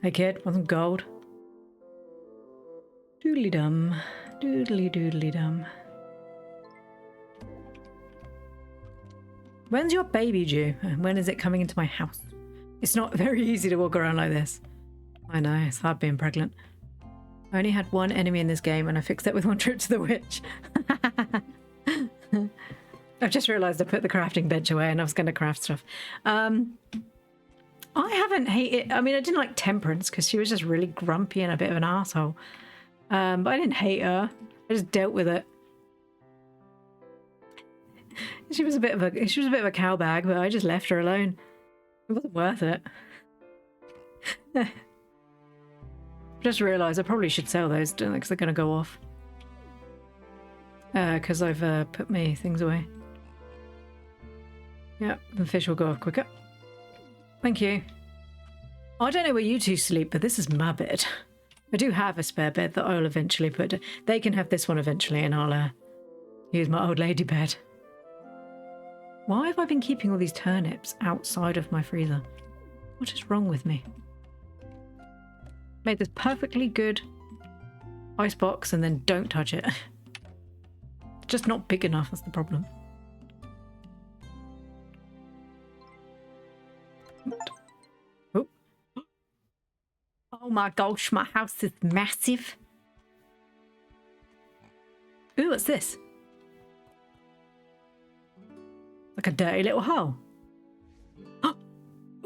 Hey kid, want some gold? Doodly dum. Doodly doodly dum. When's your baby due? And when is it coming into my house? It's not very easy to walk around like this. I know, it's hard being pregnant. I only had one enemy in this game and I fixed it with one trip to the witch. I've just realised I put the crafting bench away and I was going to craft stuff. I haven't hated... I mean, I didn't like Temperance because she was just really grumpy and a bit of an asshole. But I didn't hate her. I just dealt with it. She was a bit of a cow bag, but I just left her alone. It wasn't worth it. Just realised I probably should sell those, don't I? Because they're going to go off. Because I've put my things away. Yeah, the fish will go off quicker. Thank you. I don't know where you two sleep, but this is my bed. I do have a spare bed that I'll eventually put... They can have this one eventually, and I'll use my old lady bed. Why have I been keeping all these turnips outside of my freezer? What is wrong with me? Made this perfectly good ice box and then don't touch it. It's just not big enough, that's the problem. Oh. Oh my gosh, my house is massive. Ooh, what's this? Like a dirty little hole.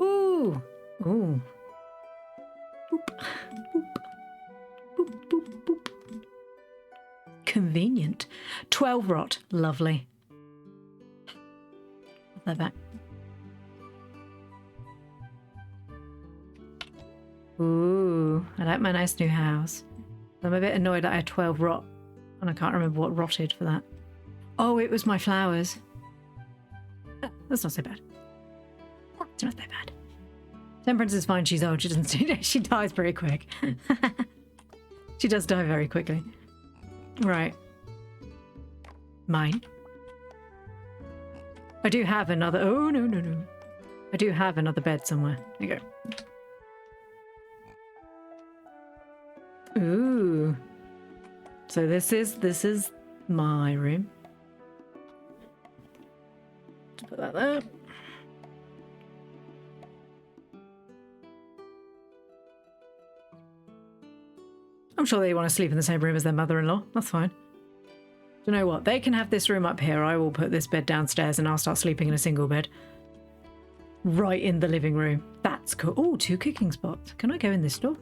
Ooh. Ooh. Boop. Boop. Boop, boop, boop. Convenient. 12 rot. Lovely. Love that. Ooh. I like my nice new house. I'm a bit annoyed that I had 12 rot. And I can't remember what rotted for that. Oh, it was my flowers. Oh, that's not so bad. It's not that bad. Temperance is fine. She's old. She doesn't. She dies very quick. She does die very quickly. Right. Mine. I do have another... Oh, no, no, no. I do have another bed somewhere. There you go. Ooh. So this is my room. Let's put that there. I'm sure they want to sleep in the same room as their mother-in-law. That's fine. You know what? They can have this room up here. I will put this bed downstairs and I'll start sleeping in a single bed. Right in the living room. That's cool. Oh, 2 cooking spots. Can I go in this door?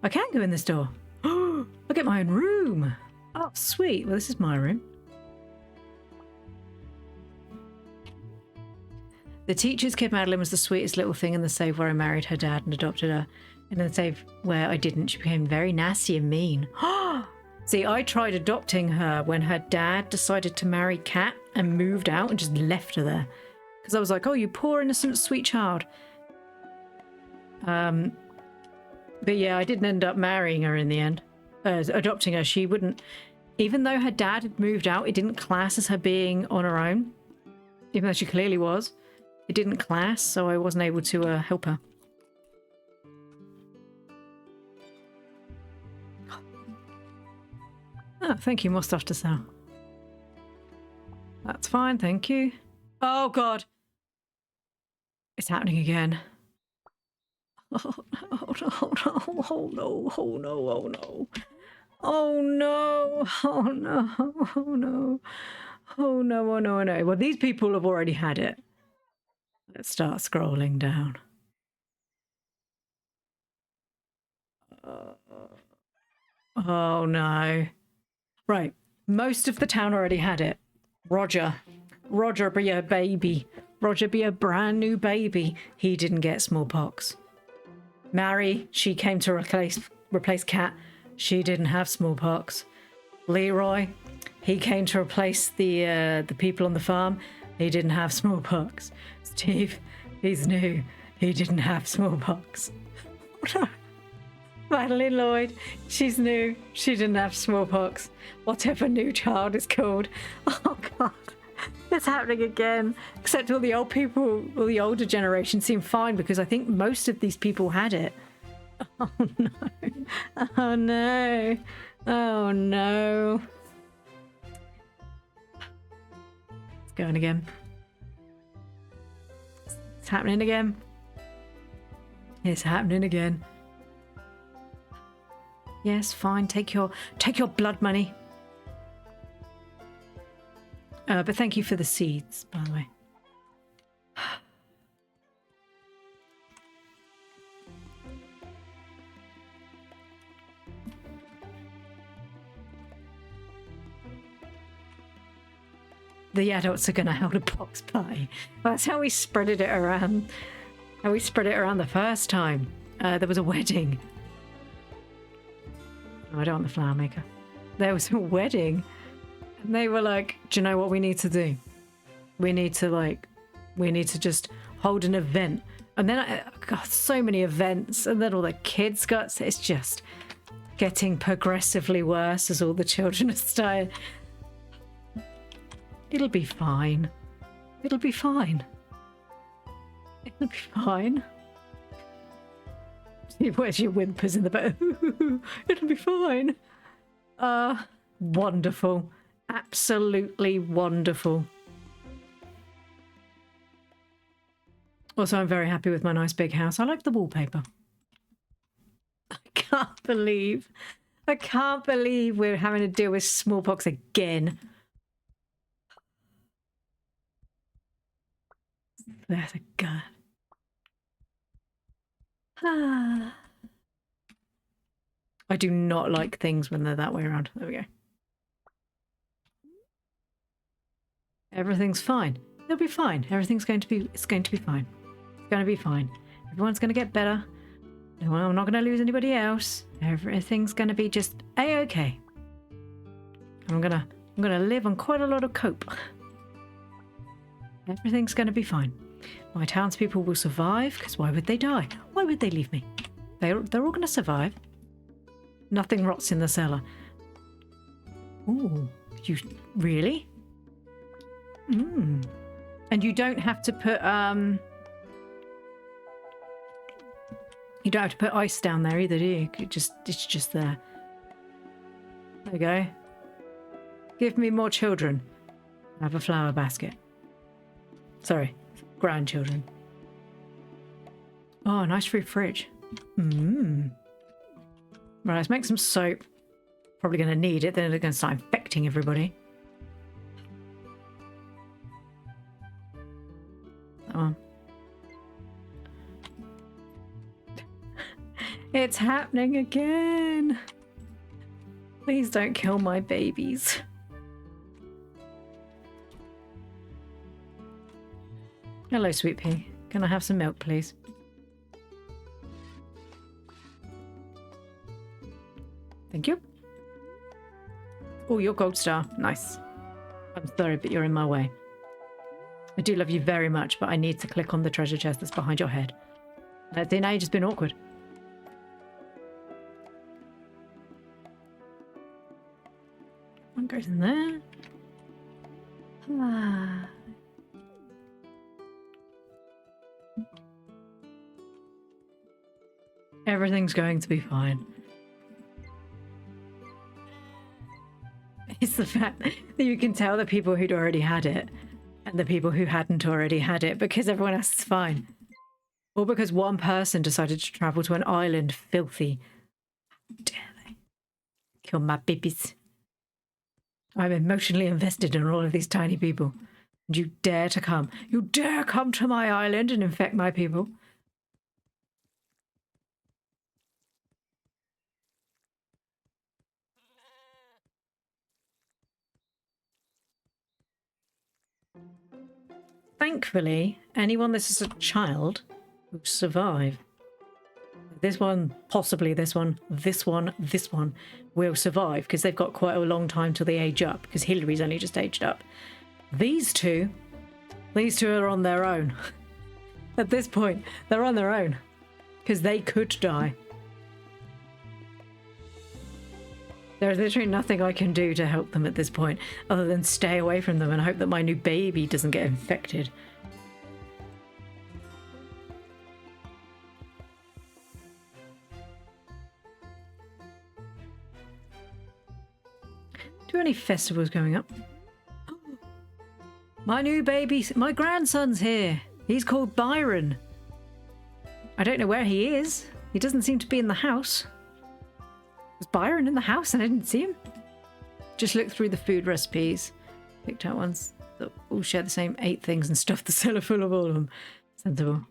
I can go in this door. Oh, look at my own room. Oh, sweet. Well, this is my room. The teacher's kid Madeline was the sweetest little thing in the save where I married her dad and adopted her. And in the save where I didn't, she became very nasty and mean. See, I tried adopting her when her dad decided to marry Kat and moved out and just left her there. Because I was like, oh, you poor, innocent, sweet child. But yeah, I didn't end up marrying her in the end. Adopting her. She wouldn't... Even though her dad had moved out, it didn't class as her being on her own. Even though she clearly was. It didn't class, so I wasn't able to help her. Oh, thank you. More stuff to sell. That's fine, thank you. Oh, God. It's happening again. Oh, no, oh, no, oh, no, oh, no, oh, no. Oh, no, oh, no, oh, no. Oh, no, oh, no, oh, no. Well, these people have already had it. Let's start scrolling down. Oh, no. Right. Most of the town already had it. Roger. Roger be a baby. Roger be a brand new baby. He didn't get smallpox. Mary, she came to replace Kat. She didn't have smallpox. Leroy, he came to replace the people on the farm. He didn't have smallpox. Steve, he's new. He didn't have smallpox. Madeline Lloyd, she's new. She didn't have smallpox. Whatever new child is called. Oh, God. It's happening again. Except all the old people, all the older generation seem fine because I think most of these people had it. Oh, no. Oh, no. Oh, no. It's going again. happening again. It's happening again. Yes, fine. Take your blood money. But thank you for the seeds, by the way. The adults are going to hold a box party. That's how we spread it around. How we spread it around the first time. There was a wedding. Oh, I don't want the flower maker. There was a wedding. And they were like, do you know what we need to do? We need to just hold an event. And then, God, so many events. And then all the kids got, it's just getting progressively worse as all the children are starting. It'll be fine. It'll be fine. It'll be fine. Where's your whimpers in the back? It'll be fine. Wonderful. Absolutely wonderful. Also, I'm very happy with my nice big house. I like the wallpaper. I can't believe we're having to deal with smallpox again. There's a gun. I do not like things when they're that way around. There we go. Everything's fine. It'll be fine. It's going to be fine. It's going to be fine. Everyone's going to get better. No, I'm not going to lose anybody else. Everything's going to be just a-okay. I'm going to live on quite a lot of cope. Everything's going to be fine. My townspeople will survive, because why would they die? Why would they leave me? They're all going to survive. Nothing rots in the cellar. Ooh, you really? And you don't have to put you don't have to put ice down there either, do you? It's just there. There we go. Give me more children. I have a flower basket. Sorry, grandchildren. Oh, nice fruit fridge. Right, let's make some soap. Probably going to need it, then they're going to start infecting everybody. That one. It's happening again. Please don't kill my babies. Hello, sweet pea. Can I have some milk, please? Thank you. Oh, your gold star. Nice. I'm sorry, but you're in my way. I do love you very much, but I need to click on the treasure chest that's behind your head. See, now you've just been awkward. One goes in there. Ah. Everything's going to be fine. It's the fact that you can tell the people who'd already had it and the people who hadn't already had it because everyone else is fine. Or because one person decided to travel to an island filthy. How dare they? Kill my babies. I'm emotionally invested in all of these tiny people. And you dare to come. You dare come to my island and infect my people. Thankfully, anyone that is a child will survive. This one, possibly this one, this one will survive because they've got quite a long time till they age up because Hillary's only just aged up. These two are on their own. At this point, they're on their own because they could die. There's literally nothing I can do to help them at this point other than stay away from them and hope that my new baby doesn't get infected. Do any festivals going up? My new baby, my grandson's here. He's called Byron. I don't know where he is. He doesn't seem to be in the house. Was Byron in the house and I didn't see him? Just looked through the food recipes. Picked out ones that all share the same 8 things and stuffed the cellar full of all of them. Sensible.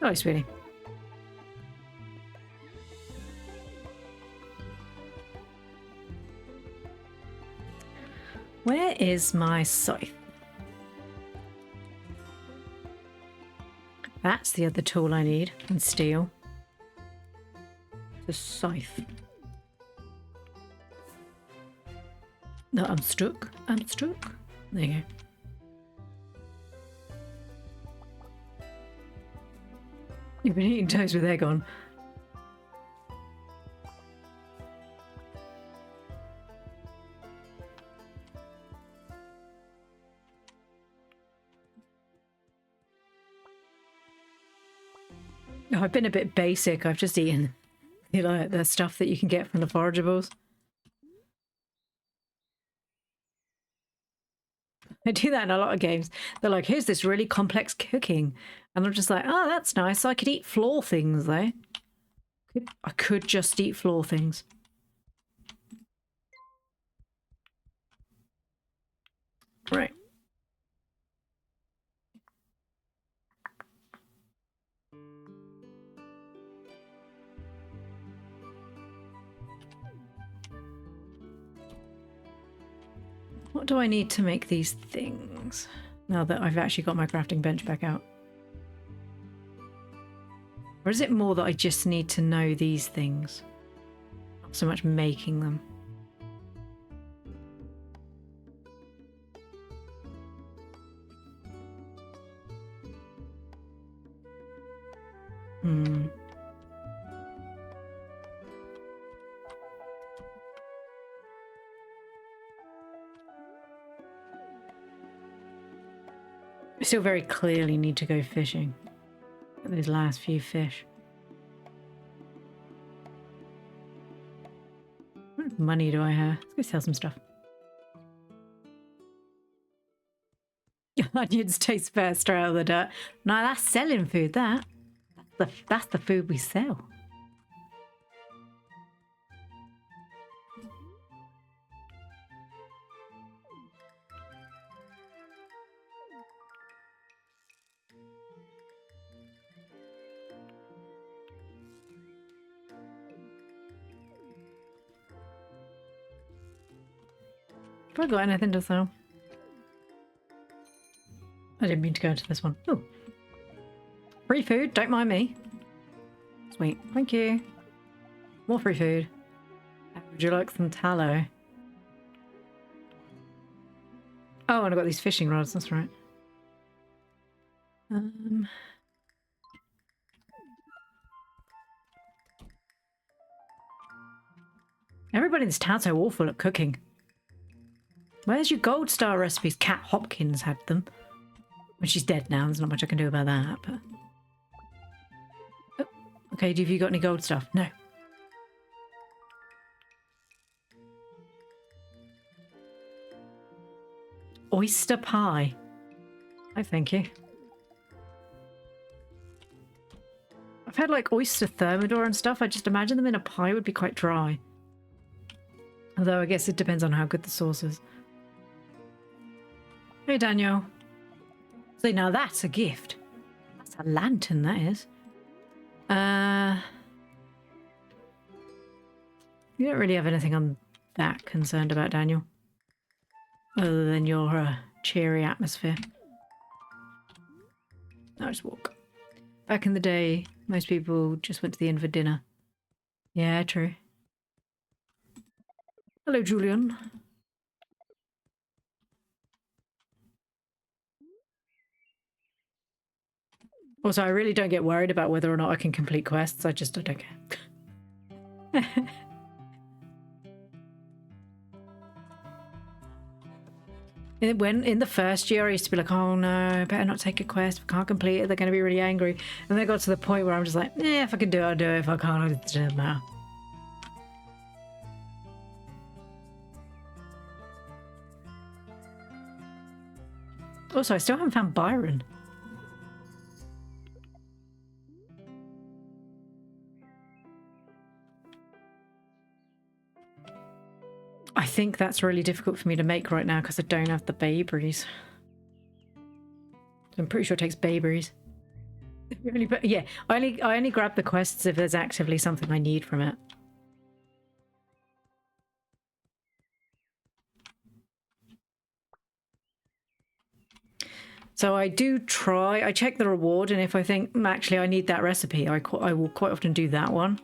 Oh, sweetie. Where is my scythe? That's the other tool I need. And steel. The scythe. No, I'm stuck. I'm stuck. There you go. You've been eating toast with egg on. Oh, I've been a bit basic. I've just eaten, you know, the stuff that you can get from the forageables. I do that in a lot of games. They're like, here's this really complex cooking. And I'm just like, oh, that's nice. I could eat floor things, though. I could just eat floor things. Right. What do I need to make these things? Now that I've actually got my crafting bench back out. Or is it more that I just need to know these things? Not so much making them. I still very clearly need to go fishing. At those last few fish. What money do I have? Let's go sell some stuff. Onions taste better straight out of the dirt. No, that's selling food, that. That's the food we sell. Have I got anything to sell? I didn't mean to go into this one. Oh. Free food, don't mind me. Sweet, thank you. More free food. Would you like some tallow? Oh, and I've got these fishing rods, that's right. Everybody in this town's so awful at cooking. Where's your gold star recipes? Kat Hopkins had them. Well, she's dead now. There's not much I can do about that. But... Oh, okay, have you got any gold stuff? No. Oyster pie. Oh, thank you. I've had like oyster thermidor and stuff. I just imagine them in a pie would be quite dry. Although I guess it depends on how good the sauce is. Hey, Daniel. See, now that's a gift. That's a lantern, that is. You don't really have anything I'm that concerned about, Daniel. Other than your cheery atmosphere. Nice walk. Back in the day, most people just went to the inn for dinner. Yeah, true. Hello, Julian. Also, I really don't get worried about whether or not I can complete quests. I don't care. When in the first year, I used to be like, oh no, better not take a quest. If I can't complete it, they're going to be really angry. And then I got to the point where I'm just like, yeah, if I can do it, I'll do it. If I can't, it doesn't matter. Also, I still haven't found Byron. I think that's really difficult for me to make right now because I don't have the bayberries. I'm pretty sure it takes bayberries. Yeah, I only grab the quests if there's actively something I need from it. So I do try, I check the reward, and if I think, actually I need that recipe, I will quite often do that one.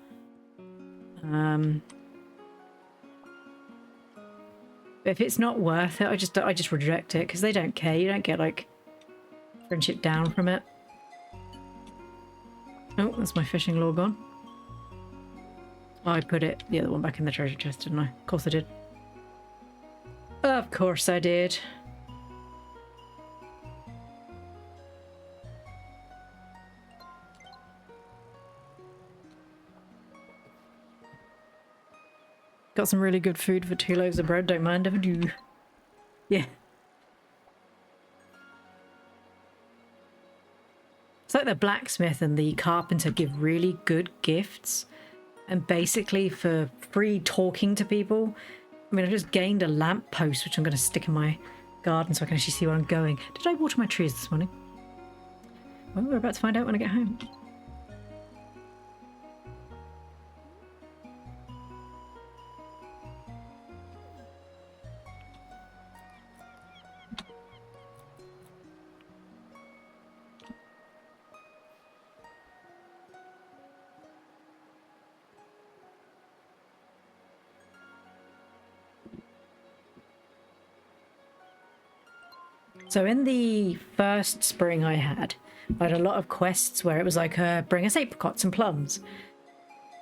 If it's not worth it, I just reject it because they don't care. You don't get like friendship down from it. Oh, that's my fishing lure gone. I put the other one back in the treasure chest, didn't I? Of course I did. Of course I did. Got some really good food for 2 loaves of bread, don't mind if I do. Yeah. It's like the blacksmith and the carpenter give really good gifts. And basically for free talking to people. I mean, I just gained a lamp post, which I'm going to stick in my garden so I can actually see where I'm going. Did I water my trees this morning? Well, we're about to find out when I get home. So in the first spring I had a lot of quests where it was like, bring us apricots and plums.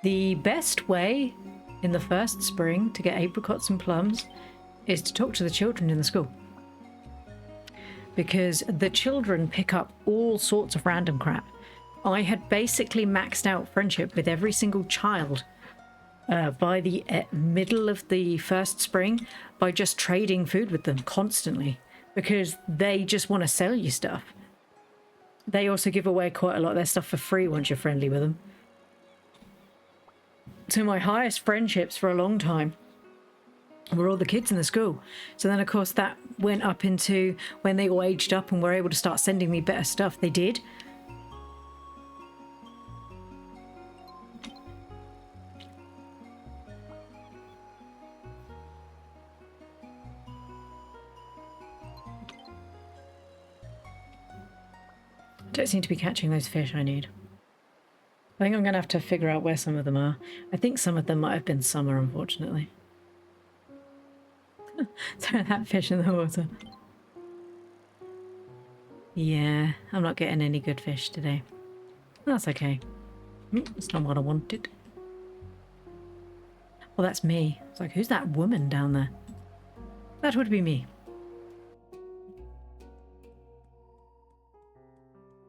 The best way in the first spring to get apricots and plums is to talk to the children in the school. Because the children pick up all sorts of random crap. I had basically maxed out friendship with every single child by the middle of the first spring by just trading food with them constantly. Because they just want to sell you stuff. They also give away quite a lot of their stuff for free once you're friendly with them. So my highest friendships for a long time were all the kids in the school. So then, of course, that went up into when they all aged up and were able to start sending me better stuff. They did. Don't seem to be catching those fish I need. I think I'm going to have to figure out where some of them are. I think some of them might have been summer, unfortunately. Throw that fish in the water. Yeah, I'm not getting any good fish today. That's okay. That's not what I wanted. Well, that's me. It's like, who's that woman down there? That would be me.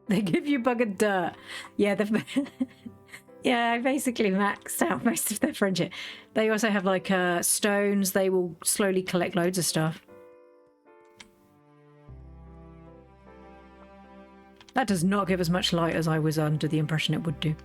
They give you buggered dirt. Yeah, yeah, I basically maxed out most of their friendship. They also have like stones. They will slowly collect loads of stuff. That does not give as much light as I was under the impression it would do.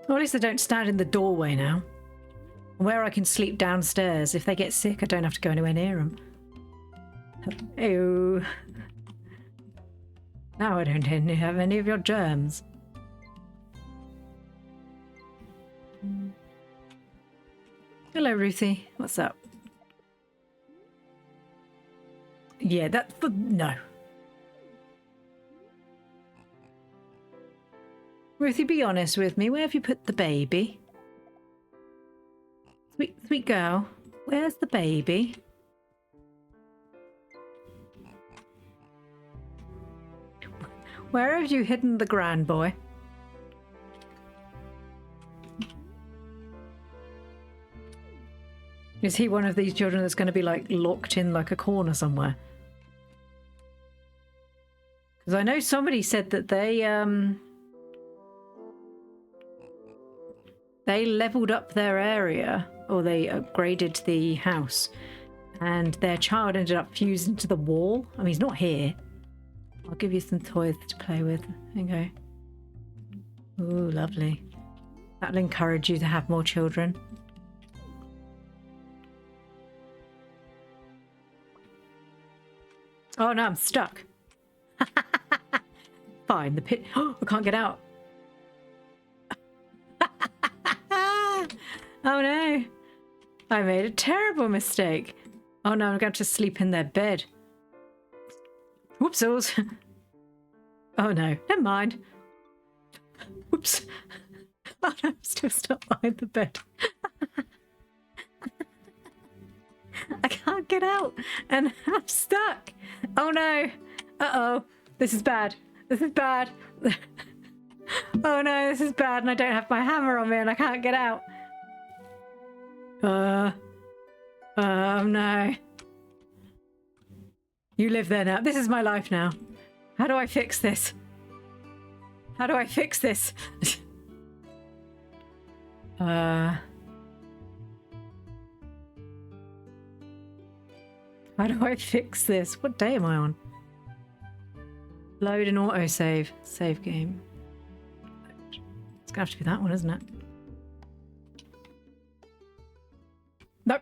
Well, at least they don't stand in the doorway now. Where I can sleep downstairs. If they get sick, I don't have to go anywhere near them. Ew. Now I don't have any of your germs. Hello, Ruthie. What's up? Yeah, no. Ruthie, be honest with me. Where have you put the baby? Sweet girl. Where's the baby? Where have you hidden the grand boy? Is he one of these children that's going to be like locked in like a corner somewhere? Because I know somebody said that they leveled up their area, or they upgraded the house, and their child ended up fused into the wall. I mean, he's not here. I'll give you some toys to play with. There you go. Ooh, lovely. That'll encourage you to have more children. Oh no, I'm stuck. Fine, the pit. Oh, I can't get out. Oh no. I made a terrible mistake. Oh no, I'm going to sleep in their bed. Whoopsies. Oh no, never mind. Whoops. Oh no, I'm still stuck behind the bed. I can't get out and I'm stuck. Oh no. Uh-oh. This is bad. This is bad. Oh no, this is bad, and I don't have my hammer on me and I can't get out. Oh no. You live there now. This is my life now. How do I fix this? How do I fix this? How do I fix this? What day am I on? Load and autosave. Save game. It's gonna have to be that one, isn't it? Nope.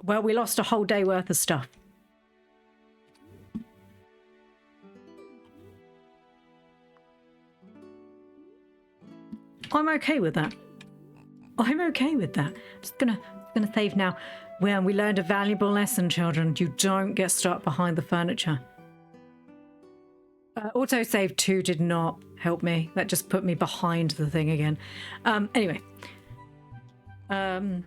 Well, we lost a whole day worth of stuff. I'm okay with that. I'm okay with that. I'm just gonna save now. Well, we learned a valuable lesson, children. You don't get stuck behind the furniture. Autosave 2 did not help me. That just put me behind the thing again. Anyway. But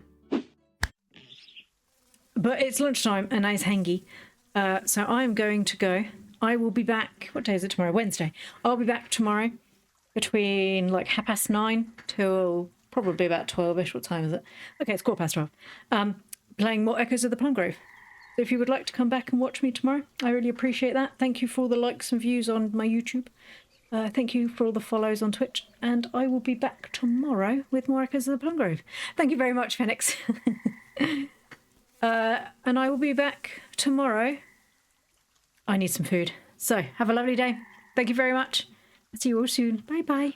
it's lunchtime and I's hangry. So I'm going to go. I will be back. What day is it tomorrow? Wednesday. I'll be back tomorrow between like 9:30 till probably about 12ish. What time is it? Okay, it's 12:15. Playing more Echoes of the Plum Grove. So if you would like to come back and watch me tomorrow, I really appreciate that. Thank you for all the likes and views on my YouTube. Thank you for all the follows on Twitch. And I will be back tomorrow with more Echoes of the Plum Grove. Thank you very much, Phoenix. And I will be back tomorrow. I need some food. So have a lovely day. Thank you very much. See you all soon. Bye bye.